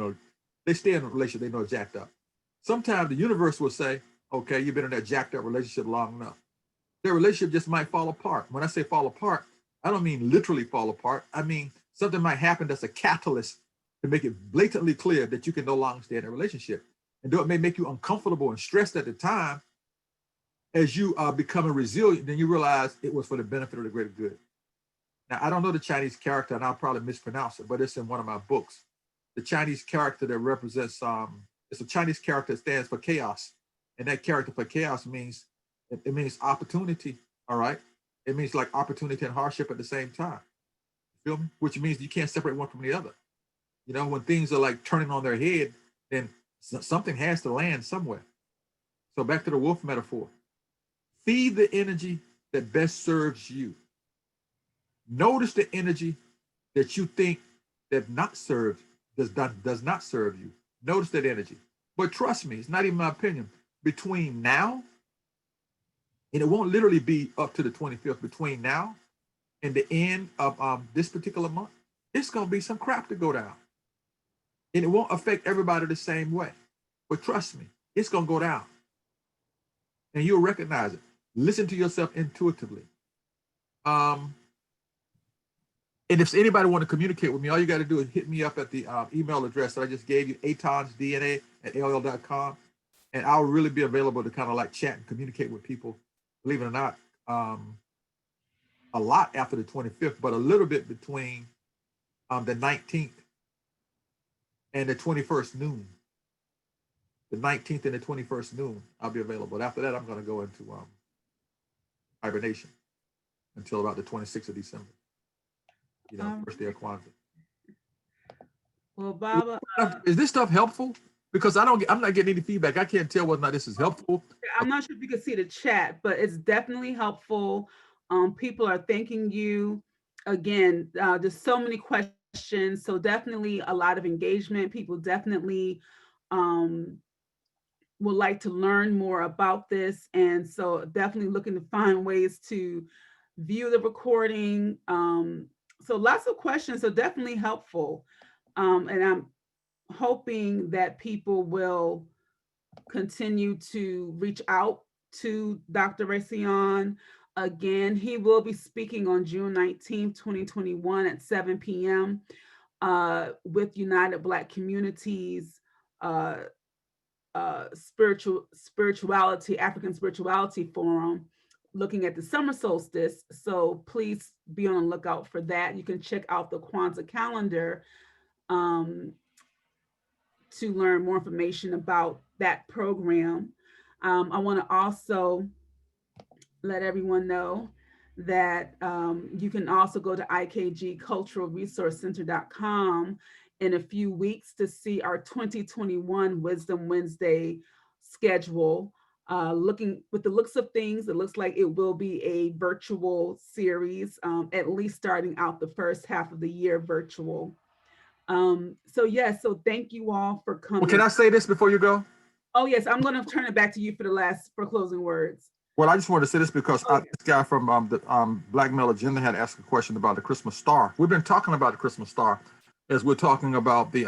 they stay in a relationship, they know it's jacked up. Sometimes the universe will say, okay, you've been in that jacked up relationship long enough. Their relationship just might fall apart. When I say fall apart, I don't mean literally fall apart. I mean, something might happen that's a catalyst to make it blatantly clear that you can no longer stay in a relationship. And though it may make you uncomfortable and stressed at the time, as you are becoming resilient, then you realize it was for the benefit of the greater good. Now, I don't know the Chinese character, and I'll probably mispronounce it, but it's in one of my books. The Chinese character that represents, it's a Chinese character that stands for chaos. And that character for chaos means, it means opportunity, all right? It means like opportunity and hardship at the same time. You feel me? Which means you can't separate one from the other. You know, when things are like turning on their head, then Something has to land somewhere. So back to the wolf metaphor. Feed the energy that best serves you. Notice the energy that you think does not serve you. Notice that energy. But trust me, it's not even my opinion. Between now, and it won't literally be up to the 25th, between now and the end of this particular month, it's going to be some crap to go down. And it won't affect everybody the same way. But trust me, it's going to go down. And you'll recognize it. Listen to yourself intuitively. And if anybody want to communicate with me, all you got to do is hit me up at the email address that I just gave you, atonsdna@aol.com. And I'll really be available to kind of like chat and communicate with people, believe it or not, a lot after the 25th, but a little bit between the 19th and the 21st noon. The 19th and the 21st noon, I'll be available. But after that, I'm going to go into hibernation until about the 26th of December. You know, first day of Kwanzaa. Well, Baba, is this stuff helpful? Because I'm not getting any feedback. I can't tell whether or not this is helpful. I'm not sure if you can see the chat, but it's definitely helpful. People are thanking you. Again, there's so many questions, so definitely a lot of engagement. People definitely would like to learn more about this, and so definitely looking to find ways to view the recording. So lots of questions, so definitely helpful. And I'm hoping that people will continue to reach out to Dr. Rasayon. Again, he will be speaking on June 19th, 2021 at 7 p.m. With United Black Communities Spirituality, African Spirituality Forum, looking at the summer solstice. So please be on the lookout for that. You can check out the Kwanzaa calendar to learn more information about that program. I want to also let everyone know that you can also go to ikgculturalresourcecenter.com in a few weeks to see our 2021 Wisdom Wednesday schedule. Looking with the looks of things, it looks like it will be a virtual series, at least starting out the first half of the year virtual. So yes, so thank you all for coming. Well, can I say this before you go? Oh yes, I'm going to turn it back to you for closing words. Well, I just wanted to say this because this guy from the Black Male Agenda had asked a question about the Christmas star. We've been talking about the Christmas star as we're talking about the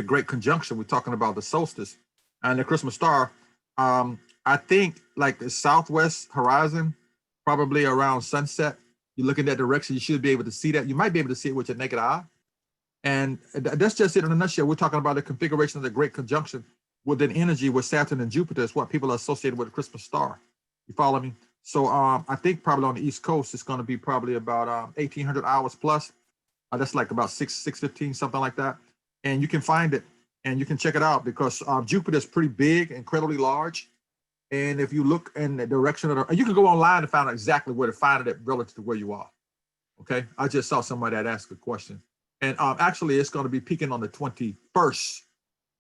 Great Conjunction. We're talking about the solstice and the Christmas star. I think like the southwest horizon, probably around sunset. You look in that direction, you should be able to see that. You might be able to see it with your naked eye. And that's just it in a nutshell. We're talking about the configuration of the Great Conjunction with an energy with Saturn and Jupiter is what people are associated with the Christmas star. You follow me? So I think probably on the East Coast, it's going to be probably about 1,800 hours plus. That's like about 615, something like that. And you can find it and you can check it out because Jupiter is pretty big, incredibly large. And if you look in the direction of you can go online and find out exactly where to find it relative to where you are. Okay. I just saw somebody that asked a question. And actually, it's going to be peaking on the 21st,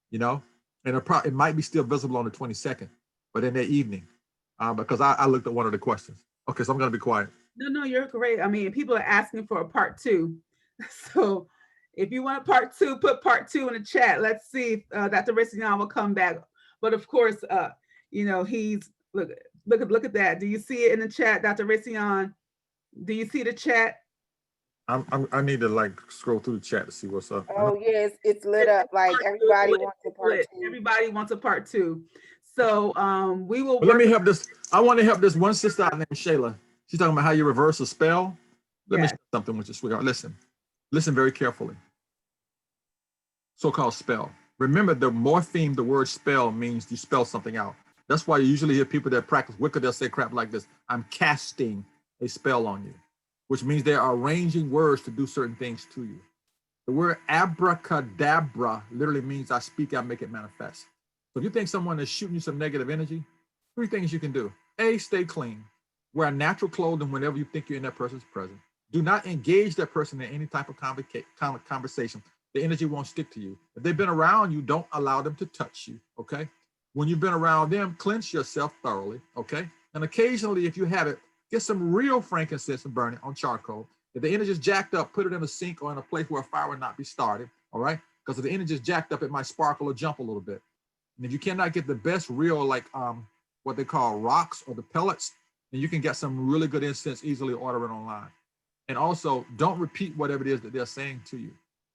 you know, and it might be still visible on the 22nd, but in the evening, because I looked at one of the questions. Okay, so I'm going to be quiet. No, you're great. I mean, people are asking for a part 2. So if you want a part 2, put part 2 in the chat. Let's see if Dr. Rasayon will come back. But of course, you know, he's, look at that. Do you see it in the chat, Dr. Rasayon? Do you see the chat? I need to like scroll through the chat to see what's up. Oh yes, it's lit up. Like everybody wants a part 2. Everybody wants a part 2. So we will. Let me help this. I want to help this one sister out named Shayla. She's talking about how you reverse a spell. Let me share something with you, sweetheart. Listen very carefully. So-called spell. Remember, the morpheme, the word spell means you spell something out. That's why you usually hear people that practice Wicca, they'll say crap like this: I'm casting a spell on you, which means they are arranging words to do certain things to you. The word abracadabra literally means I speak, I make it manifest. So if you think someone is shooting you some negative energy, 3 things you can do. A, stay clean. Wear natural clothing whenever you think you're in that person's presence. Do not engage that person in any type of conversation the energy won't stick to you. If they've been around you, don't allow them to touch you, okay? When you've been around them, cleanse yourself thoroughly, okay? And occasionally, if you have it, get some real frankincense and burn it on charcoal. If the energy is jacked up, put it in a sink or in a place where a fire would not be started, all right? Because if the energy is jacked up, it might sparkle or jump a little bit. And if you cannot get the best real, like what they call rocks or the pellets, then you can get some really good incense easily ordering online. And also, don't repeat whatever it is that they're saying to you.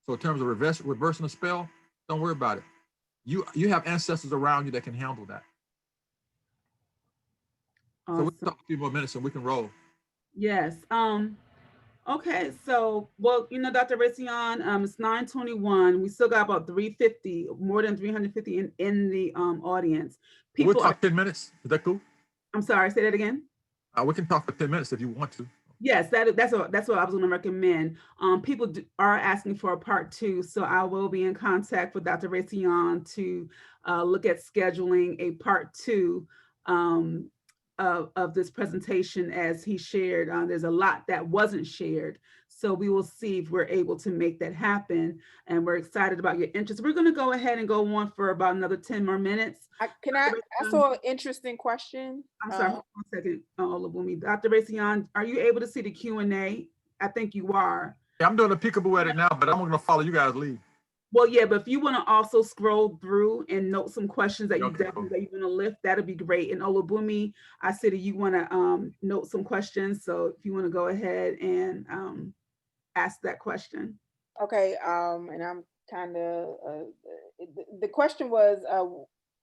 So in terms of reversing a spell, don't worry about it. You have ancestors around you that can handle that. Awesome. So we can talk a few more minutes and we can roll. Yes. Okay. So, well, Dr. Rasayon, it's 9:21. We still got about 350, more than 350 in the audience. We'll talk 10 minutes. Is that cool? I'm sorry. Say that again. We can talk for 10 minutes if you want to. Yes, that's what I was going to recommend. People are asking for a part 2, so I will be in contact with Dr. Rasayon to look at scheduling a part 2 of this presentation as he shared. There's a lot that wasn't shared, so we will see if we're able to make that happen, and we're excited about your interest. We're going to go ahead and go on for about another 10 more minutes. I saw an interesting question. I'm sorry, hold on a second, Olabumi. Dr. Rasayon, are you able to see the Q&A? I think you are. Yeah, I'm doing a peekaboo at it now, but I'm going to follow you guys' lead. Well, yeah, but if you want to also scroll through and note some questions that you Okay, definitely that you want to lift, that'd be great. And Olabumi, I see that you want to note some questions. So if you want to go ahead and ask that question. Okay, and I'm kind of, the question was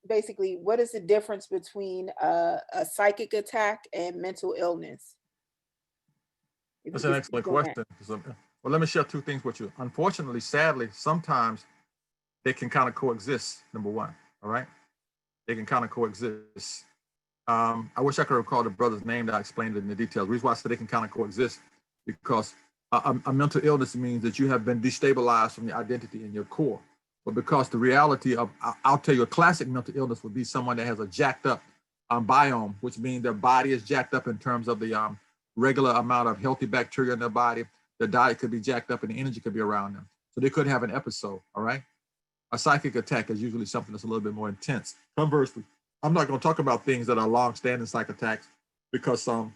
basically, what is the difference between a psychic attack and mental illness? That's an excellent question. Well, let me share 2 things with you. Unfortunately, sadly, sometimes they can kind of coexist, number one, all right? They can kind of coexist. I wish I could recall the brother's name that I explained it in the details. The reason why I said they can kind of coexist, because a mental illness means that you have been destabilized from your identity and your core. But because the reality of, I'll tell you, a classic mental illness would be someone that has a jacked up biome, which means their body is jacked up in terms of the regular amount of healthy bacteria in their body. Their diet could be jacked up and the energy could be around them. So they could have an episode, all right? A psychic attack is usually something that's a little bit more intense. Conversely, I'm not going to talk about things that are long-standing psych attacks because of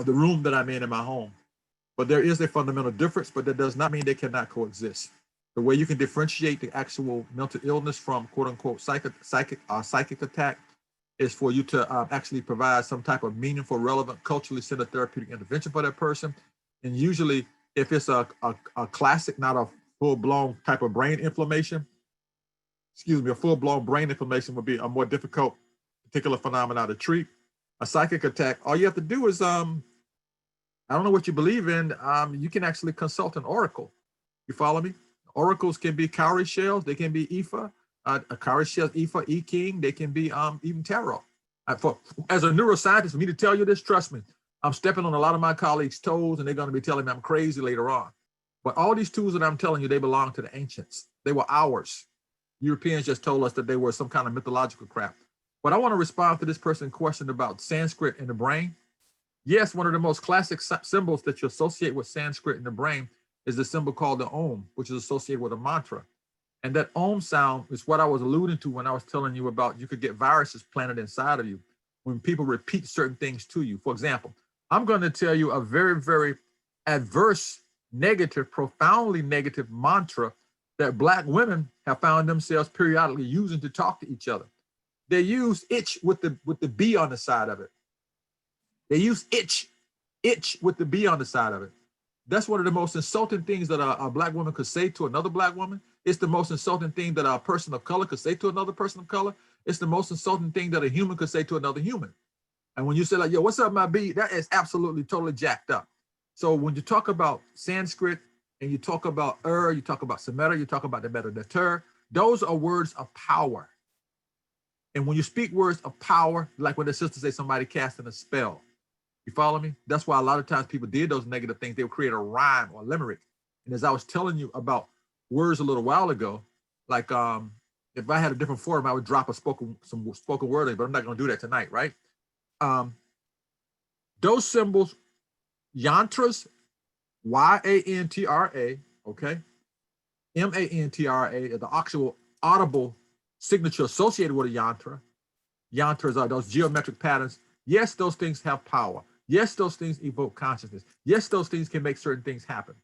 the room that I'm in my home. But there is a fundamental difference, but that does not mean they cannot coexist. The way you can differentiate the actual mental illness from quote-unquote psychic attack is for you to actually provide some type of meaningful, relevant, culturally centered therapeutic intervention for that person. And usually, if it's a classic, not a full-blown type of brain inflammation, a full-blown brain inflammation would be a more difficult particular phenomenon to treat. A psychic attack, all you have to do is, I don't know what you believe in, you can actually consult an oracle. You follow me? Oracles can be cowrie shells, they can be Ifa, cowrie shells, Ifa, I-King, they can be even tarot. As a neuroscientist, for me to tell you this, trust me, I'm stepping on a lot of my colleagues' toes and they're going to be telling me I'm crazy later on. But all these tools that I'm telling you, they belong to the ancients. They were ours. Europeans just told us that they were some kind of mythological crap. But I want to respond to this person's question about Sanskrit in the brain. Yes, one of the most classic symbols that you associate with Sanskrit in the brain is the symbol called the Om, which is associated with a mantra. And that Om sound is what I was alluding to when I was telling you about you could get viruses planted inside of you when people repeat certain things to you. For example, I'm going to tell you a very, very adverse, negative, profoundly negative mantra that Black women have found themselves periodically using to talk to each other. They use itch with the B on the side of it. They use itch with the B on the side of it. That's one of the most insulting things that a Black woman could say to another Black woman. It's the most insulting thing that a person of color could say to another person of color. It's the most insulting thing that a human could say to another human. And when you say like, yo, what's up, my B? That is absolutely totally jacked up. So when you talk about Sanskrit and you talk about you talk about Semeta, you talk about the Meta, those are words of power. And when you speak words of power, like when the sisters say somebody casting a spell, you follow me? That's why a lot of times people did those negative things. They would create a rhyme or limerick. And as I was telling you about words a little while ago, like if I had a different form, I would drop some spoken word in, but I'm not going to do that tonight, right? Those symbols, yantras, Y-A-N-T-R-A, okay? M-A-N-T-R-A, is the actual audible signature associated with a yantra. Yantras are those geometric patterns. Yes, those things have power. Yes, those things evoke consciousness. Yes, those things can make certain things happen.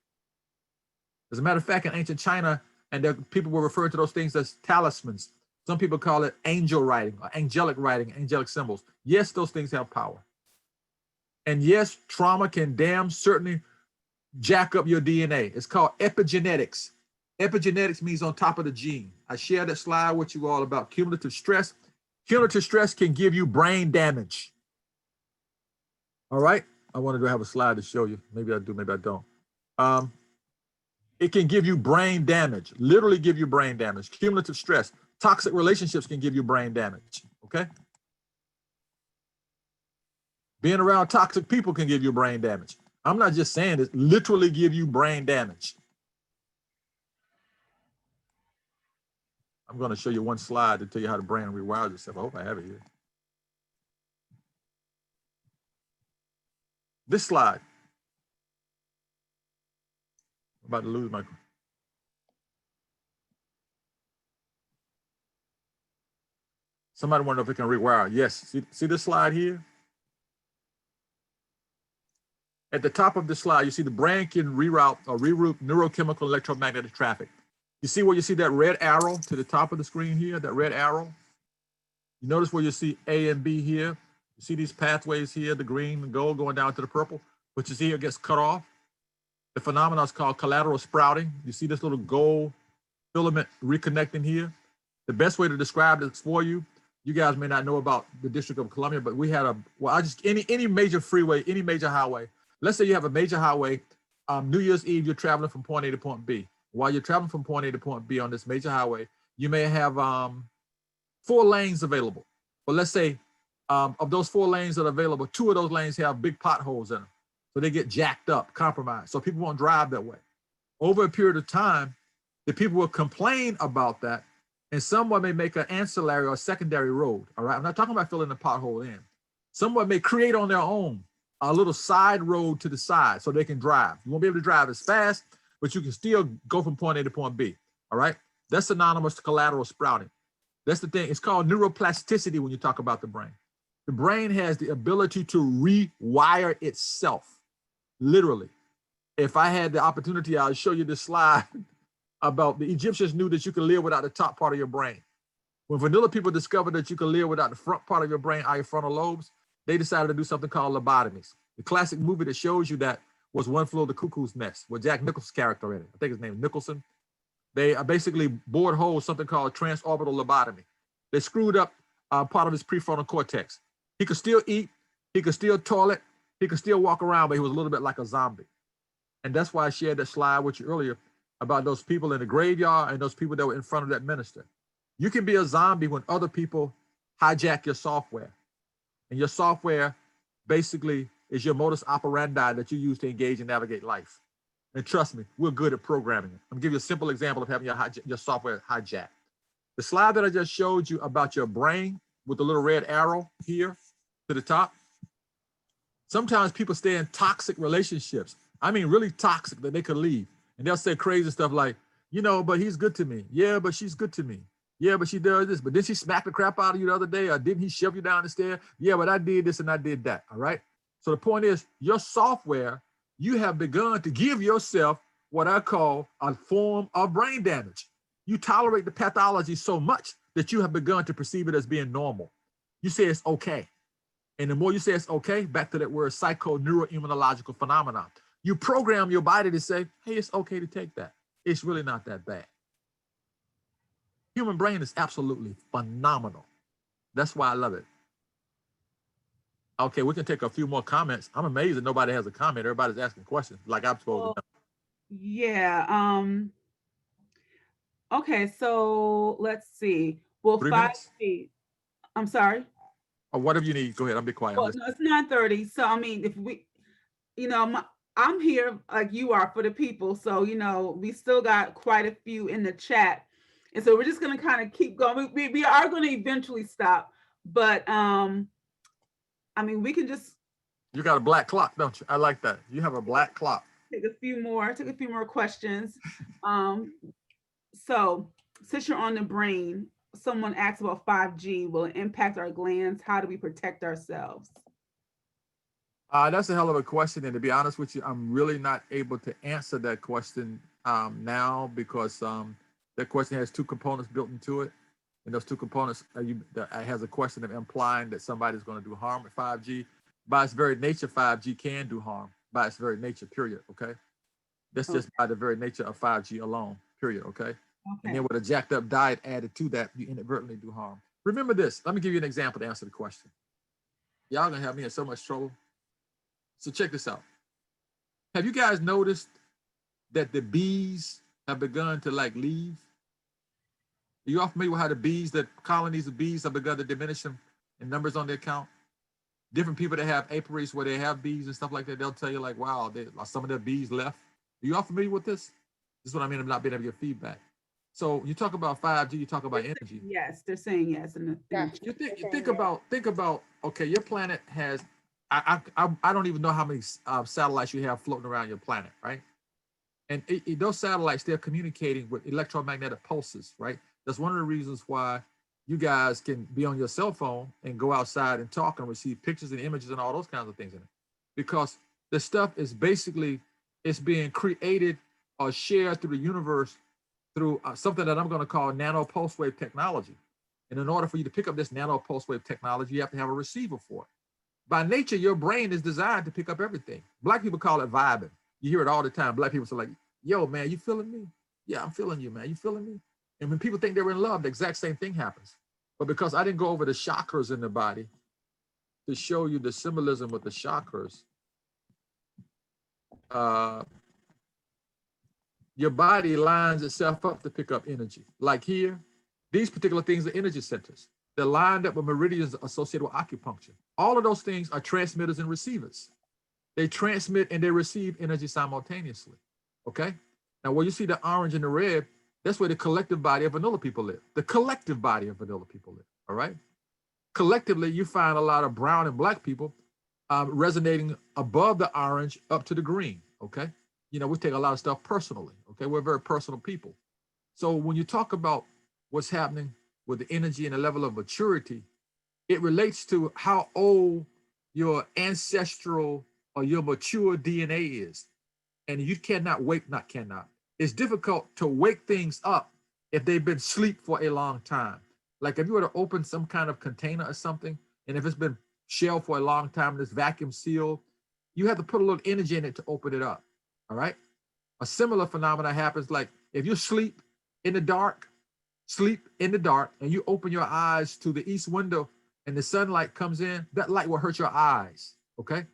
As a matter of fact, in ancient China, and people were referring to those things as talismans. Some people call it angel writing, or angelic writing, angelic symbols. Yes, those things have power. And yes, trauma can damn certainly jack up your DNA. It's called epigenetics. Epigenetics means on top of the gene. I shared that slide with you all about cumulative stress. Cumulative stress can give you brain damage. All right. I wanted to have a slide to show you. Maybe I do, maybe I don't. It can give you brain damage, literally give you brain damage. Cumulative stress. Toxic relationships can give you brain damage. Okay. Being around toxic people can give you brain damage. I'm not just saying this, literally give you brain damage. I'm going to show you one slide to tell you how the brain rewires itself. I hope I have it here. This slide. I'm about to lose my. Somebody wonder if it can rewire. Yes, see this slide here? At the top of the slide, you see the brain can reroute or reroute neurochemical electromagnetic traffic. You see where you see that red arrow to the top of the screen here, that red arrow? You notice where you see A and B here? You see these pathways here, the green and gold going down to the purple, but you see here it gets cut off. The phenomenon is called collateral sprouting. You see this little gold filament reconnecting here. The best way to describe this for you, you guys may not know about the District of Columbia, but we had any major freeway, any major highway. Let's say you have a major highway, New Year's Eve, you're traveling from point A to point B. While you're traveling from point A to point B on this major highway, you may have 4 lanes available. But let's say of those 4 lanes that are available, 2 of those lanes have big potholes in them. So they get jacked up, compromised. So people won't drive that way. Over a period of time, the people will complain about that, and someone may make an ancillary or secondary road. All right, I'm not talking about filling the pothole in. Someone may create on their own a little side road to the side so they can drive. You won't be able to drive as fast, but you can still go from point A to point B. All right, that's synonymous to collateral sprouting. That's the thing. It's called neuroplasticity when you talk about the brain. The brain has the ability to rewire itself. Literally. If I had the opportunity, I'll show you this slide about the Egyptians knew that you could live without the top part of your brain. When vanilla people discovered that you could live without the front part of your brain, your frontal lobes, they decided to do something called lobotomies. The classic movie that shows you that was One Flew Over the Cuckoo's Nest with Jack Nicholson's character in it. I think his name is Nicholson. They basically bored holes, something called transorbital lobotomy. They screwed up part of his prefrontal cortex. He could still eat, he could still toilet, he could still walk around, but he was a little bit like a zombie. And that's why I shared that slide with you earlier about those people in the graveyard and those people that were in front of that minister. You can be a zombie when other people hijack your software. And your software basically is your modus operandi that you use to engage and navigate life. And trust me, we're good at programming it. I'm gonna give you a simple example of having your software hijacked. The slide that I just showed you about your brain with the little red arrow here to the top. Sometimes people stay in toxic relationships. I mean, really toxic that they could leave. And they'll say crazy stuff like, you know, but he's good to me. Yeah, but she's good to me. Yeah, but she does this. But didn't she smack the crap out of you the other day? Or didn't he shove you down the stair? Yeah, but I did this and I did that. All right. So the point is, your software, you have begun to give yourself what I call a form of brain damage. You tolerate the pathology so much that you have begun to perceive it as being normal. You say it's okay. And the more you say it's okay, back to that word psycho-neuroimmunological phenomenon, you program your body to say, hey, it's okay to take that. It's really not that bad. Human brain is absolutely phenomenal. That's why I love it. Okay, we can take a few more comments. I'm amazed that nobody has a comment. Everybody's asking questions like I'm supposed to know. Yeah. Okay, so let's see. Well, 3 minutes? 5 feet. I'm sorry. Or whatever you need. Go ahead. I'll be quiet. Well, no, it's 9:30. So I mean, if we, you know, I'm here like you are for the people. So you know, we still got quite a few in the chat, and so we're just gonna kind of keep going. We are going to eventually stop, but I mean, we can just. You got a black clock, don't you? I like that. You have a black clock. Take a few more questions. So since you're on the brain, someone asked about 5G. Will it impact our glands? How do we protect ourselves? That's a hell of a question, and to be honest with you, I'm really not able to answer that question now because that question has two components built into it, and those two components has a question of implying that somebody's going to do harm with 5G. By its very nature, 5G can do harm by its very nature. Period. Okay, that's just by the very nature of 5G alone. Period. Okay. And then with a jacked up diet added to that, you inadvertently do harm. Remember this. Let me give you an example to answer the question. Y'all gonna have me in so much trouble. So check this out. Have you guys noticed that the bees have begun to like leave? Are you all familiar with how the bees, the colonies of bees have begun to diminish in numbers on their count? Different people that have apiaries where they have bees and stuff like that, they'll tell you like, wow, some of their bees left. Are you all familiar with this? This is what I mean, I'm not being able to give feedback. So you talk about 5G, you talk about energy. Yes, they're saying yes. You think about, okay, your planet has, I don't even know how many satellites you have floating around your planet, right? And those satellites, they're communicating with electromagnetic pulses, right? That's one of the reasons why you guys can be on your cell phone and go outside and talk and receive pictures and images and all those kinds of things in it. Because the stuff is basically, it's being created or shared through the universe through something that I'm going to call nano pulse wave technology. And in order for you to pick up this nano pulse wave technology, you have to have a receiver for it. By nature, your brain is designed to pick up everything. Black people call it vibing. You hear it all the time. Black people say like, yo, man, you feeling me? Yeah, I'm feeling you, man. You feeling me? And when people think they're in love, the exact same thing happens. But because I didn't go over the chakras in the body to show you the symbolism with the chakras, your body lines itself up to pick up energy. Like here, these particular things are energy centers. They're lined up with meridians associated with acupuncture. All of those things are transmitters and receivers. They transmit and they receive energy simultaneously, okay? Now, where you see the orange and the red, that's where the collective body of vanilla people live. The collective body of vanilla people live, all right? Collectively, you find a lot of brown and black people resonating above the orange up to the green, okay? You know, we take a lot of stuff personally, okay? We're very personal people. So when you talk about what's happening with the energy and the level of maturity, it relates to how old your ancestral or your mature DNA is. And you cannot wake, not cannot. It's difficult to wake things up if they've been asleep for a long time. Like if you were to open some kind of container or something, and if it's been shelved for a long time and it's vacuum sealed, you have to put a little energy in it to open it up, all right? A similar phenomenon happens like if you sleep in the dark, and you open your eyes to the east window and the sunlight comes in, that light will hurt your eyes, okay?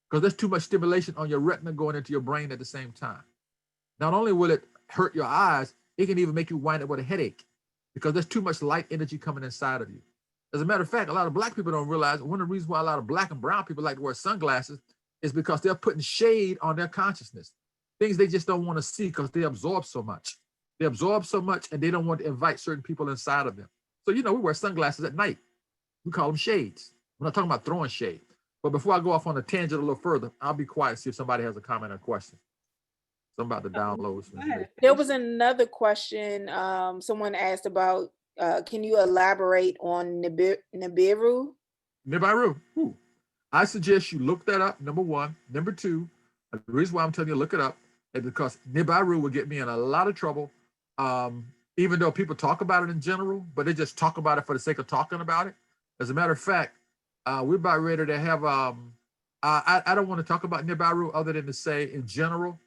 Because there's too much stimulation on your retina going into your brain at the same time. Not only will it hurt your eyes, it can even make you wind up with a headache because there's too much light energy coming inside of you. As a matter of fact, a lot of black people don't realize one of the reasons why a lot of black and brown people like to wear sunglasses is because they're putting shade on their consciousness, things they just don't want to see because they absorb so much. They absorb so much and they don't want to invite certain people inside of them. So, you know, we wear sunglasses at night. We call them shades. We're not talking about throwing shade. But before I go off on a tangent a little further, I'll be quiet and see if somebody has a comment or question. So I'm about to download. There was another question someone asked about, can you elaborate on Nibiru? Nibiru. Ooh. I suggest you look that up, number one. Number two, the reason why I'm telling you to look it up is because Nibiru will get me in a lot of trouble, even though people talk about it in general, but they just talk about it for the sake of talking about it. As a matter of fact, we're about ready to have, I don't want to talk about Nibiru other than to say in general,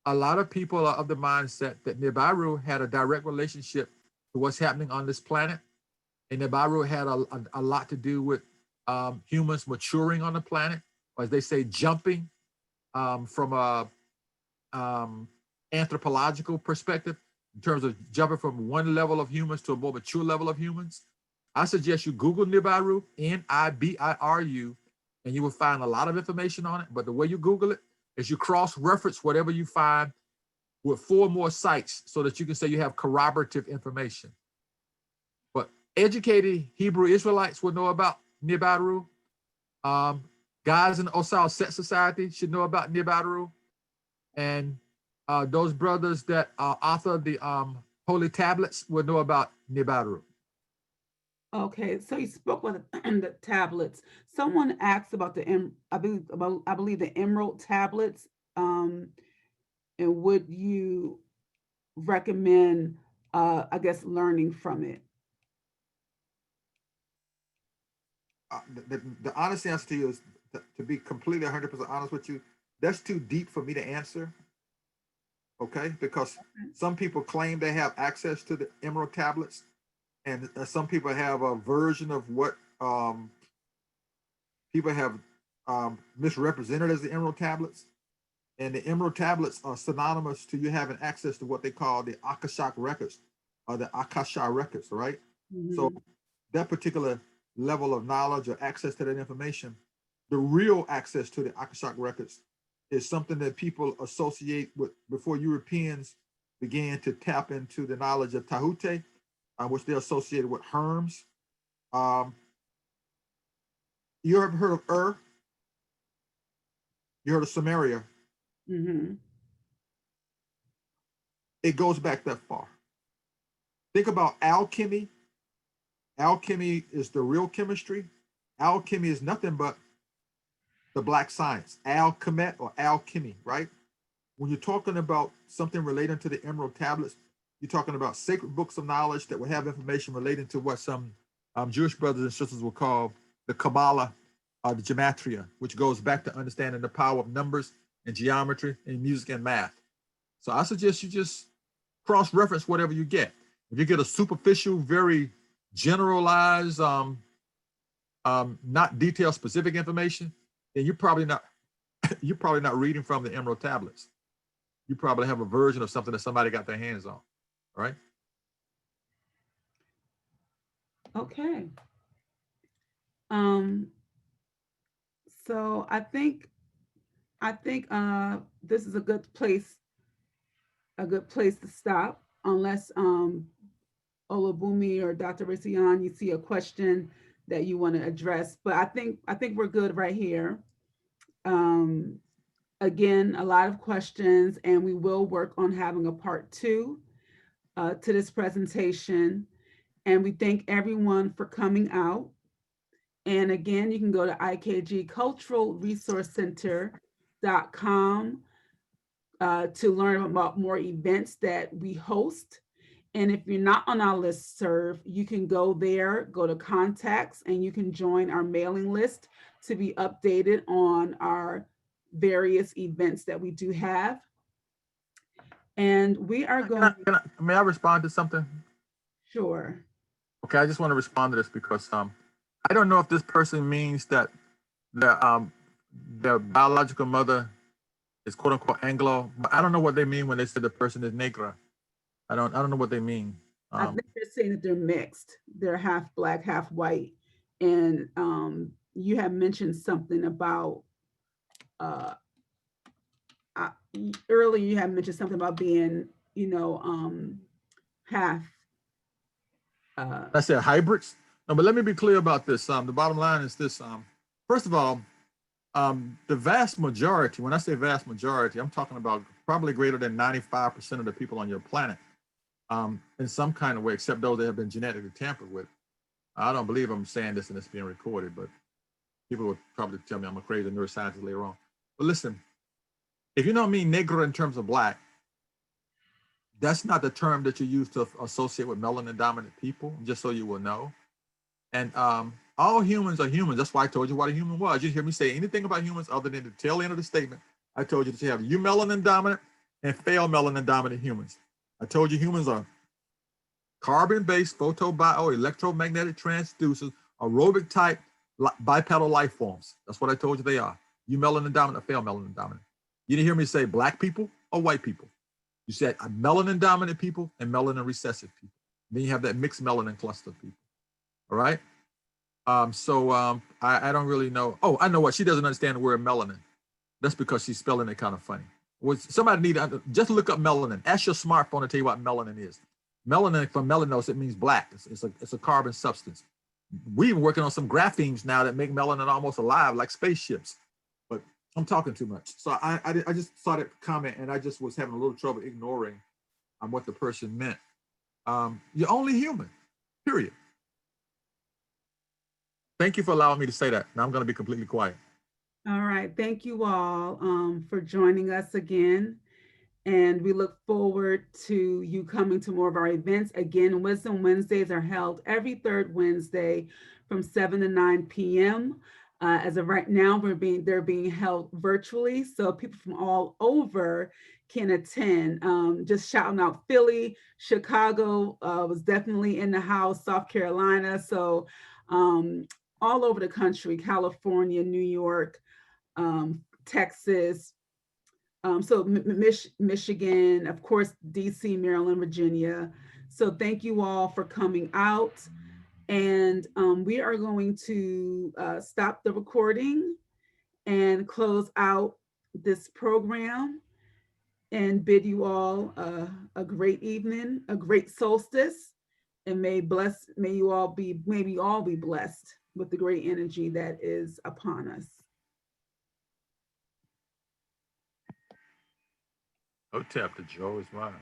a lot of people are of the mindset that Nibiru had a direct relationship to what's happening on this planet. And Nibiru had a lot to do with humans maturing on the planet, or as they say, jumping from a anthropological perspective, in terms of jumping from one level of humans to a more mature level of humans. I suggest you Google Nibiru, Nibiru, and you will find a lot of information on it. But the way you Google it is you cross-reference whatever you find with 4 more sites so that you can say you have corroborative information. But educated Hebrew Israelites will know about Nibiru. Guys in the Osal Set Society should know about Nibiru. And those brothers that author the holy tablets will know about Nibiru. Okay, so you spoke about the tablets. Someone asked about I believe the emerald tablets. And would you recommend, I guess, learning from it? The honest answer to you is to be completely 100% honest with you. That's too deep for me to answer. Okay, because some people claim they have access to the emerald tablets, and some people have a version of what people have misrepresented as the emerald tablets. And the emerald tablets are synonymous to you having access to what they call the Akashic records, or the Akasha records, right? Mm-hmm. So that particular level of knowledge or access to that information, the real access to the Akashic records, is something that people associate with before Europeans began to tap into the knowledge of Tahute, which they associated with Herms. You ever heard of You heard of Samaria? Mm-hmm. It goes back that far. Think about alchemy. Alchemy is the real chemistry. Alchemy is nothing but the black science, Kemet or alchemy, right? When you're talking about something relating to the emerald tablets, you're talking about sacred books of knowledge that will have information relating to what some Jewish brothers and sisters will call the Kabbalah, the gematria, which goes back to understanding the power of numbers and geometry and music and math. So I suggest you just cross-reference whatever you get. If you get a superficial, very generalized, not detailed specific information, then you're probably not reading from the emerald tablets. You probably have a version of something that somebody got their hands on, right? Okay. So I think this is a good place to stop, unless Olabumi or Dr. Rasayon, you see a question that you want to address. But I think we're good right here. Again, a lot of questions, and we will work on having a part 2 to this presentation. And we thank everyone for coming out. And again, you can go to ikgculturalresourcecenter.com to learn about more events that we host. And if you're not on our listserv, you can go there, go to contacts, and you can join our mailing list to be updated on our various events that we do have. And we are going. May I respond to something? Sure. Okay, I just want to respond to this because I don't know if this person means that the biological mother is quote unquote Anglo, but I don't know what they mean when they say the person is Negra. I don't know what they mean. I think they're saying that they're mixed. They're half black, half white. And you have mentioned something about earlier. You have mentioned something about being, half. I said hybrids. No, but let me be clear about this. The bottom line is this. First of all, the vast majority, when I say vast majority, I'm talking about probably greater than 95% of the people on your planet, in some kind of way, except those that have been genetically tampered with. I don't believe I'm saying this and it's being recorded, but people will probably tell me I'm a crazy neuroscientist later on. But listen, if you don't mean Negro in terms of black, that's not the term that you use to associate with melanin dominant people, just so you will know. And all humans are humans. That's why I told you what a human was. You hear me say anything about humans other than the tail end of the statement. I told you that you have eumelanin dominant and pheomelanin dominant humans. I told you humans are carbon-based photobio electromagnetic transducers, aerobic type bipedal life forms. That's what I told you they are. Eumelanin dominant or pheomelanin dominant. You didn't hear me say black people or white people. You said melanin dominant people and melanin recessive people. Then you have that mixed melanin cluster of people. All right. I don't really know. Oh, I know what. She doesn't understand the word melanin. That's because she's spelling it kind of funny. Somebody need to just look up melanin. Ask your smartphone to tell you what melanin is. Melanin from melanos, it means black. It's a carbon substance. We're working on some graphemes now that make melanin almost alive, like spaceships. But I'm talking too much. So I just saw that comment and I just was having a little trouble ignoring what the person meant. You're only human, period. Thank you for allowing me to say that. Now I'm going to be completely quiet. All right. Thank you all for joining us again. And we look forward to you coming to more of our events. Again, Wisdom Wednesdays are held every third Wednesday from 7 to 9 p.m. As of right now, they're being held virtually, so people from all over can attend. Just shouting out Philly, Chicago was definitely in the house, South Carolina, so all over the country, California, New York, Texas, so Michigan, of course, DC, Maryland, Virginia. So thank you all for coming out. And we are going to stop the recording and close out this program and bid you all a great evening, a great solstice, and may we all be blessed with the great energy that is upon us. Oh, tap, the joy is mine.